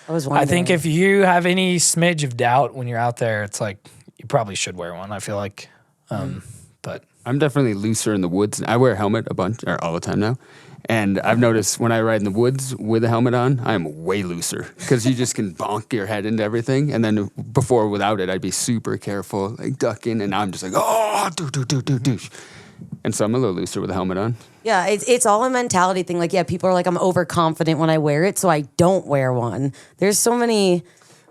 if you have any smidge of doubt when you're out there, it's like you probably should wear one. I feel like, but I'm definitely looser in the woods. I wear a helmet a bunch or all the time now. And I've noticed when I ride in the woods with a helmet on, I'm way looser because you just can bonk your head into everything. And then before, without it, I'd be super careful, like ducking. And now I'm just like, do. And so I'm a little looser with a helmet on. Yeah, it's all a mentality thing. Like, people are like, I'm overconfident when I wear it, so I don't wear one. There's so many.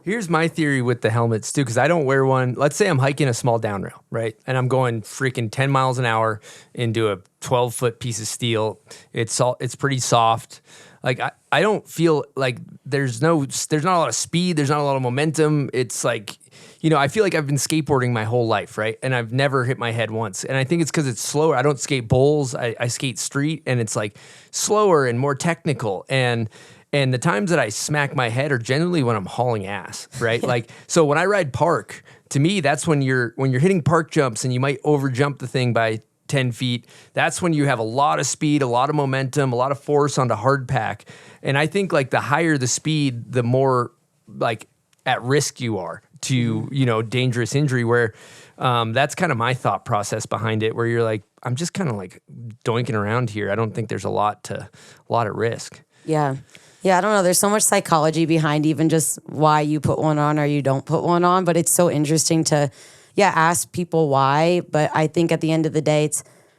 Here's my theory with the helmets too, because I don't wear one. Let's say I'm hiking a small down rail, right? And I'm going freaking 10 miles an hour into a 12-foot piece of steel. It's pretty soft. Like I don't feel like there's not a lot of speed. There's not a lot of momentum. It's like, I feel like I've been skateboarding my whole life, right? And I've never hit my head once. And I think it's because it's slower. I don't skate bowls. I skate street, and it's like slower and more technical. And the times that I smack my head are generally when I'm hauling ass, right? Like, so when I ride park, to me, that's when you're hitting park jumps and you might overjump the thing by 10 feet. That's when you have a lot of speed, a lot of momentum, a lot of force onto hard pack. And I think like the higher the speed, the more like at risk you are to, dangerous injury, where that's kind of my thought process behind it, where you're like, I'm just kind of like doinking around here. I don't think there's a lot at risk. Yeah. Yeah, I don't know. There's so much psychology behind even just why you put one on or you don't put one on. But it's so interesting to, ask people why. But I think at the end of the day,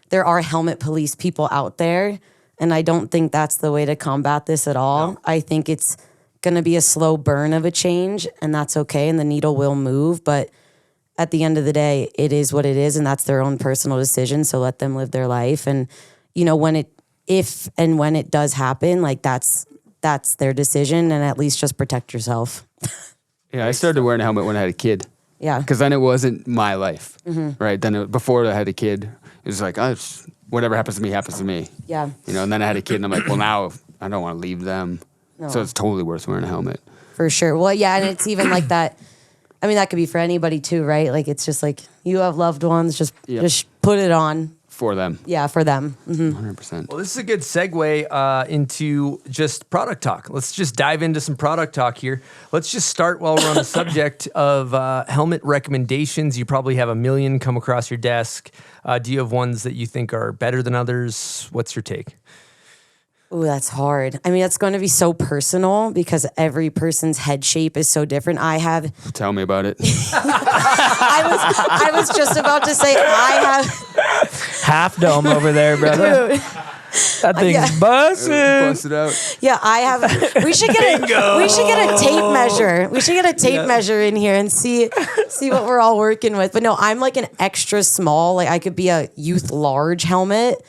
there are helmet police people out there. And I don't think that's the way to combat this at all. No. I think it's going to be a slow burn of a change, and that's okay. And the needle will move. But at the end of the day, it is what it is. And that's their own personal decision. So let them live their life. And, if and when it does happen, like that's their decision, and at least just protect yourself. Yeah, I started wearing a helmet when I had a kid. Yeah. Because then it wasn't my life, right? Then before I had a kid, it was like, whatever happens to me, happens to me. Yeah. And then I had a kid, and I'm like, well, now I don't want to leave them. No. So it's totally worth wearing a helmet. For sure. Well, yeah, and it's even like that. I mean, that could be for anybody too, right? Like, it's just like, you have loved ones, just put it on. For them. Yeah, for them. 100%. Well, this is a good segue into just product talk. Let's just dive into some product talk here. Let's just start while we're on the subject of helmet recommendations. You probably have a million come across your desk. Do you have ones that you think are better than others? What's your take? Ooh, that's hard. I mean, that's going to be so personal because every person's head shape is so different. Tell me about it. I was just about to say I have half dome over there, brother. Dude. That thing's busted out. Yeah, I have. We should get a tape measure. We should get a tape measure in here and see what we're all working with. But no, I'm like an extra small. Like I could be a youth large helmet.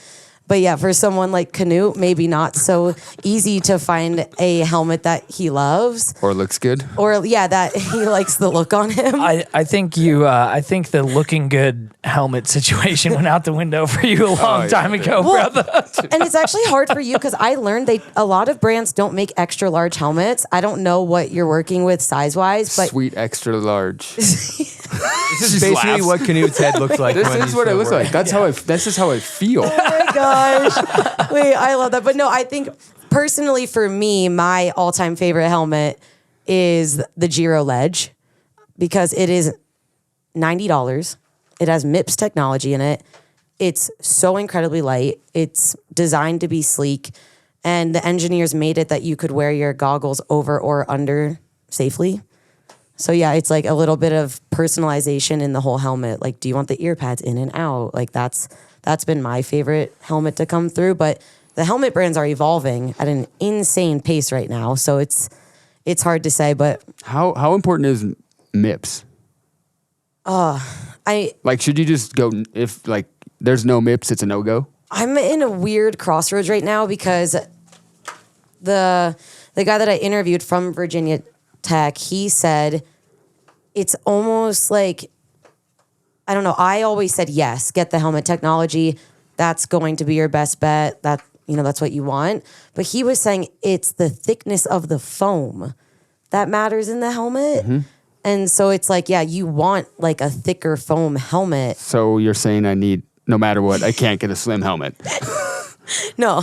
But yeah, for someone like Knut, maybe not so easy to find a helmet that he loves. Or looks good. Or yeah, that he likes the look on him. I think I think the looking good helmet situation went out the window for you a long time ago, brother. And it's actually hard for you because I learned a lot of brands don't make extra large helmets. I don't know what you're working with size wise, but Sweet extra large. This is basically what Knut's head looks like. This when is he's what it looks snowboarding. like. This is how I feel. oh my gosh. Wait, I love that. But no, I think personally for me, my all-time favorite helmet is the Giro Ledge because it is $90. It has MIPS technology in it. It's so incredibly light. It's designed to be sleek. And the engineers made it that you could wear your goggles over or under safely. So yeah, it's like a little bit of personalization in the whole helmet. Like, do you want the ear pads in and out? Like that's been my favorite helmet to come through. But the helmet brands are evolving at an insane pace right now. So it's hard to say, but How important is MIPS? Should you just go if like there's no MIPS, it's a no-go? I'm in a weird crossroads right now because the guy that I interviewed from Virginia Tech, he said it's almost like, I don't know, I always said yes, get the helmet technology. That's going to be your best bet. That's what you want. But he was saying it's the thickness of the foam that matters in the helmet. Mm-hmm. And so it's like, yeah, you want like a thicker foam helmet. So you're saying no matter what, I can't get a slim helmet. No,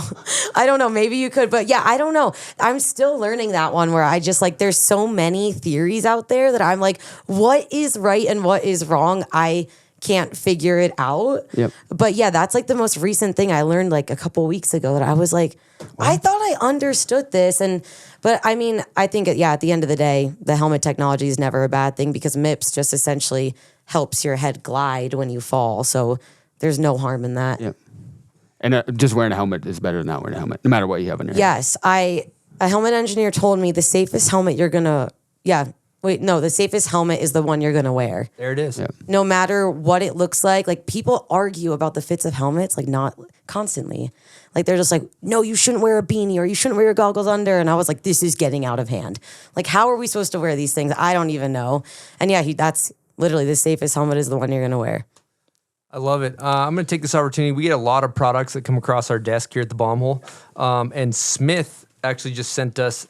I don't know. Maybe you could, but yeah, I don't know. I'm still learning that one where I just like, there's so many theories out there that I'm like, what is right and what is wrong? I can't figure it out. Yep. But yeah, that's like the most recent thing I learned like a couple weeks ago that I was like, I thought I understood this. But I mean, I think, at the end of the day, the helmet technology is never a bad thing because MIPS just essentially helps your head glide when you fall. So there's no harm in that. Yep. And just wearing a helmet is better than not wearing a helmet, no matter what you have on your head. Yes. A helmet engineer told me the safest helmet the safest helmet is the one you're going to wear. There it is. Yep. No matter what it looks like people argue about the fits of helmets, like not constantly. Like they're just like, no, you shouldn't wear a beanie or you shouldn't wear your goggles under. And I was like, this is getting out of hand. Like, how are we supposed to wear these things? I don't even know. And yeah, that's literally the safest helmet is the one you're going to wear. I love it. I'm going to take this opportunity. We get a lot of products that come across our desk here at the Bomb Hole. And Smith actually just sent us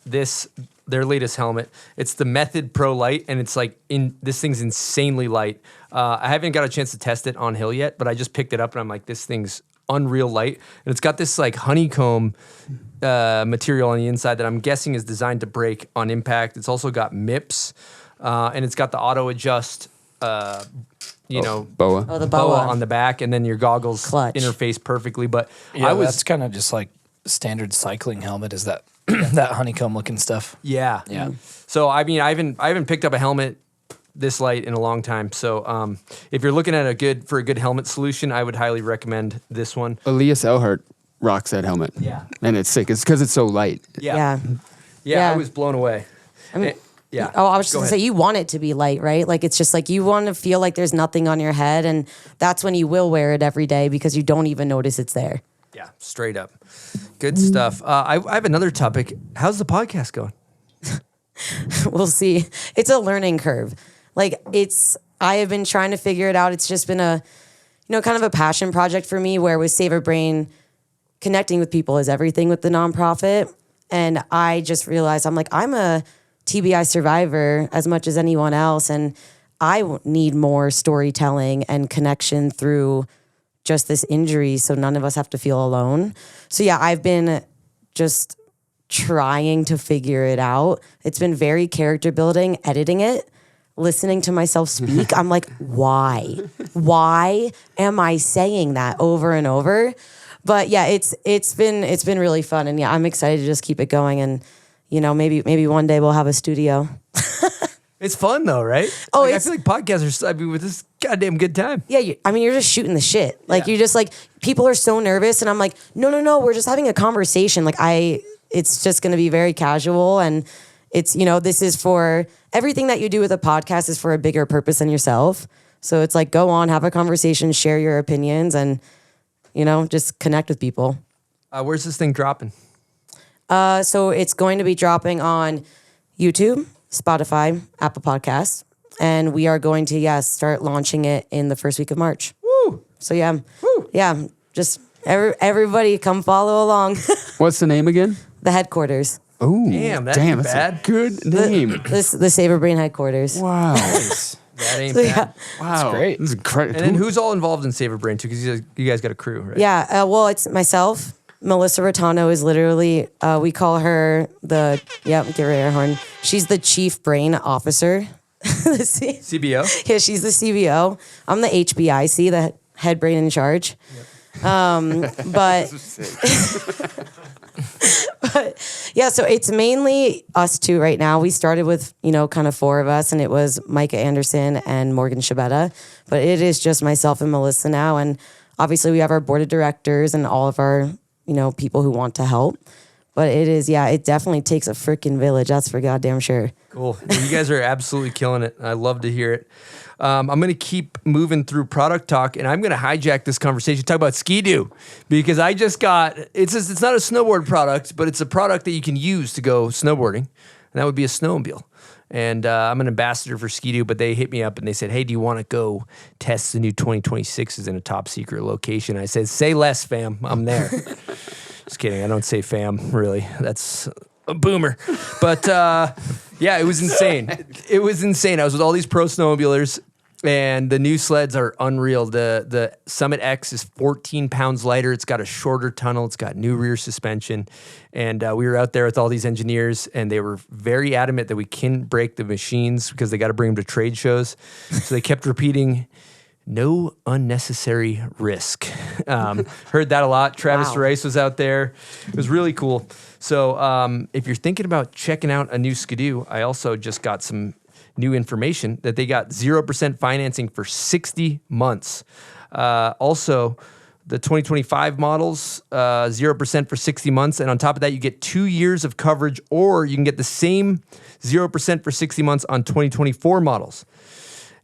their latest helmet. It's the Method Pro Light, and it's like this thing's insanely light. I haven't got a chance to test it on hill yet, but I just picked it up and I'm like, this thing's unreal light. And it's got this like honeycomb material on the inside that I'm guessing is designed to break on impact. It's also got MIPS, and it's got the auto adjust. BOA. The BOA BOA on the back, and then your goggles Clutch. interface perfectly. But that's kind of just like standard cycling helmet. Is that that honeycomb looking stuff? Yeah. So I mean, I haven't picked up a helmet this light in a long time. So if you're looking at a good helmet solution, I would highly recommend this one. Elias Elhart rocks that helmet. Yeah. And it's sick. It's because it's so light. Yeah. I was blown away. I mean, yeah. Oh, I was just Go going to ahead. say, you want it to be light, right? Like, it's just like you want to feel like there's nothing on your head. And that's when you will wear it every day because you don't even notice it's there. Yeah, straight up. Good stuff. I have another topic. How's the podcast going? We'll see. It's a learning curve. Like, I have been trying to figure it out. It's just been kind of a passion project for me where with Save a Brain, connecting with people is everything with the nonprofit. And I just realized I'm a TBI survivor as much as anyone else. And I need more storytelling and connection through just this injury so none of us have to feel alone. So yeah, I've been just trying to figure it out. It's been very character building, editing it, listening to myself speak. I'm like, why? Why am I saying that over and over? But yeah, it's been really fun. And yeah, I'm excited to just keep it going. And maybe one day we'll have a studio. It's fun though, right? Oh, I feel like podcasts are. With this goddamn good time. Yeah, you're just shooting the shit. Like you're just like, people are so nervous, and I'm like, no, we're just having a conversation. Like it's just going to be very casual, and it's this is for everything that you do with a podcast is for a bigger purpose than yourself. So it's like, go on, have a conversation, share your opinions, and just connect with people. Where's this thing dropping? So it's going to be dropping on YouTube, Spotify, Apple Podcasts, and we are going to start launching it in the first week of March. Woo! So just everybody come follow along. What's the name again? The headquarters. Oh, Damn, that's that's bad. a good name. The Saber Brain headquarters. Wow. That ain't So, bad. Wow. great. This is incredible. And then who's all involved in Saber Brain too? Because you guys got a crew, right? Yeah, well, it's myself. Melissa Rotano is literally, we call her give her air horn. She's the chief brain officer. CBO? Yeah, she's the CBO. I'm the HBIC, the head brain in charge. But so it's mainly us two right now. We started with, kind of four of us, and it was Micah Anderson and Morgan Shabetta. But it is just myself and Melissa now. And obviously we have our board of directors and all of our, people who want to help. But it is, it definitely takes a freaking village. That's for goddamn sure. Cool. You guys are absolutely killing it. I love to hear it. I'm going to keep moving through product talk, and I'm going to hijack this conversation, talk about Ski-Doo, because I just got, it's not a snowboard product, but it's a product that you can use to go snowboarding, and that would be a snowmobile. And I'm an ambassador for Ski-Doo, but they hit me up and they said, hey, do you want to go test the new 2026s in a top secret location? I said, say less, fam. I'm there. Just kidding. I don't say fam, really. That's a boomer. But it was insane. It was insane. I was with all these pro snowmobilers, and the new sleds are unreal. The Summit X is 14 pounds lighter. It's got a shorter tunnel. It's got new rear suspension. And we were out there with all these engineers, and they were very adamant that we couldn't break the machines because they got to bring them to trade shows. So they kept repeating, no unnecessary risk. Heard that a lot. Travis Rice was out there. It was really cool. So if you're thinking about checking out a new Ski-Doo, I also just got some new information that they got 0% financing for 60 months. Also, the 2025 models, 0% for 60 months. And on top of that, you get 2 years of coverage, or you can get the same 0% for 60 months on 2024 models.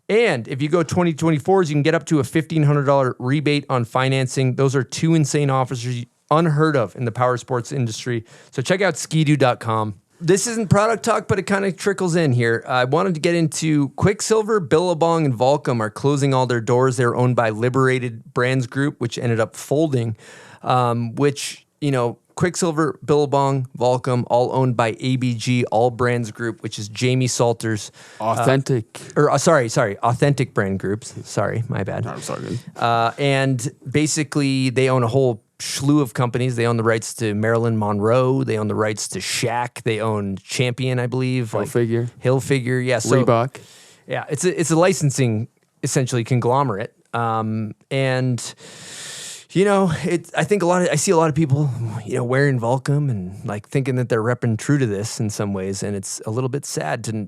And if you go 2024s, you can get up to a $1,500 rebate on financing. Those are two insane offers unheard of in the power sports industry. So check out skidoo.com. This isn't product talk, but it kind of trickles in here. I wanted to get into Quicksilver, Billabong, and Volcom are closing all their doors. They're owned by Liberated Brands Group, which ended up folding, Quicksilver, Billabong, Volcom, all owned by ABG, All Brands Group, which is Jamie Salter's Authentic. Authentic Brand Groups. Sorry, my bad. I'm sorry. And basically, they own a whole slew of companies. They own the rights to Marilyn Monroe. They own the rights to Shaq. They own Champion, I believe. Hilfiger, yeah. So, Reebok. Yeah, it's a licensing, essentially, conglomerate. I think I see a lot of people, wearing Volcom and like thinking that they're repping true to this in some ways, and it's a little bit sad to,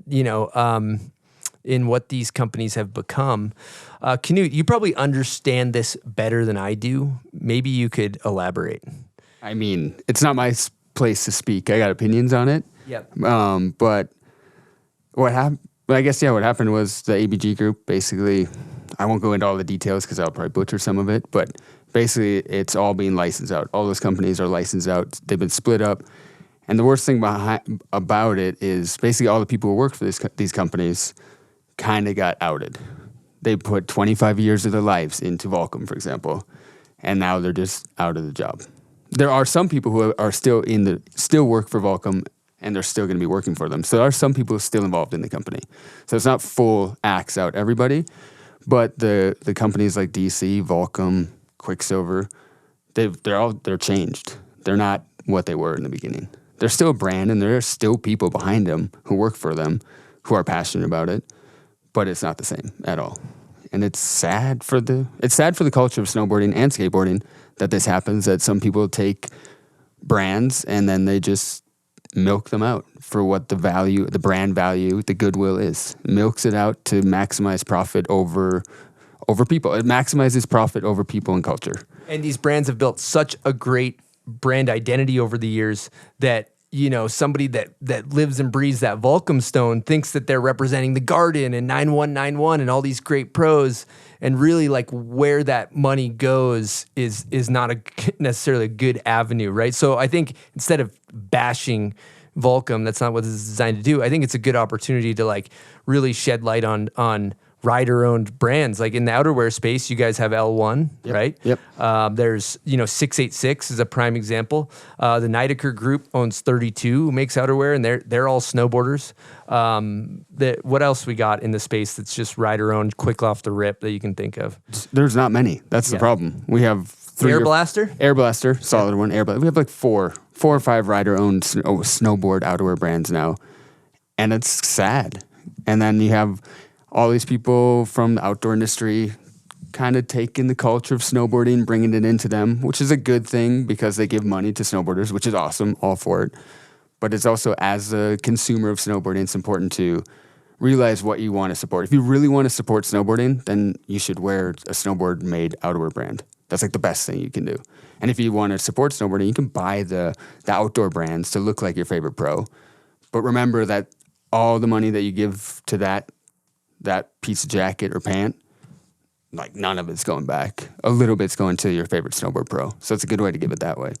in what these companies have become. Knut, you probably understand this better than I do. Maybe you could elaborate. I mean, it's not my place to speak. I got opinions on it. Yep. But what happened? I guess what happened was the ABG group basically. I won't go into all the details because I'll probably butcher some of it, but basically it's all being licensed out. All those companies are licensed out. They've been split up. And the worst thing about it is basically all the people who work for these companies kind of got outed. They put 25 years of their lives into Volcom, for example, and now they're just out of the job. There are some people who are still still work for Volcom, and they're still going to be working for them. So there are some people still involved in the company. So it's not full axe out everybody, but the companies like DC, Volcom, Quicksilver, they're changed. They're not what they were in the beginning. They're still a brand, and there are still people behind them who work for them who are passionate about it, but it's not the same at all. And it's sad for the culture of snowboarding and skateboarding that this happens, that some people take brands and then they just milk them out for what the value, the brand value, the goodwill is. Milks it out to maximize profit over people. It maximizes profit over people and culture. And these brands have built such a great brand identity over the years that somebody that lives and breathes that Volcom stone thinks that they're representing the Garden and 9191 and all these great pros, and really like where that money goes is not necessarily a good avenue, right? So I think instead of bashing Volcom, that's not what this is designed to do. I think it's a good opportunity to like really shed light on rider-owned brands. Like in the outerwear space, you guys have L1, right? Yep. There's 686 is a prime example. The Nidaker Group owns 32, who makes outerwear, and they're all snowboarders. What else we got in the space that's just rider-owned, quick off the rip that you can think of? There's not many. That's the problem. We have 3 Air Blaster? Air Blaster, solid one. Air Blaster. We have like four or five rider-owned snowboard outerwear brands now, and it's sad. And then you have all these people from the outdoor industry kind of taking the culture of snowboarding, bringing it into them, which is a good thing because they give money to snowboarders, which is awesome, all for it. But it's also, as a consumer of snowboarding, it's important to realize what you want to support. If you really want to support snowboarding, then you should wear a snowboard-made outerwear brand. That's like the best thing you can do. And if you want to support snowboarding, you can buy the outdoor brands to look like your favorite pro. But remember that all the money that you give to that piece of jacket or pant, like none of it's going back. A little bit's going to your favorite snowboard pro. So it's a good way to give it that way.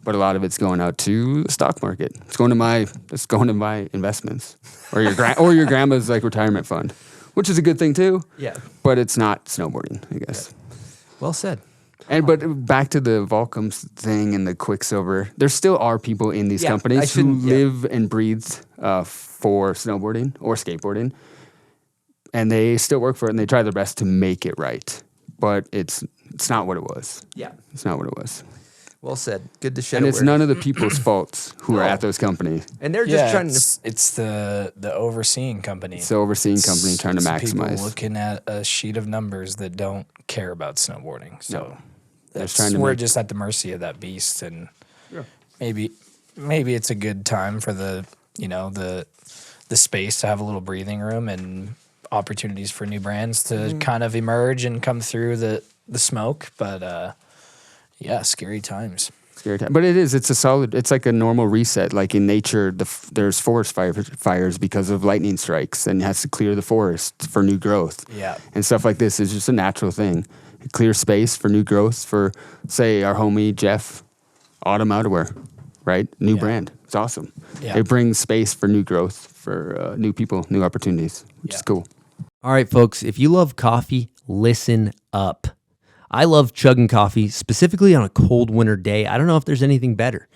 But a lot of it's going out to the stock market. It's going to my investments or your grandma's like retirement fund, which is a good thing too. Yeah. But it's not snowboarding, I guess. Well said. But back to the Volcom thing and the Quicksilver, there still are people in these companies who live and breathe for snowboarding or skateboarding. And they still work for it, and they try their best to make it right. But it's not what it was. Yeah. It's not what it was. Well said. Good to shed And it's awareness. none of the people's faults who are at those companies. And they're just trying to... It's the overseeing company. It's the overseeing company trying to maximize. People looking at a sheet of numbers that don't care about snowboarding. So we're just at the mercy of that beast. And maybe it's a good time for the space to have a little breathing room and opportunities for new brands to kind of emerge and come through the smoke, but scary times. Scary time. But it's like a normal reset. Like in nature, there's forest fires because of lightning strikes, and it has to clear the forest for new growth. Yeah. And stuff like this is just a natural thing. Clear space for new growth for, say, our homie Jeff, Autumn Outerwear, right? New brand. It's awesome. Yeah. It brings space for new growth, for new people, new opportunities, which is cool. All right, folks, if you love coffee, listen up. I love chugging coffee, specifically on a cold winter day. I don't know if there's anything better.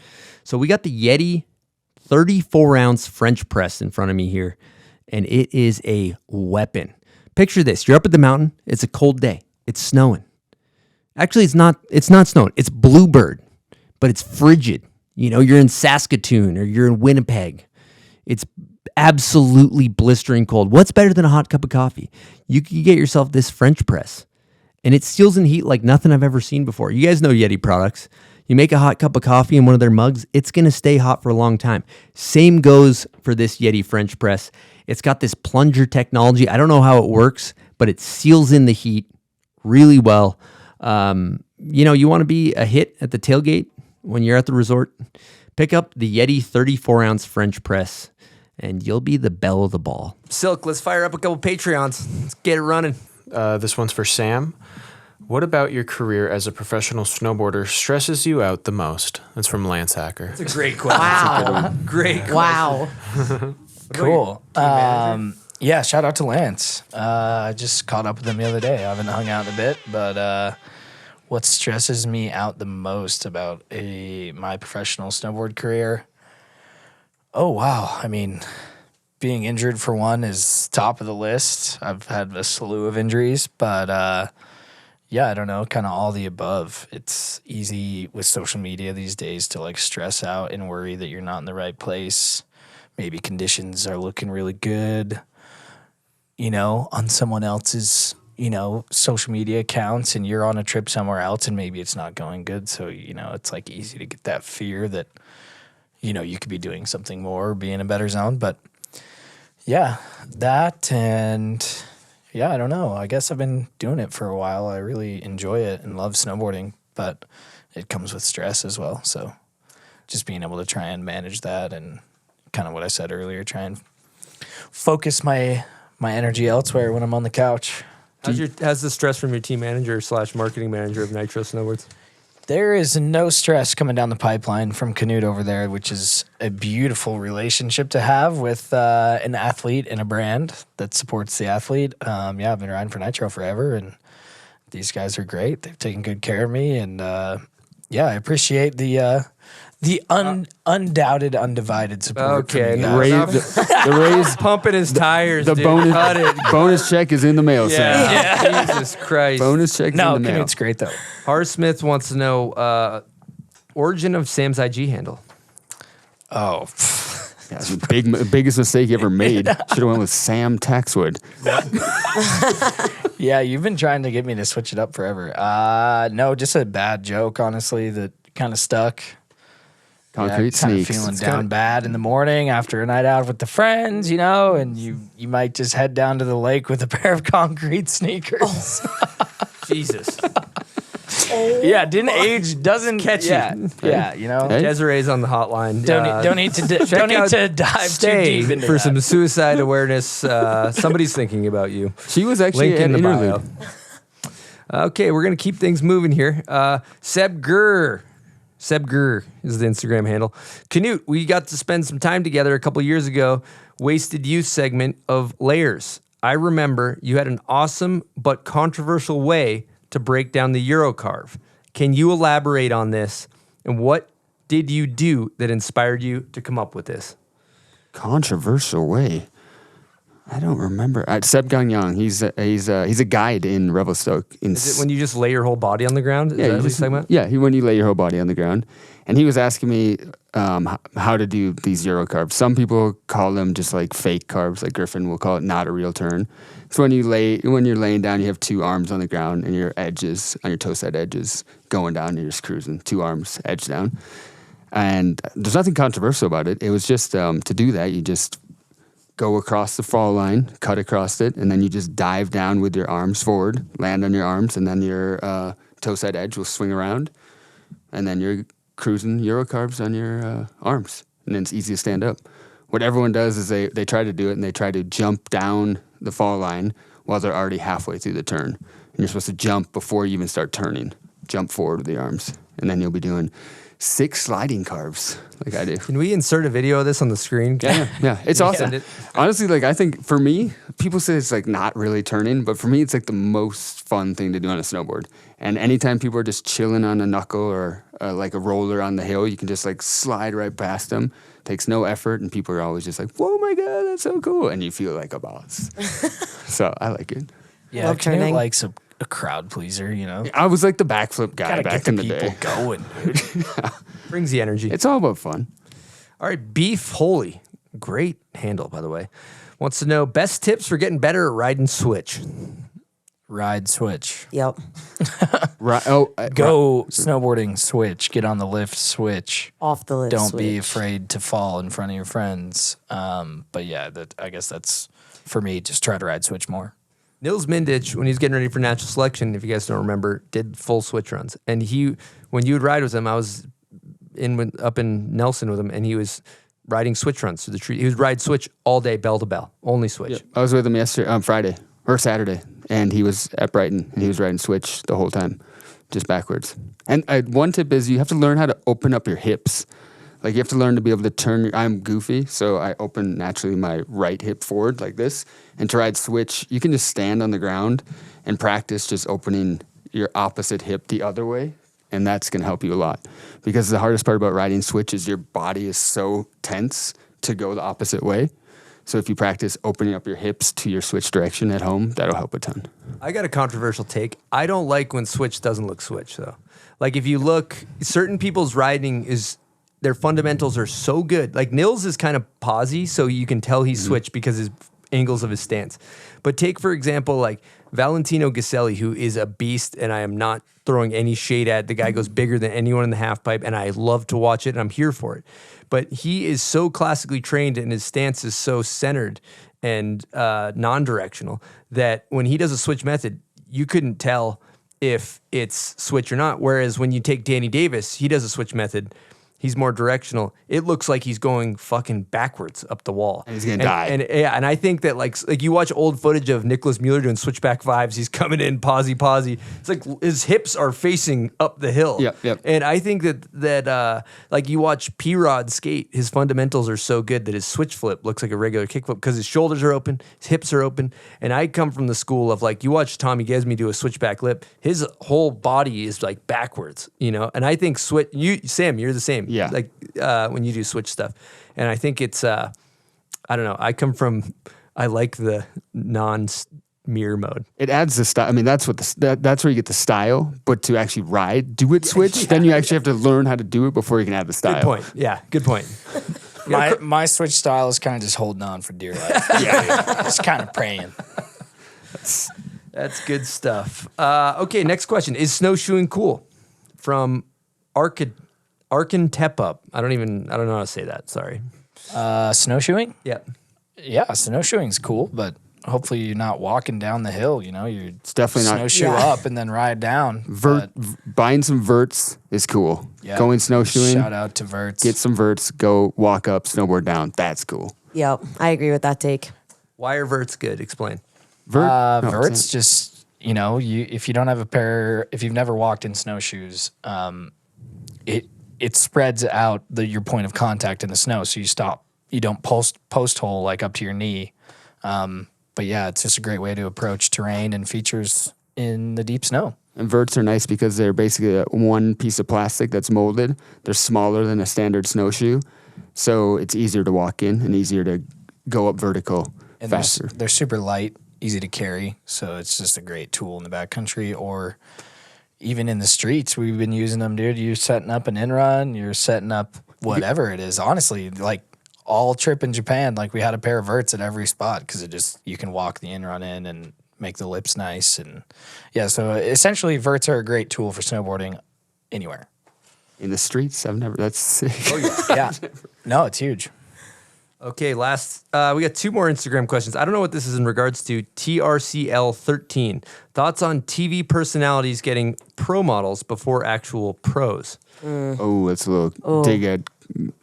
So we got the Yeti 34-ounce French press in front of me here, and it is a weapon. Picture this. You're up at the mountain. It's a cold day. It's snowing. Actually, it's not snowing. It's bluebird, but it's frigid. You're in Saskatoon or you're in Winnipeg. It's absolutely blistering cold. What's better than a hot cup of coffee? You can get yourself this French press, and it steals in heat like nothing I've ever seen before. You guys know Yeti products. You make a hot cup of coffee in one of their mugs, it's going to stay hot for a long time. Same goes for this Yeti French press. It's got this plunger technology. I don't know how it works, but it seals in the heat really well. You want to be a hit at the tailgate when you're at the resort? Pick up the Yeti 34-ounce French press, and you'll be the belle of the ball. Silk, let's fire up a couple Patreons. Let's get it running. This one's for Sam. What about your career as a professional snowboarder stresses you out the most? That's from Lance Hacker. That's a great question. Wow. Great question. Wow. Cool. Shout out to Lance. I just caught up with him the other day. I haven't hung out in a bit, but what stresses me out the most about my professional snowboard career? Oh, wow. I mean, being injured for one is top of the list. I've had a slew of injuries, but I don't know, kind of all the above. It's easy with social media these days to like stress out and worry that you're not in the right place. Maybe conditions are looking really good, on someone else's, social media accounts, and you're on a trip somewhere else and maybe it's not going good. So, it's like easy to get that fear that, you could be doing something more or be in a better zone. But that and I don't know. I guess I've been doing it for a while. I really enjoy it and love snowboarding, but it comes with stress as well. So just being able to try and manage that, and kind of what I said earlier, try and focus my energy elsewhere when I'm on the couch. How's the stress from your team manager / marketing manager of Nitro Snowboards? There is no stress coming down the pipeline from Knut over there, which is a beautiful relationship to have with an athlete and a brand that supports the athlete. I've been riding for Nitro forever, and these guys are great. They've taken good care of me, and I appreciate the undoubted, undivided support. Okay, The raise pumping his tires. the dude. bonus Cut it. bonus check is in the mail, Sam. Yeah. Jesus Christ. Bonus check is No, in the mail. Knut's great though. R. Smith wants to know origin of Sam's IG handle. Oh, Yeah, it's the biggest mistake you ever made. Should have went with Sam Taxwood. yeah, you've been trying to get me to switch it up forever. No, just a bad joke, honestly, that kind of stuck. Concrete kind of sneaks. feeling down bad in the morning after a night out with the friends, and you might just head down to the lake with a pair of concrete sneakers. Jesus. Yeah, didn't age, doesn't catch you. Yeah, Hey. Desiree's on the hotline. Don't need to dive Stay too deep into for that. some suicide awareness. Somebody's thinking about you. She was actually Link in an the interlude. bio. Okay, we're gonna keep things moving here. Seb Gurr is the Instagram handle. Knut, we got to spend some time together a couple years ago. Wasted Youth segment of Layers. I remember you had an awesome but controversial way to break down the Eurocarve. Can you elaborate on this? And what did you do that inspired you to come up with this? Controversial way. I don't remember. Seb Gagnon. He's a guide in Revelstoke. Is it when you just lay your whole body on the ground? Is that what you're talking about? Yeah, when you lay your whole body on the ground. And he was asking me how to do these Euro carves. Some people call them just like fake carves, like Griffin will call it not a real turn. So when you're laying down, you have two arms on the ground and your edges, on your toe side edges, going down and you're just cruising, two arms edge down. And there's nothing controversial about it. It was just to do that, you just go across the fall line, cut across it, and then you just dive down with your arms forward, land on your arms, and then your toe side edge will swing around, and then you're cruising Euro carves on your arms, and then it's easy to stand up. What everyone does is they try to do it, and they try to jump down the fall line while they're already halfway through the turn. And you're supposed to jump before you even start turning. Jump forward with the arms, and then you'll be doing 6 sliding carves like I do. Can we insert a video of this on the screen? Yeah, it's awesome. Honestly, like I think for me, people say it's like not really turning, but for me, it's like the most fun thing to do on a snowboard. And anytime people are just chilling on a knuckle or like a roller on the hill, you can just like slide right past them. Takes no effort, and people are always just like, "Whoa, my God, that's so cool!" And you feel like a boss. So I like it. Yeah, Knut likes a crowd pleaser, I was like the backflip guy Gotta back get in the the people day. going, dude. Brings the energy. It's all about fun. All right, Beef Holy. Great handle, by the way. Wants to know best tips for getting better at riding switch. Ride switch. Yep. Go snowboarding switch. Get on the lift switch. Off the lift Don't switch. be afraid to fall in front of your friends. But yeah, I guess that's for me. Just try to ride switch more. Nils Mindich, when he was getting ready for national selection, if you guys don't remember, did full switch runs. And when you would ride with him, I was up in Nelson with him, and he was riding switch runs through the tree. He was ride switch all day, bell to bell, only switch. Yeah. I was with him yesterday, Friday or Saturday, and he was at Brighton, and he was riding switch the whole time, just backwards. And one tip is you have to learn how to open up your hips. Like you have to learn to be able to turn. I'm goofy, so I open naturally my right hip forward like this. And to ride switch, you can just stand on the ground and practice just opening your opposite hip the other way. And that's going to help you a lot. Because the hardest part about riding switch is your body is so tense to go the opposite way. So if you practice opening up your hips to your switch direction at home, that'll help a ton. I got a controversial take. I don't like when switch doesn't look switch, though. Like if you look, certain people's riding their fundamentals are so good. Like Nils is kind of pausey, so you can tell he's switched because his angles of his stance. But take, for example, like Valentino Gaselli, who is a beast, and I am not throwing any shade at. The guy goes bigger than anyone in the half pipe, and I love to watch it, and I'm here for it. But he is so classically trained, and his stance is so centered and non-directional that when he does a switch method, you couldn't tell if it's switch or not. Whereas when you take Danny Davis, he does a switch method. he's more directional. It looks like he's going fucking backwards up the wall. And he's gonna die. And I think that like you watch old footage of Nicholas Mueller doing switchback fives, he's coming in posy. It's like his hips are facing up the hill. Yep. And I think that like you watch P-Rod skate, his fundamentals are so good that his switch flip looks like a regular kick flip because his shoulders are open, his hips are open. And I come from the school of like, you watch Tommy Gemse do a switchback lip, his whole body is like backwards, you know? And I think Sam, you're the same. Yeah. Like when you do switch stuff. And I think it's, I don't know, I like the non-mirror mode. It adds the style. I mean, that's what that's where you get the style. But to actually do it switch, then you actually have to learn how to do it before you can add the style. Good point. Yeah, good point. My switch style is kind of just holding on for dear life. Just kind of praying. That's good stuff. Okay, next question. Is snowshoeing cool? From Arkentepup. I don't know how to say that. Sorry. Snowshoeing? Yeah. Yeah, snowshoeing's cool, but hopefully you're not walking down the hill, you know? It's definitely not. Snowshoe up and then ride down. Buying some verts is cool. Yeah. Going snowshoeing. Shout out to verts. Get some verts, go walk up, snowboard down. That's cool. Yep, I agree with that take. Why are verts good? Explain. Verts just, you know, if you don't have if you've never walked in snowshoes, it spreads out your point of contact in the snow, so you don't post hole like up to your knee. But yeah, it's just a great way to approach terrain and features in the deep snow. And verts are nice because they're basically one piece of plastic that's molded. They're smaller than a standard snowshoe, so it's easier to walk in and easier to go up vertical And faster. they're super light, easy to carry, so it's just a great tool in the backcountry or even in the streets. We've been using them, dude. You're setting up an in-run, you're setting up whatever it is. Honestly, like all trip in Japan, like we had a pair of verts at every spot because you can walk the in-run in and make the lips nice. And yeah, so essentially verts are a great tool for snowboarding anywhere. In the streets, that's sick. Oh, yeah. No, it's huge. Okay, we got two more Instagram questions. I don't know what this is in regards to. TRCL13. Thoughts on TV personalities getting pro models before actual pros? Oh, that's a little dig at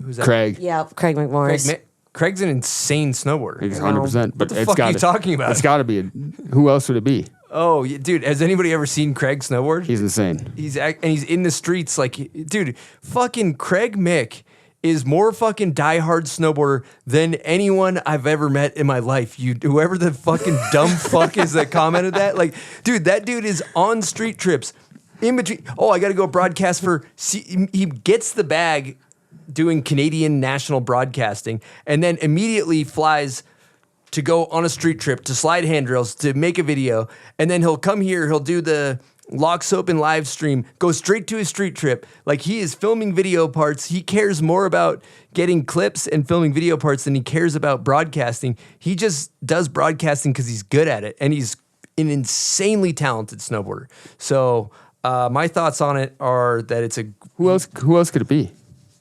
Who's that? Craig. Yeah, Craig McMorris. Craig's an insane snowboarder. He's 100%. But What the fuck are you talking about? It's got to be. Who else would it be? Oh, dude, has anybody ever seen Craig snowboard? He's insane. He's in the streets like, dude, fucking Craig Mick is more fucking diehard snowboarder than anyone I've ever met in my life. Whoever the fucking dumb fuck is that commented that, like, dude, that dude is on street trips in between. Oh, I got to go broadcast he gets the bag doing Canadian national broadcasting and then immediately flies to go on a street trip to slide handrails to make a video. And then he'll come here, he'll do the Locks Open live stream, go straight to his street trip. Like he is filming video parts. He cares more about getting clips and filming video parts than he cares about broadcasting. He just does broadcasting because he's good at it. And he's an insanely talented snowboarder. So my thoughts on it are that it's Who else could it be?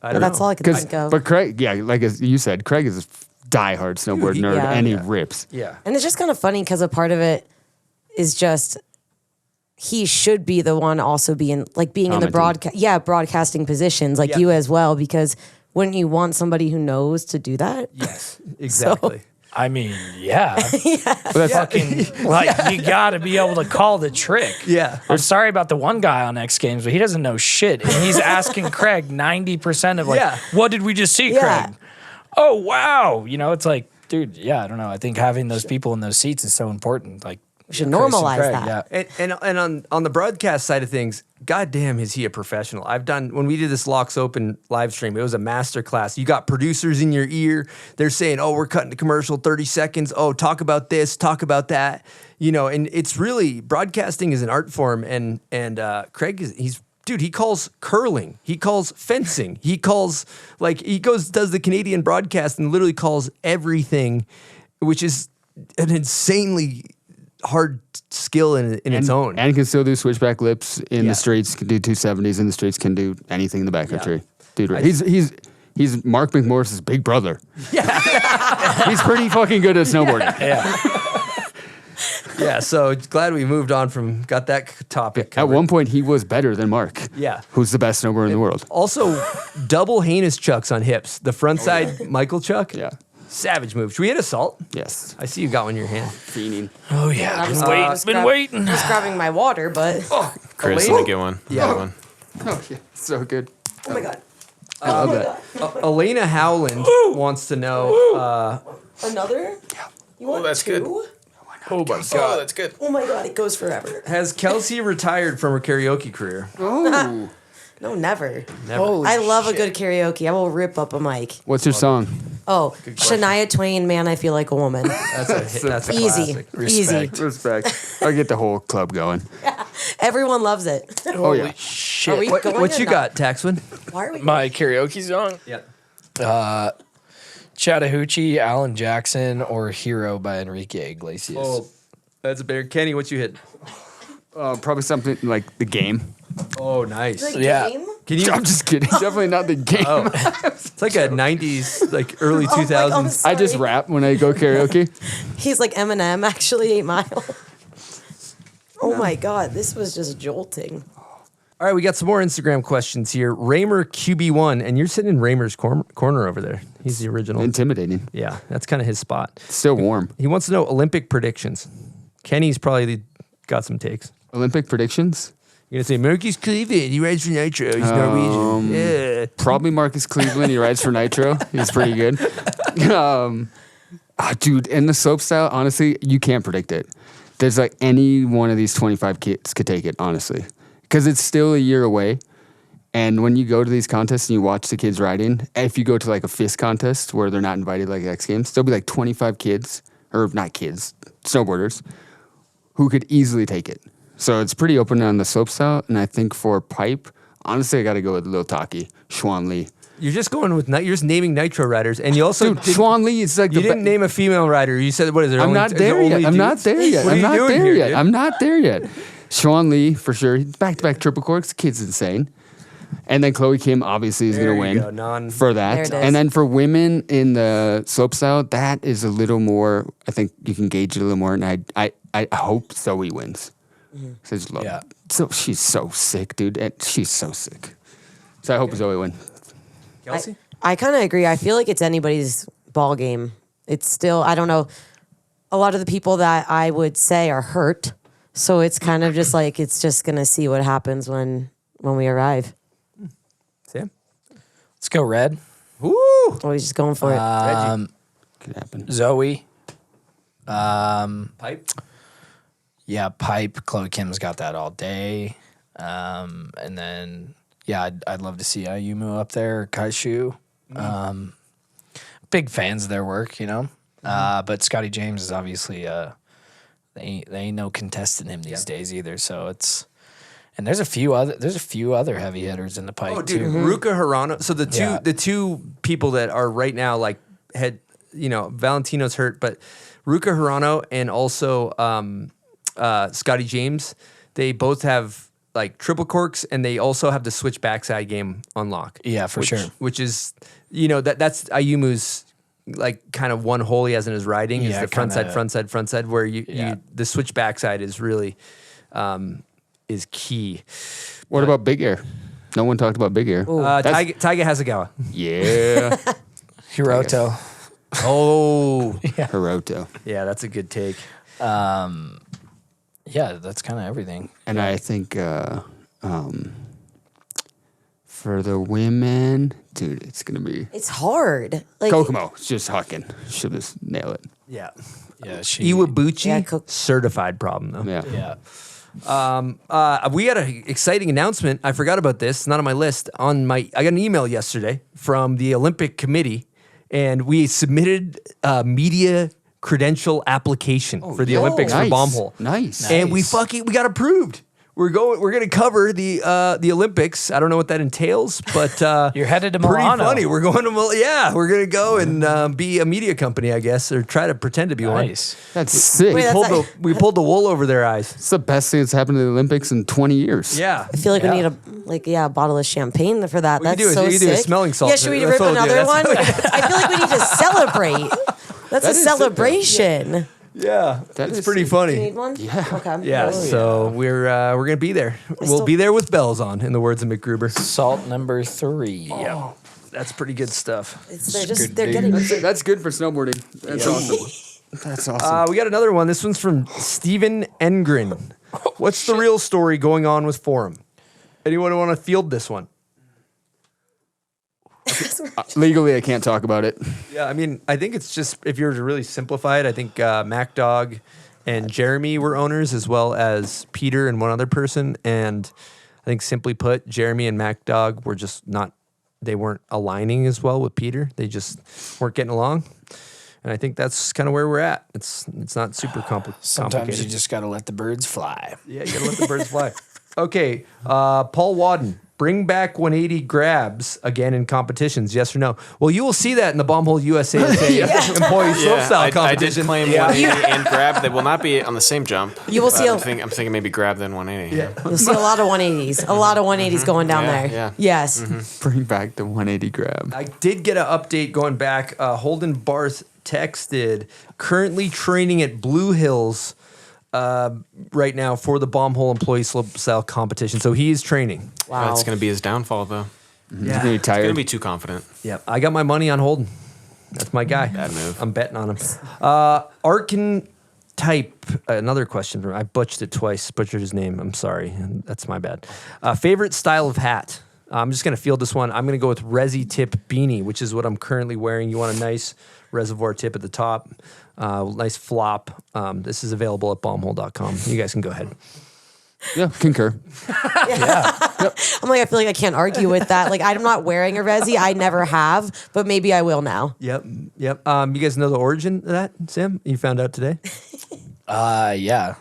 I don't know. That's all I can think of. But Craig, yeah, like as you said, Craig is a diehard snowboard nerd, and he rips. Yeah. And it's just kind of funny because a part of it is just he should be the one also being in the broadcasting positions like you as well, because wouldn't you want somebody who knows to do that? Yes, exactly. I mean, yeah. Well, Fucking, like, you got to be able to call the trick. Yeah. I'm sorry about the one guy on X Games, but he doesn't know shit. And he's asking Craig 90% of, like, what did we just see, Craig? Oh, wow. You know, it's like, dude, yeah, I don't know. I think having those people in those seats is so important. Like, we should normalize that. Yeah. And on the broadcast side of things, goddamn, is he a professional? When we did this Locks Open live stream, it was a master class. You got producers in your ear. They're saying, oh, we're cutting the commercial 30 seconds. Oh, talk about this, talk about that. You know, and it's really, broadcasting is an art form. And Craig he calls curling. He calls fencing. He calls, does the Canadian broadcast and literally calls everything, which is an insanely hard skill in its own. And can still do switchback lips in the streets, can do 270s in the streets, can do anything in the backcountry. Dude, he's Mark McMorris's big brother. Yeah. He's pretty fucking good at snowboarding. Yeah. Yeah, so glad we moved on got that topic At covered. one point, he was better than Mark. Yeah. Who's the best snowboarder in the world. Also, double heinous chucks on hips. The front side Michael chuck. Yeah. Savage move. Should we hit a salt? Yes. I see you got one in your hand. Fiending. Oh yeah, I'm been waiting. Just grabbing my water, but Chris, Elena? get one. Yeah. Get one. Oh, yeah. So good. oh my god, I love that. Elena Howland wants to know. another? You want that's two? good. Oh my god, that's good. Oh my god, it goes forever. Has Kelsey retired from her karaoke career? Oh. No, never. Never. I love a good karaoke. I will rip up a mic. What's your song? Oh, Shania Twain, Man, I Feel Like a Woman. That's a hit. That's a Easy. classic. Easy. Respect. I get the whole club going. Everyone loves it. Oh, yeah. Shit. Are we going What or you not? got, Taxwood? Why are we My karaoke song? Yeah. Chattahoochee, Alan Jackson, or Hero by Enrique Iglesias. Oh, that's a bear. Kenny, what you hit? Probably something like the game. Oh, nice. The Yeah. game? Can you? I'm just kidding. Definitely not the game. Oh, it's like a '90s, like early Oh my God, 2000s. I just sorry. rap when I go karaoke. He's like Eminem, actually, 8 Mile. Oh my god, this was just jolting. All right, we got some more Instagram questions here. Raymer QB1, and you're sitting in Raymer's corner over there. He's the original. Intimidating. Yeah, that's kind of his spot. Still warm. He wants to know Olympic predictions. Kenny's probably got some takes. Olympic predictions? You're gonna say Marcus Cleveland. He rides for Nitro. He's Norwegian. Yeah. Probably Marcus Cleveland. He rides for Nitro. He's pretty good. Dude, in the slope style, honestly, you can't predict it. There's like any one of these 25 kids could take it, honestly. Because it's still a year away. And when you go to these contests and you watch the kids riding, if you go to like a FIS contest where they're not invited like X Games, there'll be like 25 kids, or not kids, snowboarders, who could easily take it. So it's pretty open on the slope style. And I think for pipe, honestly, I got to go with Lil Taki, Schwan Lee. You're just going with you're just naming Nitro riders, and you also Dude, Schwan Lee is like you didn't name a female rider. You said what is there? I'm only, not is there only yet. I'm not dudes? there yet. What are I'm you not doing there here, yet. dude? I'm not there yet. Schwan Lee for sure. Back-to-back triple corks. The kid's insane. And then Chloe Kim obviously is There going you to go, win for There that. it is. And then for women in the slope style, that is a little more. I think you can gauge it a little more. And I hope Zoe wins. So I just love it. So she's so sick, dude. And she's so sick. So I hope Zoe wins. Kelsey? I kind of agree. I feel like it's anybody's ball game. It's still, I don't know. A lot of the people that I would say are hurt. So it's kind of just like, it's just going to see what happens when we arrive. Sam? Let's go red. Woo! Oh, he's just going for it. Could happen. Zoe. Pipe? Yeah, pipe. Chloe Kim's got that all day. And then, yeah, I'd love to see Ayumu up there, Kaishu. Big fans of their work, you know. But Scotty James is obviously they ain't no contesting him these days either. So it's and there's a few other heavy hitters in the pipe Oh, dude, too. Ruka Hirano. So Yeah. the two people that are right now like Valentino's hurt, but Ruka Hirano and also Scotty James, they both have like triple corks, and they also have the switch backside game on lock. Yeah, for sure. Which is that's Ayumu's like kind of one hole he has in his riding is Yeah, the front kinda- side, where you Yeah. the switch backside is really is key. What about Big Air? No one talked about Big Air. Taiga Hasegawa. Yeah. Hiroto. Oh, Hiroto. yeah, that's a good take. Yeah, that's kind of everything. And I think for the women, dude, it's going to be It's hard. Like, Kokomo. It's just hucking. She'll just nail it. Yeah. Yeah, she. Iwabuchi, Yeah, certified problem though. Yeah. Yeah. We had an exciting announcement. I forgot about this. It's not on my list. I got an email yesterday from the Olympic Committee, and we submitted a media credential application for the Olympics nice. for Bombhole. Nice. And we got approved. We're going to cover the Olympics. I don't know what that entails, but You're headed to pretty Milano. funny. We're going to we're going to go and be a media company, I guess, or try to pretend to be Nice. That's sick. Wait, that's we pulled the wool over their eyes. It's the best thing that's happened to the Olympics in 20 years. Yeah. I feel like we need a bottle of champagne for that. We could That's do so you sick. do a smelling salt. Yeah, should we That's rip what we'll do. another That's one? I feel like we need to celebrate. That's a is sick, though. celebration. Yeah, That it's is pretty sick. funny. You need one? Yeah. Okay. Yeah, so we're gonna be there. We'll be there with bells on, in the words of McGruber. Salt number 3. Yeah, that's pretty good stuff. They're getting. That's good for snowboarding. That's awesome. That's awesome. We got another one. This one's from Steven Engren. What's the real story going on with Forum? Anyone want to field this one? Legally, I can't talk about it. Yeah, I mean, I think it's just, if you were to really simplify it, I think MacDog and Jeremy were owners, as well as Peter and one other person. And I think, simply put, Jeremy and MacDog were just not, they weren't aligning as well with Peter. They just weren't getting along. And I think that's kind of where we're at. It's not super complicated. Sometimes you just got to let the birds fly. Yeah, you got to let the birds fly. Okay, Paul Wadden. Bring back 180 grabs again in competitions, yes or no? Well, you will see that in the Bombhole USASA employee slopestyle competition. I did claim 180 and grab. They will not be on the same jump. You will see. I'm thinking maybe grab then 180. Yeah. You'll see a lot of 180s. A lot of 180s going down there. Yeah. Yes. Bring back the 180 grab. I did get an update going back. Holden Barth texted, currently training at Blue Hills right now for the Bombhole employee slopestyle competition. So he is training. Wow. That's going to be his downfall, though. He's gonna be tired. He's going to be too confident. Yeah, I got my money on Holden. That's my guy. Bad move. I'm betting on him. Arkin Type, another question. I butchered it twice. Butchered his name. I'm sorry. That's my bad. Favorite style of hat? I'm just going to field this one. I'm going to go with Resi Tip Beanie, which is what I'm currently wearing. You want a nice reservoir tip at the top, nice flop. This is available at bombhole.com. You guys can go ahead. Yeah, concur. I'm like, I feel like I can't argue with that. Like, I'm not wearing a Resi. I never have, but maybe I will now. Yep. You guys know the origin of that, Sam? You found out today? Yeah.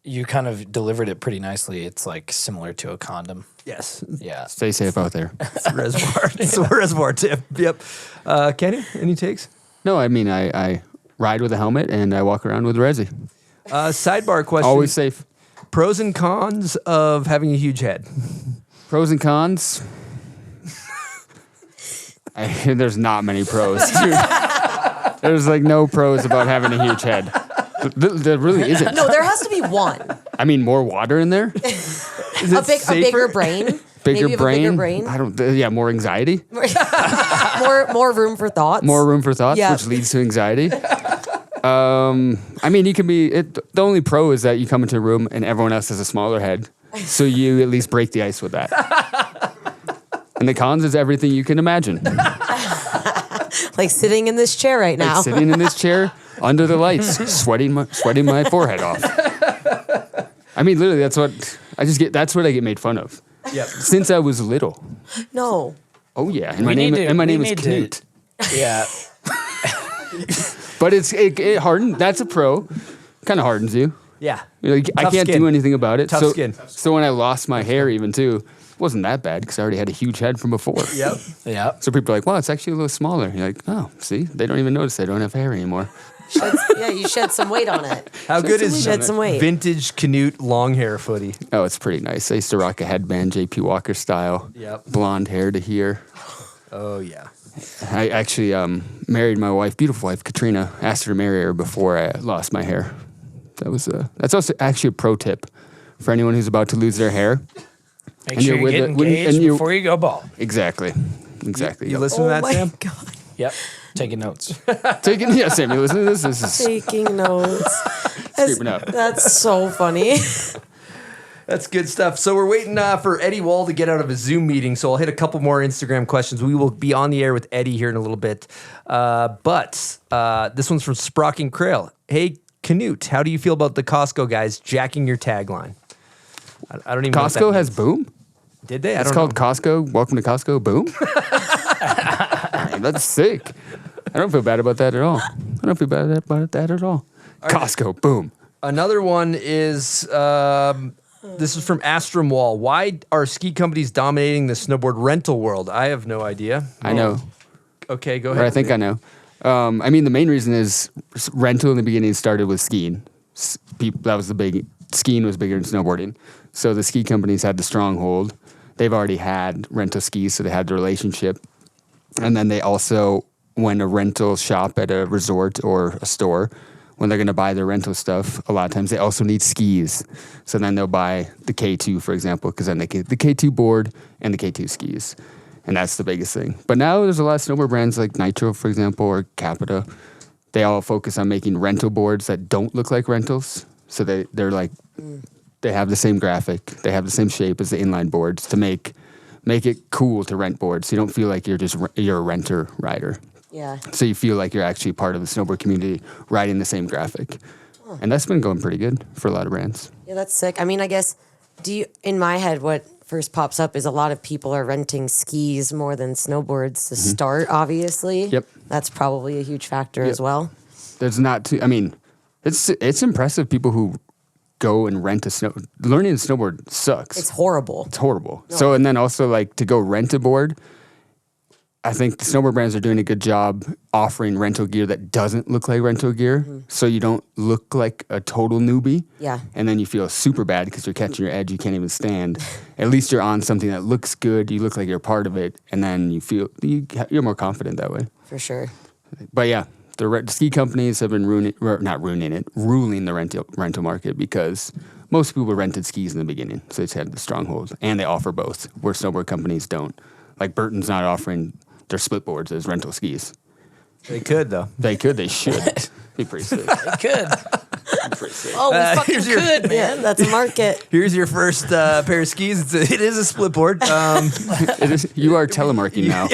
You kind of delivered it pretty nicely. It's like similar to a condom. Yes. Yeah. Stay safe out there. It's a reservoir. It's a reservoir tip. Yep. Kenny, any takes? No, I mean, I ride with a helmet and I walk around with Resi. Sidebar question. Always safe. Pros and cons of having a huge head. Pros and cons. There's not many pros, dude. There's like no pros about having a huge head. There really isn't. No, there has to be one. I mean, more water in there. A bigger brain. Bigger Maybe brain. A bigger brain. I don't. Yeah, more anxiety. more room for thoughts. More room for thoughts, Yeah. which leads to anxiety. I mean, you can be. The only pro is that you come into a room and everyone else has a smaller head, so you at least break the ice with that. And the cons is everything you can imagine. Like sitting in this chair right now. Like sitting in this chair under the lights, sweating my forehead off. I mean, literally, that's what I just get. That's what I get made fun of. Yep. Since I was little. No. Oh yeah, and my name is Knut. Yeah. But it hardens. That's a pro. Kind of hardens you. Yeah. Like, I Tough can't skin. do anything about it. Tough skin. So when I lost my hair, even too, it wasn't that bad because I already had a huge head from before. Yep. Yeah. So people are like, "Wow, it's actually a little smaller." You're like, "Oh, see, they don't even notice they don't have hair anymore." Yeah, you shed some weight on it. How good is Shed some weight. vintage Knut long hair footy? Oh, it's pretty nice. I used to rock a headband, JP Walker style. Yep. Blonde hair to here. Oh yeah. I actually married my wife, beautiful wife, Katrina. Asked her to marry her before I lost my hair. That's also actually a pro tip for anyone who's about to lose their hair. Make sure you get engaged before you go bald. Exactly. You listen to that, my Sam? God. Yep. Taking notes. Sam, you listen to this? This is Taking notes. creeping out. That's so funny. That's good stuff. So we're waiting for Eddie Wall to get out of a Zoom meeting. So I'll hit a couple more Instagram questions. We will be on the air with Eddie here in a little bit. But this one's from Sprocking Krail. Hey, Knut, how do you feel about the Costco guys jacking your tagline? I don't even know what that Costco has means. Boom? Did they? It's called Costco. Welcome to Costco. Boom? That's sick. I don't feel bad about that at all. Costco. Boom. Another one is this is from Astrum Wall. Why are ski companies dominating the snowboard rental world? I have no idea. I know. Okay, go Or ahead. I think I know. I mean, the main reason is rental in the beginning started with skiing. Skiing was bigger than snowboarding. So the ski companies had the stronghold. They've already had rental skis, so they had the relationship. And then they also, when a rental shop at a resort or a store when they're going to buy their rental stuff, a lot of times they also need skis. So then they'll buy the K2, for example, because then they get the K2 board and the K2 skis. And that's the biggest thing. But now there's a lot of snowboard brands like Nitro, for example, or Capita. They all focus on making rental boards that don't look like rentals. So they're like, they have the same graphic, they have the same shape as the inline boards to make it cool to rent boards. So you don't feel like you're a renter rider. Yeah. So you feel like you're actually part of the snowboard community riding the same graphic. And that's been going pretty good for a lot of brands. Yeah, that's sick. I mean, I guess, in my head, what first pops up is a lot of people are renting skis more than snowboards to start, obviously. Yep. That's probably a huge factor as well. There's not too, I mean, it's impressive people who go and rent learning to snowboard sucks. It's horrible. It's horrible. No. So, and then also like to go rent a board, I think the snowboard brands are doing a good job offering rental gear that doesn't look like rental gear. So you don't look like a total newbie. Yeah. And then you feel super bad because you're catching your edge, you can't even stand. At least you're on something that looks good, you look like you're part of it, and then you feel, you're more confident that way. For sure. But yeah, the ski companies have been ruling the rental market because most people rented skis in the beginning. So they just had the stronghold. And they offer both, where snowboard companies don't. Like Burton's not offering their split boards as rental skis. They could, though. They could. They should. Be pretty sick. They could. Be pretty sick. Oh, we fucking could, man. That's a market. Here's your first pair of skis. It is a split board. You are telemarking now.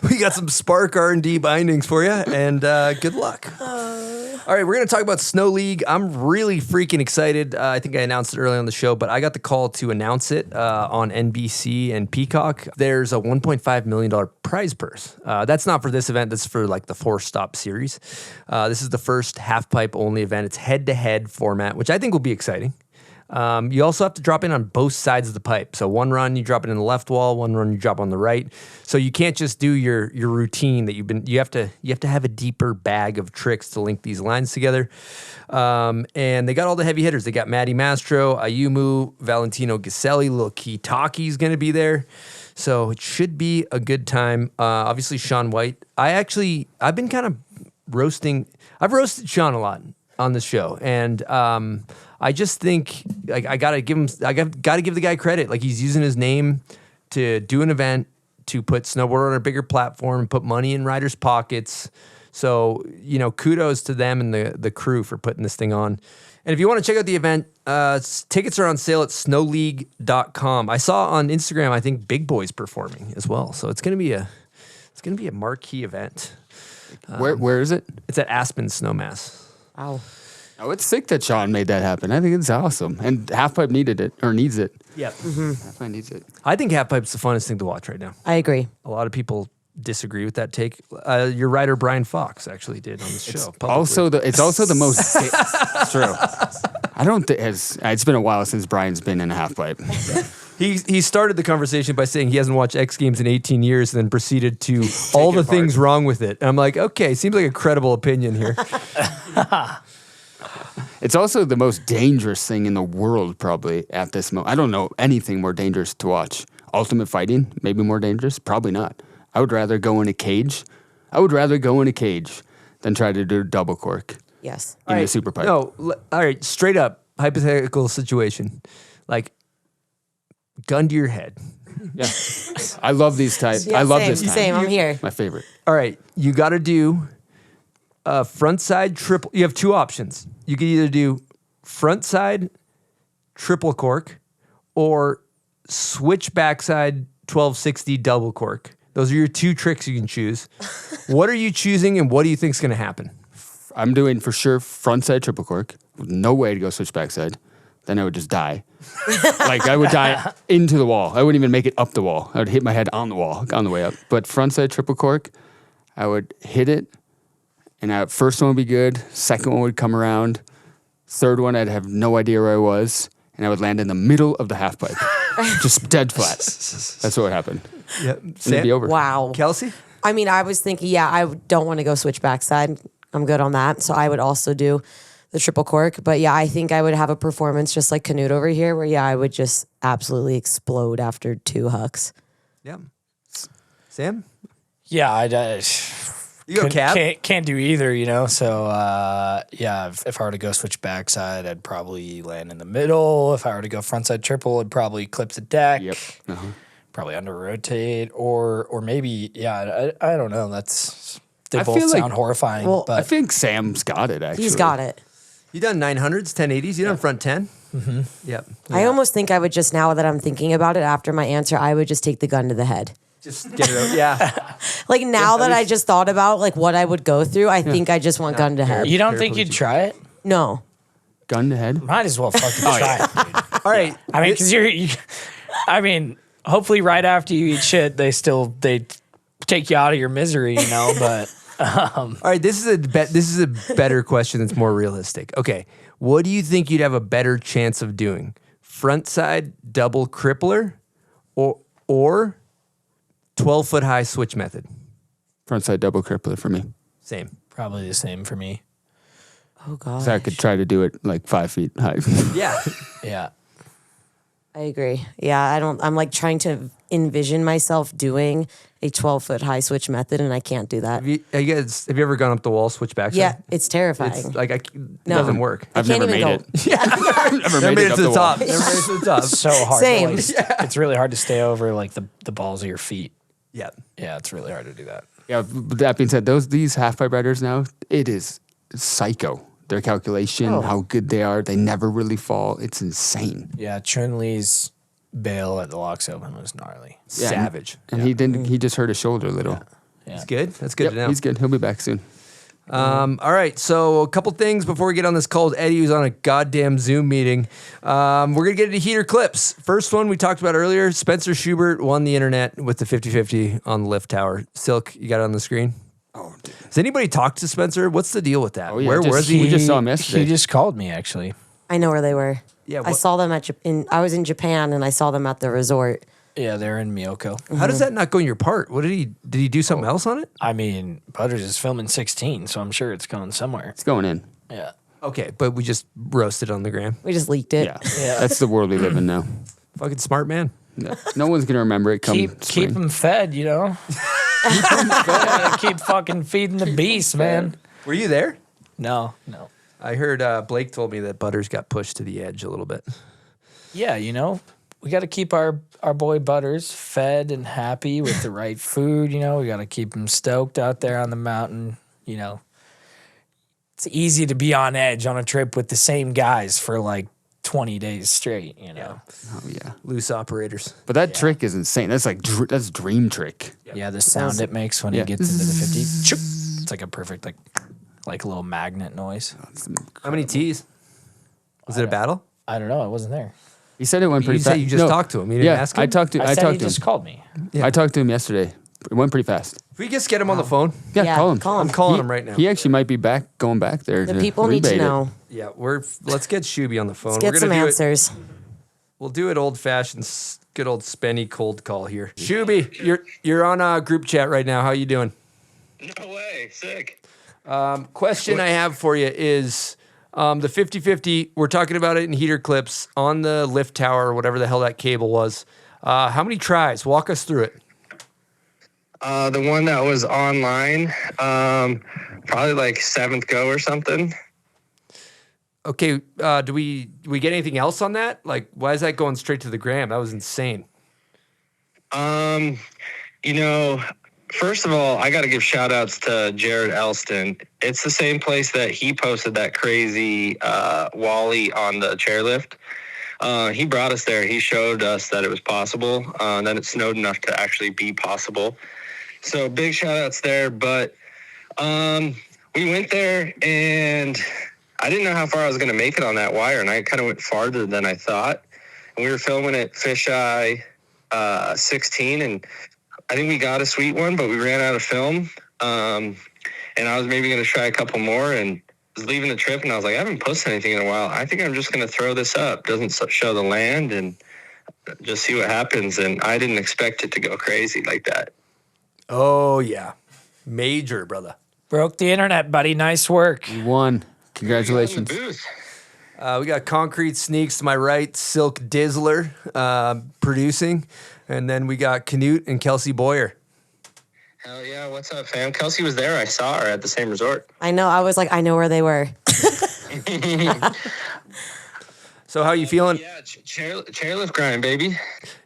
We got some Spark R&D bindings for you, and good luck. All right, we're going to talk about Snow League. I'm really freaking excited. I think I announced it early on the show, but I got the call to announce it on NBC and Peacock. There's a $1.5 million prize purse. That's not for this event. That's for like the 4-stop series. This is the first half-pipe only event. It's head-to-head format, which I think will be exciting. You also have to drop in on both sides of the pipe. So one run, you drop it in the left wall, one run, you drop on the right. So you can't just do your routine that you have to have a deeper bag of tricks to link these lines together. And they got all the heavy hitters. They got Matty Mastro, Ayumu, Valentino Giselli, Lil Kitaki's going to be there. So it should be a good time. Obviously Sean White. I've been kind of I've roasted Sean a lot on this show. And, I just think I gotta give the guy credit. Like, he's using his name to do an event, to put snowboard on a bigger platform, put money in riders' pockets. So, kudos to them and the crew for putting this thing on. And if you want to check out the event, tickets are on sale at snowleague.com. I saw on Instagram, I think Big Boy's performing as well. So it's gonna be a marquee event. Where is it? It's at Aspen Snowmass. Wow. Oh, it's sick that Sean made that happen. I think it's awesome. And Halfpipe needs it. Yeah. Halfpipe needs it. I think Halfpipe's the funnest thing to watch right now. I agree. A lot of people disagree with that take. Your writer Brian Fox actually did on this show. It's also the most. It's true. I don't think it's been a while since Brian's been in a Halfpipe. He started the conversation by saying he hasn't watched X Games in 18 years, and then proceeded to all the things wrong with it. And I'm like, okay, seems like a credible opinion here. It's also the most dangerous thing in the world, probably, at this moment. I don't know anything more dangerous to watch. Ultimate Fighting, maybe more dangerous? Probably not. I would rather go in a cage. Than try to do a double cork. Yes. In the super pipe. No, all right, straight up, hypothetical situation. Like, gun to your head. Yeah. I love these types. Yeah, I love same, this type. Same, I'm here. My favorite. All right, you got to do a front side triple. You have two options. You can either do front side triple cork or switch backside 1260 double cork. Those are your two tricks you can choose. What are you choosing, and what do you think is going to happen? I'm doing for sure front side triple cork. No way to go switch backside. Then I would just die. Like, I would die into the wall. I wouldn't even make it up the wall. I would hit my head on the wall on the way up. But front side triple cork, I would hit it, and first one would be good. Second one would come around. Third one, I'd have no idea where I was, and I would land in the middle of the half pipe, just dead flat. That's what would happen. Yeah, It'd be over. Wow. Kelsey? I mean, I was thinking, I don't want to go switch backside. I'm good on that. So I would also do the triple cork. But yeah, I think I would have a performance just like Knut over here, where I would just absolutely explode after 2 hucks. Yeah. Sam? Yeah, You go cab? Can't do either, you know. So yeah, if I were to go switch backside, I'd probably land in the middle. If I were to go frontside triple, I'd probably clip the deck. Yep. Uh-huh. Probably under rotate, or maybe I don't know. They I both feel sound like- horrifying. Well, but I think Sam's got it, actually. He's got it. You done 900s, 1080s? You done front 10? Mm-hmm. Yep. I almost think I would just, now that I'm thinking about it after my answer, I would just take the gun to the head. Just get it out. Yeah. Like now that I just thought about like what I would go through, I think I just want gun to head. you don't think you'd try it? No. Gun to head? Might as well fucking try it. Dude. All right. I mean, because I mean, hopefully, right after you eat shit, they take you out of your misery, you know. But all right, this is a better question that's more realistic. Okay, what do you think you'd have a better chance of doing? Frontside double crippler, or 12-foot high switch method? Frontside double crippler for me. Same. probably the same for me. Oh god. So I could try to do it like 5 feet high. Yeah. Yeah. I agree. Yeah, I'm like trying to envision myself doing a 12-foot high switch method, and I can't do that. Have you ever gone up the wall, switch back? Yeah, it's terrifying. It's like it No. doesn't work. I've can't never even made go. it. Yeah, never made it to the top. Never made it to the top. It's so hard. Same. It's really hard to stay over like the balls of your feet. Yeah. Yeah, it's really hard to do that. Yeah. But that being said, these half pipe riders now, it is psycho. Their calculation, how good they are, they never really fall. It's insane. Yeah, Chun-Li's bail at the Locks Open was gnarly. Yeah, Savage. And he just hurt his shoulder a little. Yeah. He's good. That's good Yep, to know. he's good. He'll be back soon. All right, so a couple things before we get on this call with Eddie, who's on a goddamn Zoom meeting. We're going to get into heater clips. First one we talked about earlier, Spencer Schubert won the internet with the 50-50 on the lift tower. Silk, you got it on the screen? Oh, dude. Has anybody talked to Spencer? What's the deal with that? Oh, yeah, Where was we he? just saw him yesterday. He just called me actually. I know where they were. Yeah, I saw them I was in Japan and I saw them at the resort. Yeah, they're in Miyoko. How does that not go in your part? What did he do something else on it? I mean, Butters is filming 16, so I'm sure it's going somewhere. It's going in. Yeah. Okay, but we just roasted on the gram. We just leaked it. Yeah. That's the world we live in now. Fucking smart man. No one's going to remember it come Keep spring. them fed, you know. Keep fucking feeding the beast, man. Were you there? No. I heard Blake told me that Butters got pushed to the edge a little bit. Yeah, you know, we got to keep our boy Butters fed and happy with the right food. You know, we got to keep him stoked out there on the mountain. You know, it's easy to be on edge on a trip with the same guys for like 20 days straight. You know. Oh, yeah. Loose operators. But that trick is insane. That's like that's dream trick. Yeah, the sound it makes when he gets into the 50. It's like a perfect like a little magnet noise. How many T's? Was it a battle? I don't know. I wasn't there. He said it went pretty You fast. said you just talked to him. You didn't ask him? I talked to I said he to just him. called me. Yeah. I talked to him yesterday. It went pretty fast. If we just get him on the phone. Yeah, Yeah, call him. call him. I'm calling him right now. He actually might be going back there. The people need to know. Yeah, let's get Shuby on the phone. Let's get We're some gonna do answers. We'll do it old fashioned, good old Spenny cold call here. Shuby, you're on a group chat right now. How you doing? No way, sick. Question I have for you is the 50-50. We're talking about it in heater clips on the lift tower or whatever the hell that cable was. How many tries? Walk us through it. The one that was online, probably like 7th go or something. Okay, do we get anything else on that? Like, why is that going straight to the gram? That was insane. You know, first of all, I got to give shout outs to Jared Elston. It's the same place that he posted that crazy Wally on the chairlift. He brought us there. He showed us that it was possible. Then it snowed enough to actually be possible. So big shout outs there. But we went there and I didn't know how far I was going to make it on that wire. And I kind of went farther than I thought. And we were filming at Fisheye 16. And I think we got a sweet one, but we ran out of film. And I was maybe going to try a couple more and was leaving the trip. And I was like, I haven't posted anything in a while. I think I'm just going to throw this up. Doesn't show the land and just see what happens. And I didn't expect it to go crazy like that. Oh, yeah. Major, brother. Broke the internet, buddy. Nice work. You won. Congratulations. We got Concrete Sneaks to my right, Silk Dizzler producing, and then we got Knut and Kelsey Boyer. Hell yeah, what's up, fam? Kelsey was there. I saw her at the same resort. I know. I was like, I know where they were. So how you feeling? Yeah, chairlift grind, baby.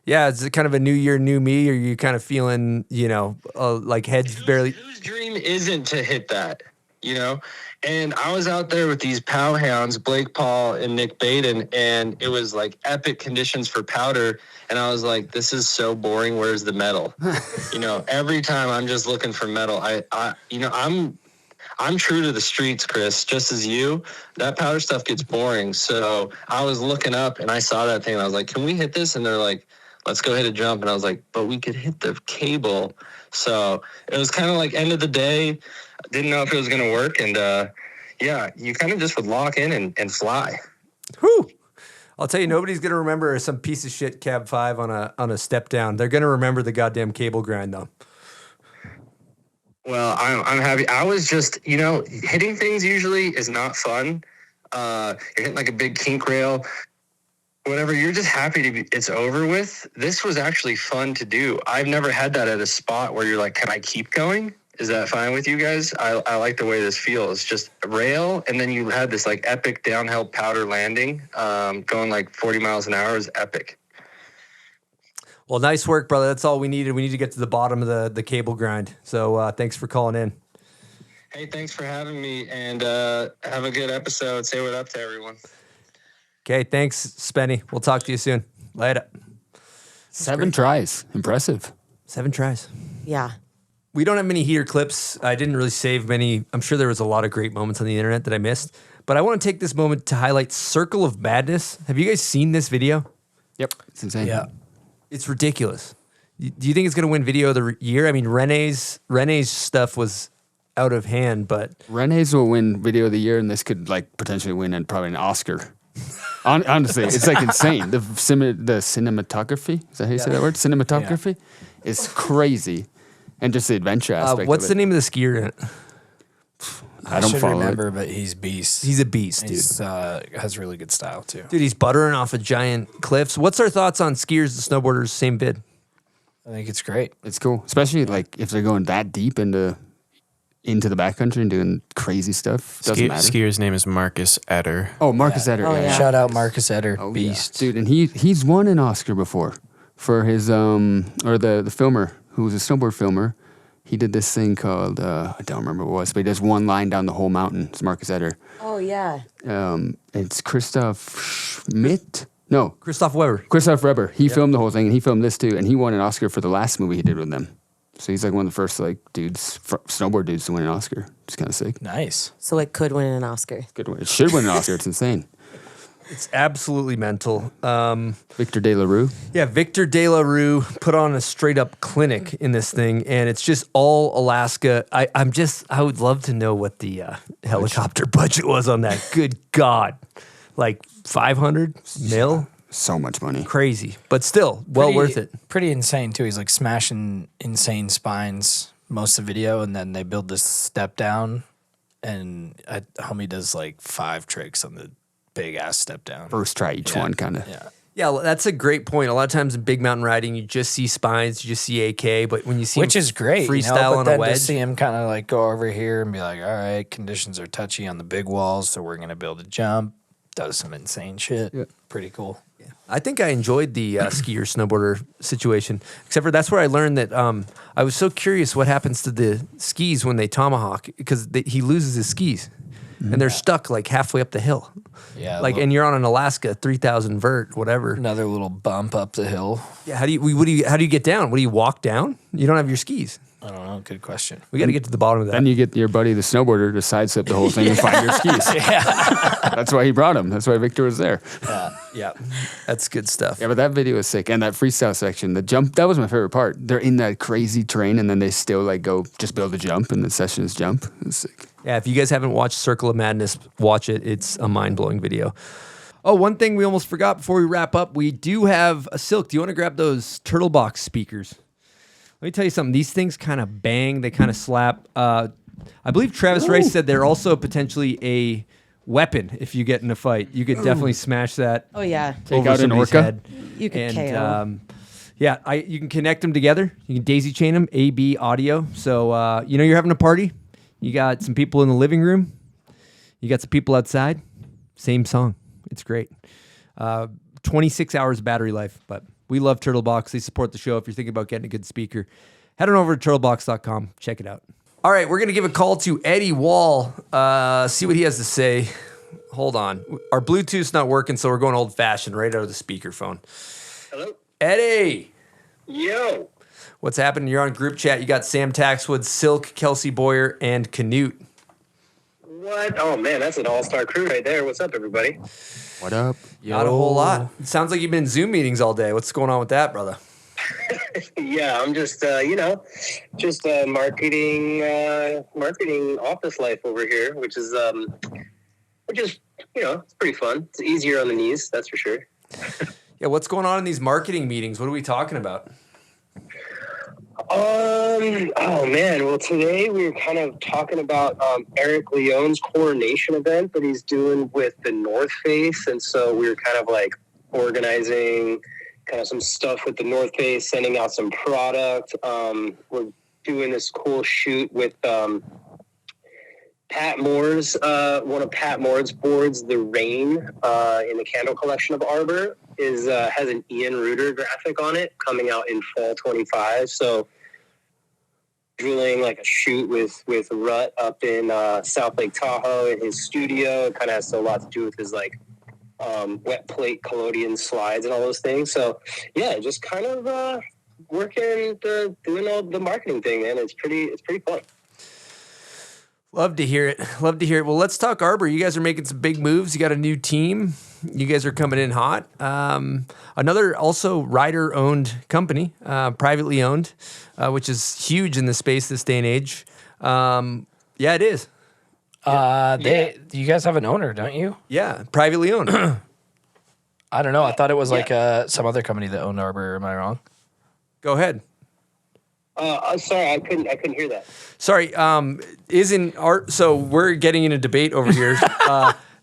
Yeah, is it kind of a new year, new me? Or are you kind of feeling, like heads barely? Whose dream isn't to hit that, And I was out there with these pow hounds, Blake Paul and Nick Baden, and it was like epic conditions for powder. And I was like, this is so boring. Where's the metal? Every time I'm just looking for metal. I'm true to the streets, Chris, just as you. That powder stuff gets boring. So I was looking up and I saw that thing and I was like, can we hit this? And they're like, let's go hit a jump. And I was like, but we could hit the cable. So it was kind of like end of the day. Didn't know if it was going to work. And you kind of just would lock in and fly. Whew. I'll tell you, nobody's going to remember some piece of shit cab 5 on a step down. They're going to remember the goddamn cable grind, though. Well, I'm happy. I was just, hitting things usually is not fun. You're hitting like a big kink rail, whatever. You're just happy it's over with. This was actually fun to do. I've never had that at a spot where you're like, can I keep going? Is that fine with you guys? I like the way this feels. Just a rail, and then you had this like epic downhill powder landing, going like 40 miles an hour is epic. Well, nice work, brother. That's all we needed. We need to get to the bottom of the cable grind. So thanks for calling in. Hey, thanks for having me, and have a good episode. Say what up to everyone. Okay, thanks, Spenny. We'll talk to you soon. Later. 7 tries. Impressive. 7 tries. Yeah. We don't have many heater clips. I didn't really save many. I'm sure there was a lot of great moments on the internet that I missed. But I want to take this moment to highlight Circle of Madness. Have you guys seen this video? Yep. It's insane. Yeah. It's ridiculous. Do you think it's going to win video of the year? I mean, Renee's stuff was out of hand, but Renee's will win video of the year, and this could like potentially win and probably an Oscar. Honestly, it's like insane. The cinematography, is that how you say that word? Cinematography is crazy, and just the adventure aspect. What's of the name of the skier in it? I don't remember, but he's beast. He's a beast, dude. He's has really good style too. Dude, he's buttering off of giant cliffs. What's our thoughts on skiers and snowboarders? Same bid. I think it's great. It's cool, especially like if they're going that deep into the backcountry and doing crazy stuff. Doesn't matter. Skier's name is Marcus Eder. Oh, Marcus Eder. Oh, yeah. Shout out Marcus Eder, beast, dude. And he's won an Oscar before for his or the filmer who was a snowboard filmer. He did this thing called, I don't remember what it was, but he does one line down the whole mountain. It's Marcus Eder. Oh, yeah. It's Christoph Schmidt. No. Christoph Weber. Christoph Weber. He filmed the whole thing, and he filmed this too, and he won an Oscar for the last movie he did with them. So he's like one of the first like snowboard dudes to win an Oscar. It's kind of sick. Nice. So it could win an Oscar. Good one. It should win an Oscar. It's insane. It's absolutely mental. Victor De La Rue. Yeah, Victor De La Rue put on a straight up clinic in this thing, and it's just all Alaska. I would love to know what the helicopter budget was on that. Good God, like 500 mil. So much money. Crazy, but still well worth it. Pretty insane too. He's like smashing insane spines most of the video, and then they build this step down, and homie does like 5 tricks on the big ass step down. First try each one, kind of. Yeah, well, that's a great point. A lot of times in big mountain riding, you just see spines, you just see AK, but when you see which is great, freestyle but on then a wedge, to see him kind of like go over here and be like, all right, conditions are touchy on the big walls, so we're gonna build a jump. Does some insane shit. Yeah. Pretty cool. Yeah. I think I enjoyed the skier snowboarder situation, except for that's where I learned that I was so curious what happens to the skis when they tomahawk because he loses his skis. And they're stuck like halfway up the hill. Yeah. And you're on an Alaska 3,000 vert, whatever. Another little bump up the hill. Yeah. How do you get down? What do you walk down? You don't have your skis. I don't know. Good question. We got to get to the bottom of that. Then you get your buddy, the snowboarder, to sidestep the whole thing and find your skis. That's why he brought him. That's why Victor was there. Yeah. That's good stuff. Yeah, but that video is sick. And that freestyle section, the jump, that was my favorite part. They're in that crazy terrain and then they still like go just build a jump and the sessions jump. It's sick. Yeah, if you guys haven't watched Circle of Madness, watch it. It's a mind-blowing video. Oh, one thing we almost forgot before we wrap up. We do have a Silk. Do you want to grab those turtle box speakers? Let me tell you something. These things kind of bang. They kind of slap. I believe Travis Rice said they're also potentially a weapon if you get in a fight. You could definitely smash that. Oh, yeah. Take out an orca. You could KO. Yeah, you can connect them together. You can daisy chain them, AB audio. So, you're having a party. You got some people in the living room. You got some people outside. Same song. It's great. 26 hours battery life, but we love Turtlebox. They support the show. If you're thinking about getting a good speaker, head on over to turtlebox.com. Check it out. All right, we're going to give a call to Eddie Wall, see what he has to say. Hold on. Our Bluetooth's not working, so we're going old-fashioned right out of the speakerphone. Hello? Eddie! Yo! What's happening? You're on group chat. You got Sam Taxwood, Silk, Kelsey Boyer, and Knut. What? Oh, man, that's an all-star crew right there. What's up, everybody? What up? Not a whole lot. It sounds like you've been in Zoom meetings all day. What's going on with that, brother? Yeah, I'm just, marketing office life over here, which is, it's pretty fun. It's easier on the knees, that's for sure. Yeah, what's going on in these marketing meetings? What are we talking about? Oh man, well today we were kind of talking about Eric Leone's coronation event that he's doing with the North Face, and so we were kind of like organizing kind of some stuff with the North Face, sending out some product. We're doing this cool shoot with Pat Moore's, one of Pat Moore's boards, The Rain, in the candle collection of Arbor, has an Ian Reuter graphic on it coming out in fall 25. So doing like a shoot with Rut up in South Lake Tahoe in his studio. It kind of has a lot to do with his like wet plate collodion slides and all those things. So yeah, just kind of doing all the marketing thing, man. It's pretty fun. Love to hear it. Well, let's talk Arbor. You guys are making some big moves. You got a new team. You guys are coming in hot. Another also rider-owned company, privately owned, which is huge in the space this day and age. Yeah, it is. You guys have an owner, don't you? Yeah, privately owned. I don't know. I thought it was like some other company that owned Arbor. Am I wrong? Go ahead. I'm sorry, I couldn't hear that. Sorry, so we're getting in a debate over here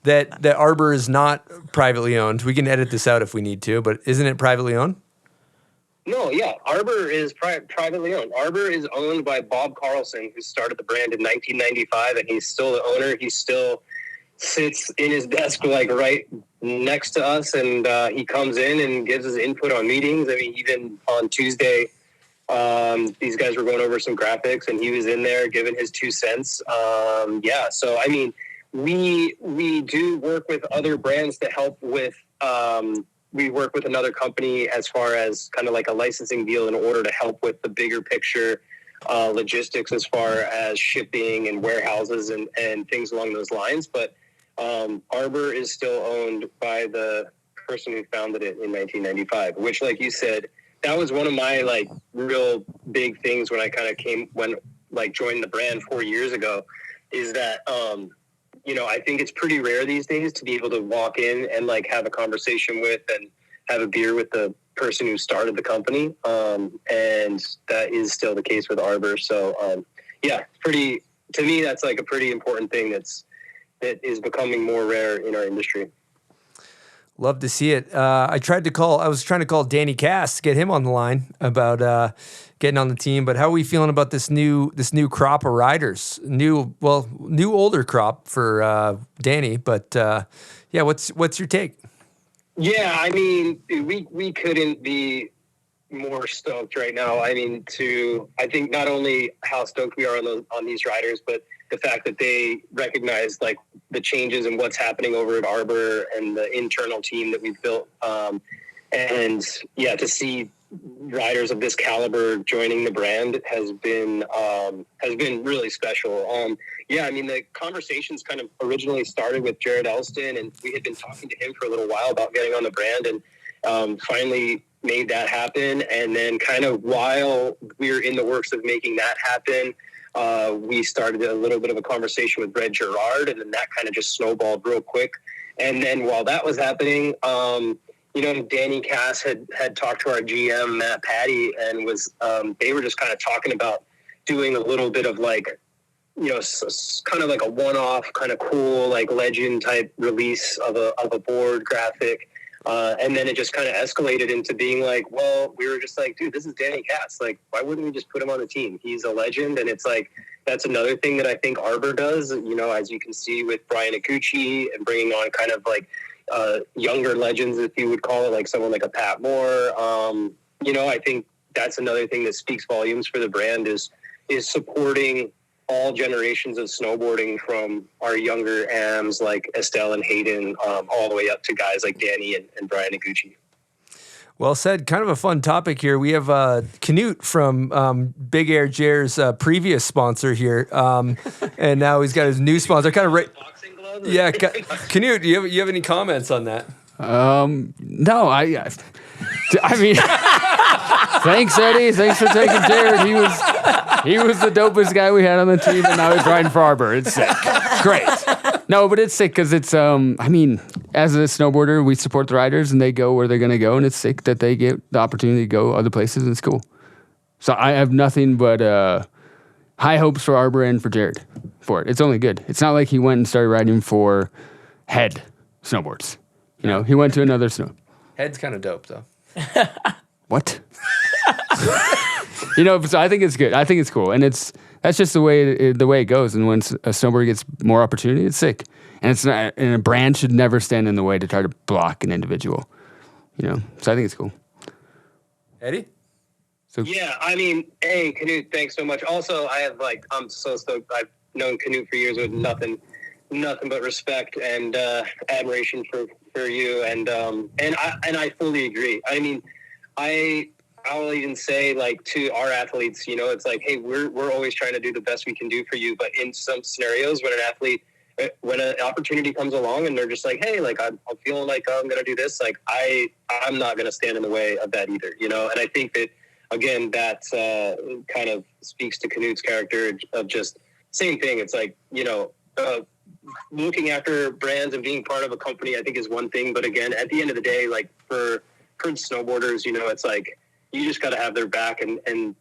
that Arbor is not privately owned. We can edit this out if we need to, but isn't it privately owned? No, yeah, Arbor is privately owned. Arbor is owned by Bob Carlson, who started the brand in 1995, and he's still the owner. He still sits in his desk like right next to us, and he comes in and gives his input on meetings. I mean, even on Tuesday, these guys were going over some graphics, and he was in there giving his 2 cents. So I mean, we do work with other brands to help with. We work with another company as far as kind of like a licensing deal in order to help with the bigger picture logistics as far as shipping and warehouses and things along those lines. But Arbor is still owned by the person who founded it in 1995, which, like you said, that was one of my like real big things when I kind of joined the brand 4 years ago, is that, I think it's pretty rare these days to be able to walk in and like have a conversation with and have a beer with the person who started the company. And that is still the case with Arbor. So, to me, that's like a pretty important thing that is becoming more rare in our industry. Love to see it. I was trying to call Danny Cass to get him on the line about getting on the team. But how are we feeling about this new crop of riders? New older crop for Danny. But what's your take? Yeah, I mean, we couldn't be more stoked right now. I mean, I think not only how stoked we are on these riders, but the fact that they recognize like the changes and what's happening over at Arbor and the internal team that we've built. To see riders of this caliber joining the brand has been really special. I mean, the conversations kind of originally started with Jared Elston, and we had been talking to him for a little while about getting on the brand, and finally made that happen. And then kind of while we were in the works of making that happen, we started a little bit of a conversation with Brett Gerard, and then that kind of just snowballed real quick. And then while that was happening, Danny Cass had talked to our GM, Matt Patty, and they were just kind of talking about doing a little bit of like, kind of like a one-off kind of cool, like legend type release of a board graphic, And then it just kind of escalated into being like, well, we were just like, dude, this is Danny Katz. Like, why wouldn't we just put him on the team? He's a legend. And it's like, that's another thing that I think Arbor does, you know, as you can see with Brian Iguchi and bringing on kind of like younger legends, if you would call it, like someone like a Pat Moore. You know, I think that's another thing that speaks volumes for the brand is supporting all generations of snowboarding, from our younger AMs like Estelle and Hayden, all the way up to guys like Danny and Brian Iguchi. Well said. Kind of a fun topic here. We have Knut from Big Air Jair's previous sponsor here, and now he's got his new sponsor. Kind of yeah, Knut, do you have any comments on that? No, I mean, thanks, Eddie. Thanks for taking Jared. He was the dopest guy we had on the team, and now he's riding for Arbor. It's sick. Great. No, but it's sick because it's, I mean, as a snowboarder, we support the riders, and they go where they're going to go, and it's sick that they get the opportunity to go other places, and it's cool. So I have nothing but high hopes for Arbor and for Jared for it. It's only good. It's not like he went and started riding for Head snowboards. You know, he went to another snow. Head's kind of dope, though. What? You know, so I think it's good. I think it's cool, and that's just the way it goes. And when a snowboarder gets more opportunity, it's sick. And it's not. And a brand should never stand in the way to try to block an individual. You know, so I think it's cool. Eddie? So yeah, I mean, hey, Knut, thanks so much. Also, I'm so stoked. I've known Knut for years with nothing but respect and admiration for you, and I fully agree. I mean, I'll even say, like, to our athletes, you know, it's like, hey, we're always trying to do the best we can do for you, but in some scenarios when an opportunity comes along and they're just like, hey, like, I'm feeling like I'm gonna do this, like, I'm not gonna stand in the way of that either, you know. And I think that, again, that kind of speaks to Knut's character of just same thing. It's like, you know, looking after brands and being part of a company, I think, is one thing. But again, at the end of the day, like, for snowboarders, you know, it's like you just got to have their back and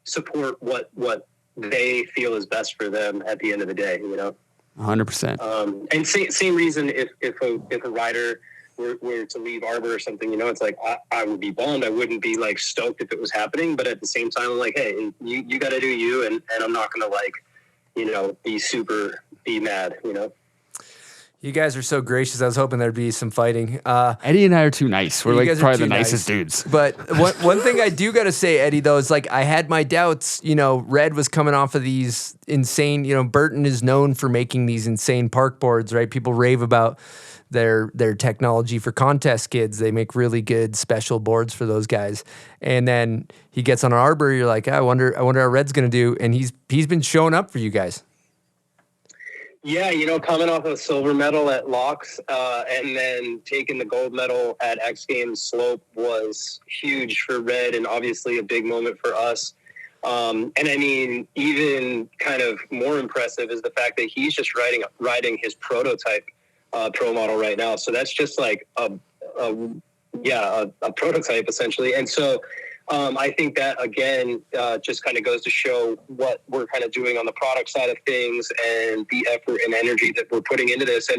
support what they feel is best for them at the end of the day, you know. 100%. And same reason if a rider were to leave Arbor or something, you know, it's like I would be bummed. I wouldn't be like stoked if it was happening, but at the same time, I'm like, hey, you got to do you, and I'm not gonna, like, you know, be mad, you know. You guys are so gracious. I was hoping there'd be some fighting. Eddie and I are too nice. We're like probably the nicest dudes. But one thing I do got to say, Eddie, though, is like I had my doubts. You know, Red was coming off of these insane, you know, Burton is known for making these insane park boards, right? People rave about their technology for contest kids. They make really good special boards for those guys. And then he gets on Arbor. You're like, I wonder how Red's going to do. And he's been showing up for you guys. Yeah, you know, coming off a silver medal at Locks and then taking the gold medal at X Games Slope was huge for Red, and obviously a big moment for us. And I mean, even kind of more impressive is the fact that he's just riding his prototype pro model right now. So that's just like a prototype essentially. And so I think that, again, just kind of goes to show what we're kind of doing on the product side of things and the effort and energy that we're putting into this.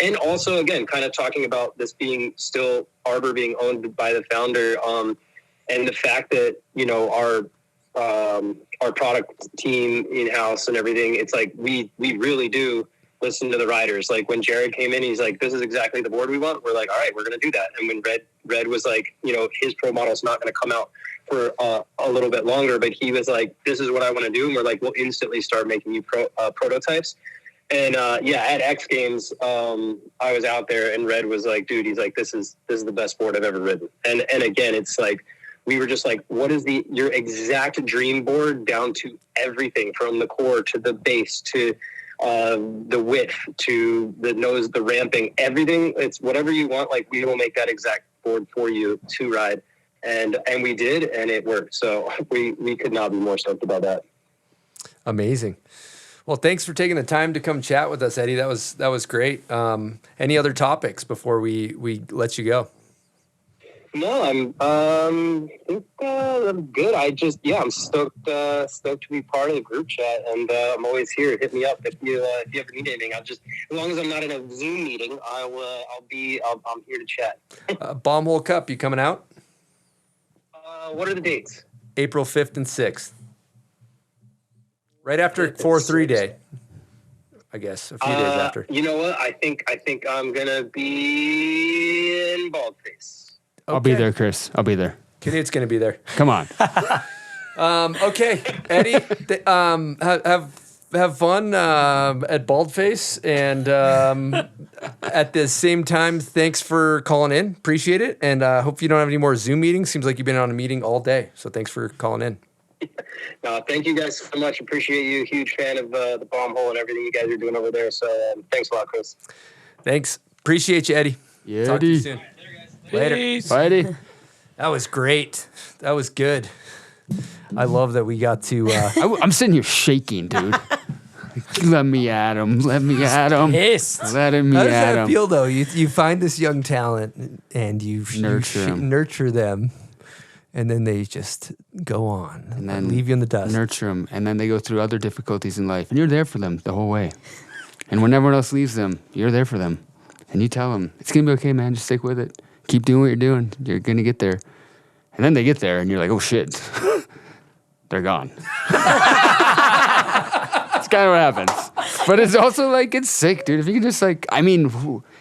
And also, again, kind of talking about this being still Arbor being owned by the founder, and the fact that, you know, our product team in-house and everything, it's like we really do listen to the riders. Like when Jared came in, he's like, this is exactly the board we want. We're like, all right, we're going to do that. And when Red was like, you know, his pro model's not going to come out for a little bit longer, but he was like, this is what I want to do. And we're like, we'll instantly start making you prototypes. And at X Games, I was out there and Red was like, dude, he's like, this is the best board I've ever ridden. And again, it's like, we were just like, what is your exact dream board, down to everything from the core to the base to the width to the nose, the ramping, everything. It's whatever you want. Like, we will make that exact board for you to ride. And we did, and it worked. So we could not be more stoked about that. Amazing. Well, thanks for taking the time to come chat with us, Eddie. That was great. Any other topics before we let you go? No, I'm good. I'm stoked to be part of the group chat, and I'm always here. Hit me up if you ever need anything. As long as I'm not in a Zoom meeting, I'm here to chat. Bombhole Cup, you coming out? What are the dates? April 5th and 6th. Right after 4-3 day. I guess a few days after. You know what? I think I'm gonna be in Baldface. I'll be there, Chris. I'll be there. Knut's gonna be there. Come on. Okay, Eddie. Have fun at Baldface, and at the same time, thanks for calling in. Appreciate it, and hope you don't have any more Zoom meetings. Seems like you've been on a meeting all day, so thanks for calling in. No, thank you guys so much. Appreciate you. Huge fan of the bomb hole and everything you guys are doing over there. So thanks a lot, Chris. Thanks. Appreciate you, Eddie. Yeah, Talk to you soon. Later. Bye, Eddie. That was great. That was good. I love that we got to. I'm sitting here shaking, dude. Let me at him. Let me at him. Pissed. Let me How does at that him. feel, though? You find this young talent and you nurture them, and then they just go on and then leave you in the dust. Nurture them, and then they go through other difficulties in life, and you're there for them the whole way. And when everyone else leaves them, you're there for them, and you tell them it's gonna be okay, man. Just stick with it. Keep doing what you're doing. You're gonna get there. And then they get there, and you're like, oh shit, they're gone. That's kind of what happens. But it's also like, it's sick, dude. If you can just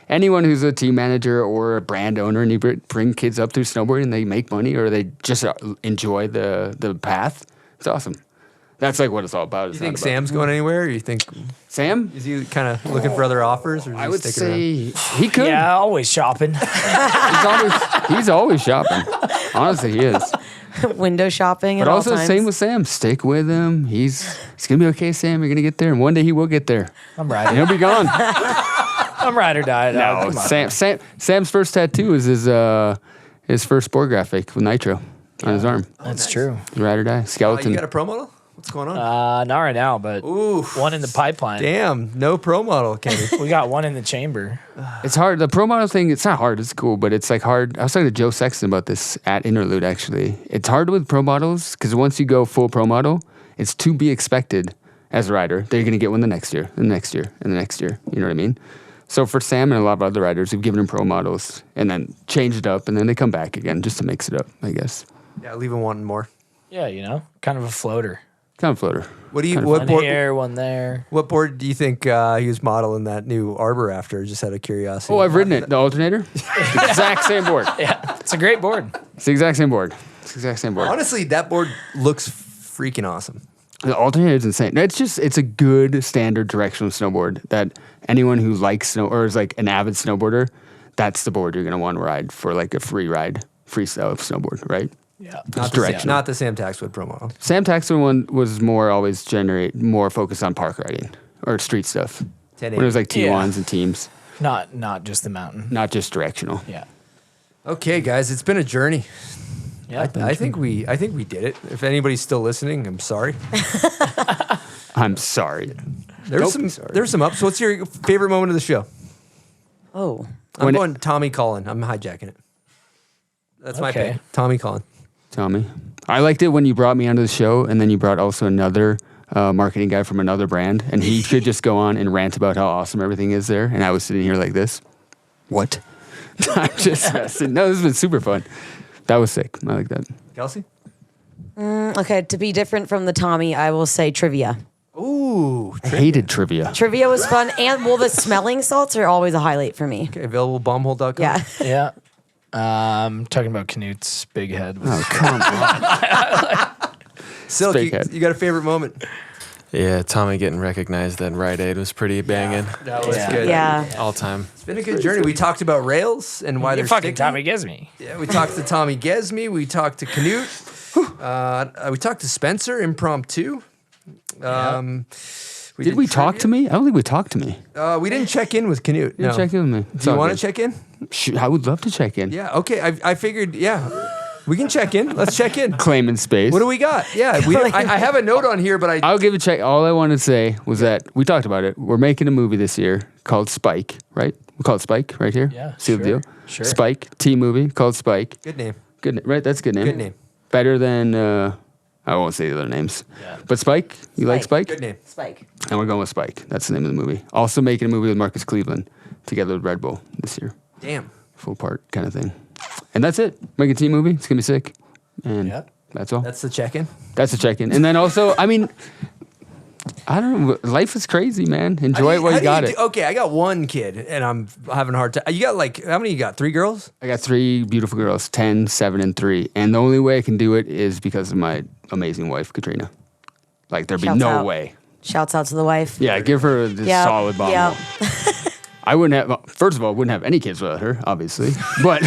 anyone who's a team manager or a brand owner and you bring kids up through snowboarding and they make money or they just enjoy the path, it's awesome. That's like what it's all about. You think Sam's going anywhere? Or you think Sam? Is he kind of looking for other offers? Or I would say he could. Yeah, always shopping. He's always shopping. Honestly, he is. Window shopping. But at also all times. same with Sam. Stick with him. It's gonna be okay, Sam. You're gonna get there, and one day he will get there. I'm riding. And he'll be gone. I'm ride or die. No, Sam's first tattoo is his first board graphic with Nitro on his arm. That's true. Ride or die. Skeleton. You got a pro model? What's going on? Not right now, but one in the pipeline. Damn, no pro model, Kenny. We got one in the chamber. It's hard. The pro model thing, it's not hard. It's cool, but it's like hard. I was talking to Joe Sexton about this at Interlude, actually. It's hard with pro models because once you go full pro model, it's to be expected as a rider. They're going to get one the next year, and the next year, and the next year. You know what I mean? So for Sam and a lot of other riders, we've given them pro models and then changed it up, and then they come back again just to mix it up, I guess. Yeah, leave them wanting more. Yeah, kind of a floater. Kind of floater. What do you? One here, one there. What board do you think he was modeling that new Arbor after? Just out of curiosity. Oh, I've ridden it. The alternator. The exact same board. Yeah, it's a great board. It's the exact same board. It's the exact same board. Honestly, that board looks freaking awesome. The alternator is insane. It's a good standard directional snowboard that anyone who likes snow or is like an avid snowboarder, that's the board you're gonna want to ride for like a free style of snowboard, right? Yeah, not the Sam Taxwood pro model. Sam Taxwood one was more focused on park riding or street stuff. When it was like T1s and teams. Not just the mountain. Not just directional. Yeah. Okay, guys, it's been a journey. Yeah, I think we did it. If anybody's still listening, I'm sorry. I'm sorry. There's some ups. What's your favorite moment of the show? Oh, I'm going Tommy Collin. I'm hijacking it. That's my pick. Tommy Collin. Tommy. I liked it when you brought me onto the show and then you brought also another marketing guy from another brand and he could just go on and rant about how awesome everything is there and I was sitting here like this. What? I'm just messing. No, this has been super fun. That was sick. I like that. Kelsey? Okay, to be different from the Tommy, I will say trivia. Ooh. I hated trivia. Trivia was fun and the smelling salts are always a highlight for me. Okay, available bombhole.com. Yeah. Yeah. Talking about Knut's big head. Oh, come on. Silk, you got a favorite moment? Yeah, Tommy getting recognized at Rite Aid was pretty banging. That was good. Yeah. All time. It's been a good journey. We talked about rails and why they're fucking sticky. Tommy Gemse. Yeah, we talked to Tommy Gemse. We talked to Knut. We talked to Spencer, impromptu. Did we talk to me? I don't think we talked to me. We didn't check in with Knut. You check in with me. Do you want to check in? I would love to check in. Yeah, okay. I figured, we can check in. Let's check in. Claiming space. What do we got? Yeah, I have a note on here, but I'll give a check. All I wanted to say was that we talked about it. We're making a movie this year called Spike, right? We'll call it Spike right here. Yeah, See the sure, deal? sure. Spike, T-movie called Spike. Good name. Good, right? That's a good name. Good name. Better than, I won't say the other names. Yeah. But Spike, you like Spike? Good name. Spike. And we're going with Spike. That's the name of the movie. Also making a movie with Marcus Cleveland together with Red Bull this year. Damn. Full part kind of thing. And that's it. Make a team movie. It's going to be sick. And that's all. That's the check-in? That's the check-in. And then also, I mean, I don't know. Life is crazy, man. Enjoy it while you got it. Okay, I got one kid, and I'm having a hard time. You got like, how many you got? 3 girls? I got 3 beautiful girls, 10, 7, and 3. And the only way I can do it is because of my amazing wife, Katrina. Like, there'd be Shouts no out. way. Shouts out to the wife. Yeah, give her this Yep, solid bomb. yep. I wouldn't have, well, first of all, I wouldn't have any kids without her, obviously. But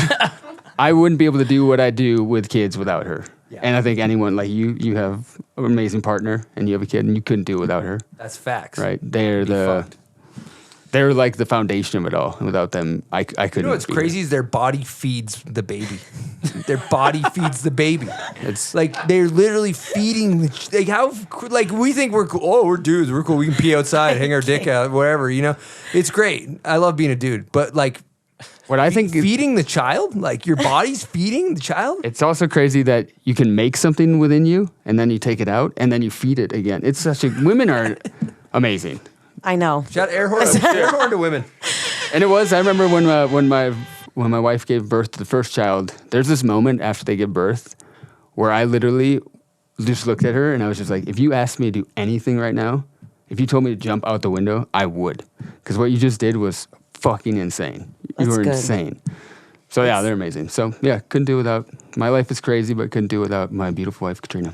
I wouldn't be able to do what I do with kids without her. And I think anyone, like you have an amazing partner and you have a kid and you couldn't do it without her. That's facts. Right? They're like the foundation of it all. And without them, I couldn't. You know what's be crazy is their body feeds the baby. Their body feeds the baby. It's like they're literally feeding. Like how? Like we think we're cool. Oh, we're dudes. We're cool. We can pee outside, hang our dick out, wherever. You know, it's great. I love being a dude. But like, what I think feeding the child, like your body's feeding the child. It's also crazy that you can make something within you and then you take it out and then you feed it again. It's such a women are amazing. I know. Shout air horn to women. And it was. I remember when my wife gave birth to the first child. There's this moment after they give birth where I literally just looked at her and I was just like, if you asked me to do anything right now, if you told me to jump out the window, I would, because what you just did was fucking insane. You were insane. So yeah, they're amazing. So yeah, couldn't do without. My life is crazy, but couldn't do without my beautiful wife, Katrina.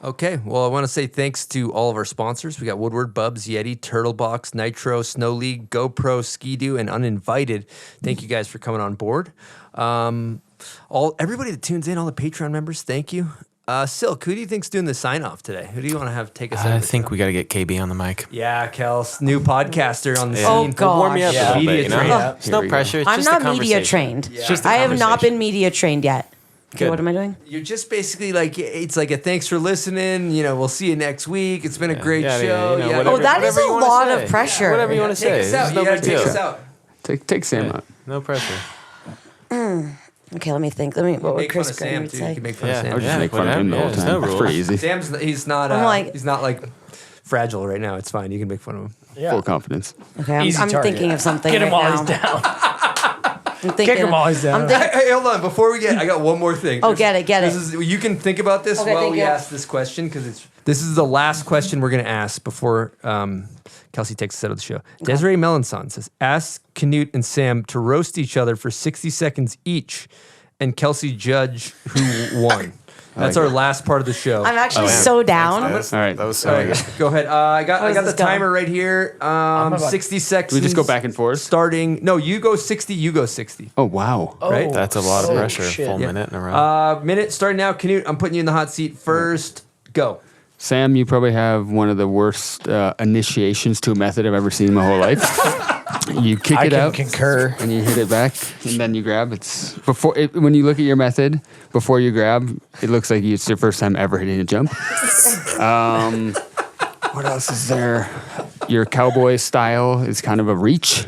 Okay, well, I want to say thanks to all of our sponsors. We got Woodward, Bubs, Yeti, Turtlebox, Nitro, Snow League, GoPro, Ski-Doo, and Uninvited. Thank you guys for coming on board. Everybody that tunes in, all the Patreon members, thank you. Silk, who do you think's doing the sign-off today? Who do you want to have take us out? I think we got to get KB on the mic. Yeah, Kels, new podcaster on the scene. Oh, God. Warm me up a little media bit, you know? trained. It's no pressure. It's I'm just a not media conversation. trained. It's just a I have not conversation. been media trained yet. Okay, Good. what am I doing? You're just basically like, it's like a thanks for listening. You know, we'll see you next week. It's been a great show. you know, Yeah. whatever- Oh, that is whatever a you wanna lot say. of pressure. Whatever you want to say. Take us out. It's no You gotta big take deal. us out. Take Sam out. No pressure. Okay, let me think. What would Make fun Chris of Sam, Gregory too. say? You can make fun Yeah. of I Sam. would just make fun of him the whole there's time. no It's rules. pretty easy. Sam's he's not he's not like fragile right now. It's fine. You can make fun of him. Full confidence. Okay, I'm, Easy I'm target. thinking of something. Get him right while now. he's down. I'm thinking Kick him while he's down. I'm thinking, Hey, hold on. Before we I got one more thing. Oh, get it. This is, you can think about this Okay, while thank we you. ask this question because this is the last question we're going to ask before Kelsey takes us out of the show. Desiree Melanson says, ask Knut and Sam to roast each other for 60 seconds each and Kelsey judge who won. That's our last part of the show. I'm actually so down. All right. That was All right, go ahead. I got does the this go? timer right here. 60 seconds. Do we just go back and forth? Starting. No, you go 60. You go 60. Oh wow. Right? That's a lot of Oh, pressure. shit. Full Yeah. minute in a row. Minute starting now. Knut, I'm putting you in the hot seat first. Go. Sam, you probably have one of the worst initiations to a method I've ever seen in my whole life. You kick I it can out concur. and you hit it back, and then you grab. It's when you look at your method before you grab, it looks like it's your first time ever hitting a jump. What else is there? Your cowboy style is kind of a reach.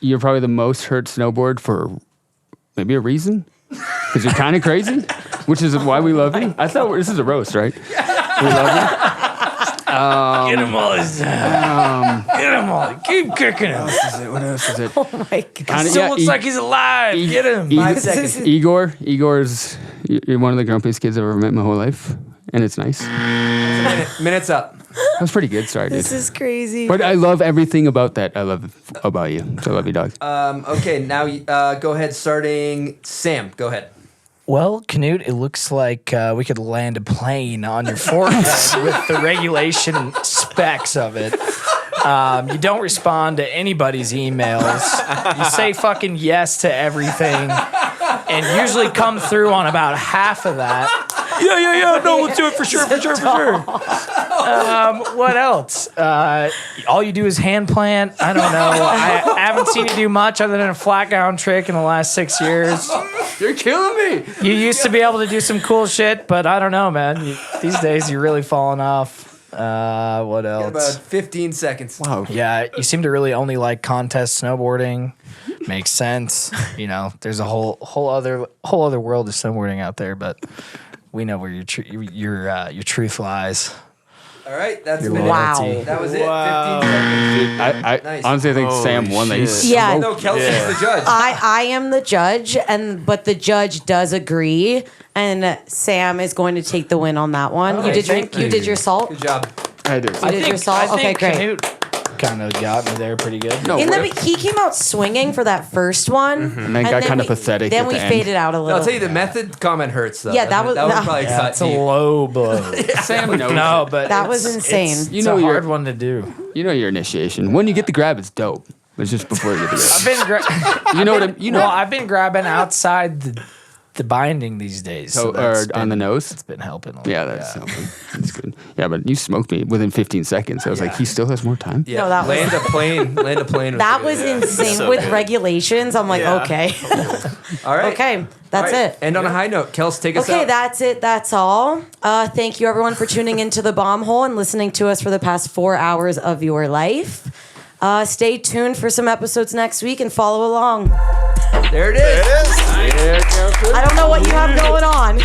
You're probably the most hurt snowboard for maybe a reason, because you're kind of crazy, which is why we love you. I thought this is a roast, right? We love you. Get him while he's down. Get him while. Keep kicking him. What else is it? Oh my God. Still looks like he's alive. Get him. 5 seconds. Igor's you're one of the grumpiest kids I've ever met in my whole life, and it's nice. Minute's up. That was pretty good. Sorry, dude. This is crazy. But I love everything about that. I love about you. So I love you, dog. Okay, now go ahead. Starting Sam. Go ahead. Well, Knut, it looks like we could land a plane on your forehead with the regulation specs of it. You don't respond to anybody's emails. You say fucking yes to everything and usually come through on about half of that. Yeah. No, let's do it for sure. What else? All you do is hand plant. I don't know. I haven't seen you do much other than a flat gown trick in the last 6 years. You're killing me. You used to be able to do some cool shit, but I don't know, man. These days, you're really falling off. What else? About 15 seconds. Wow. Yeah, you seem to really only like contest snowboarding. Makes sense. You know, there's a whole other world of snowboarding out there, but we know where your truth lies. All right, that's Your been Wow. it. That was it. Wow. 15 seconds. I Nice. honestly think Holy Sam won that. shit. Yeah. No, Kelsey's the judge. I am the judge, but the judge does agree, and Sam is going to take the win on that one. Okay, You did your salt. Good job. I did. You did your salt. Okay, great. Knut kind of got me there pretty good. No, He came out swinging for that first one, and then got kind of pathetic. Then at we the faded out a No, little. I'll tell you, the method comment hurts, though. Yeah, that would probably Yeah, cut it's a deep. low blow. Sam knows. No, but That was insane. It's a hard one to do. You know your initiation. When you get the grab, it's dope. It's just before you get the grab. I've been grabbing outside the binding these days. So, that's or on the nose? It's been helping. Yeah, that's helping. That's good. Yeah, but you smoked me within 15 seconds. I was like, he still has more time. Yeah, No, that was- land a plane. Land a plane. That was insane So with good. regulations. I'm like, okay, All right. okay, that's All right. it. And on a high note, Kels, take us Okay, out. that's it. That's all. Thank you, everyone, for tuning into the Bomb Hole and listening to us for the past 4 hours of your life. Stay tuned for some episodes next week and follow along. There it is. I don't know what you have going on.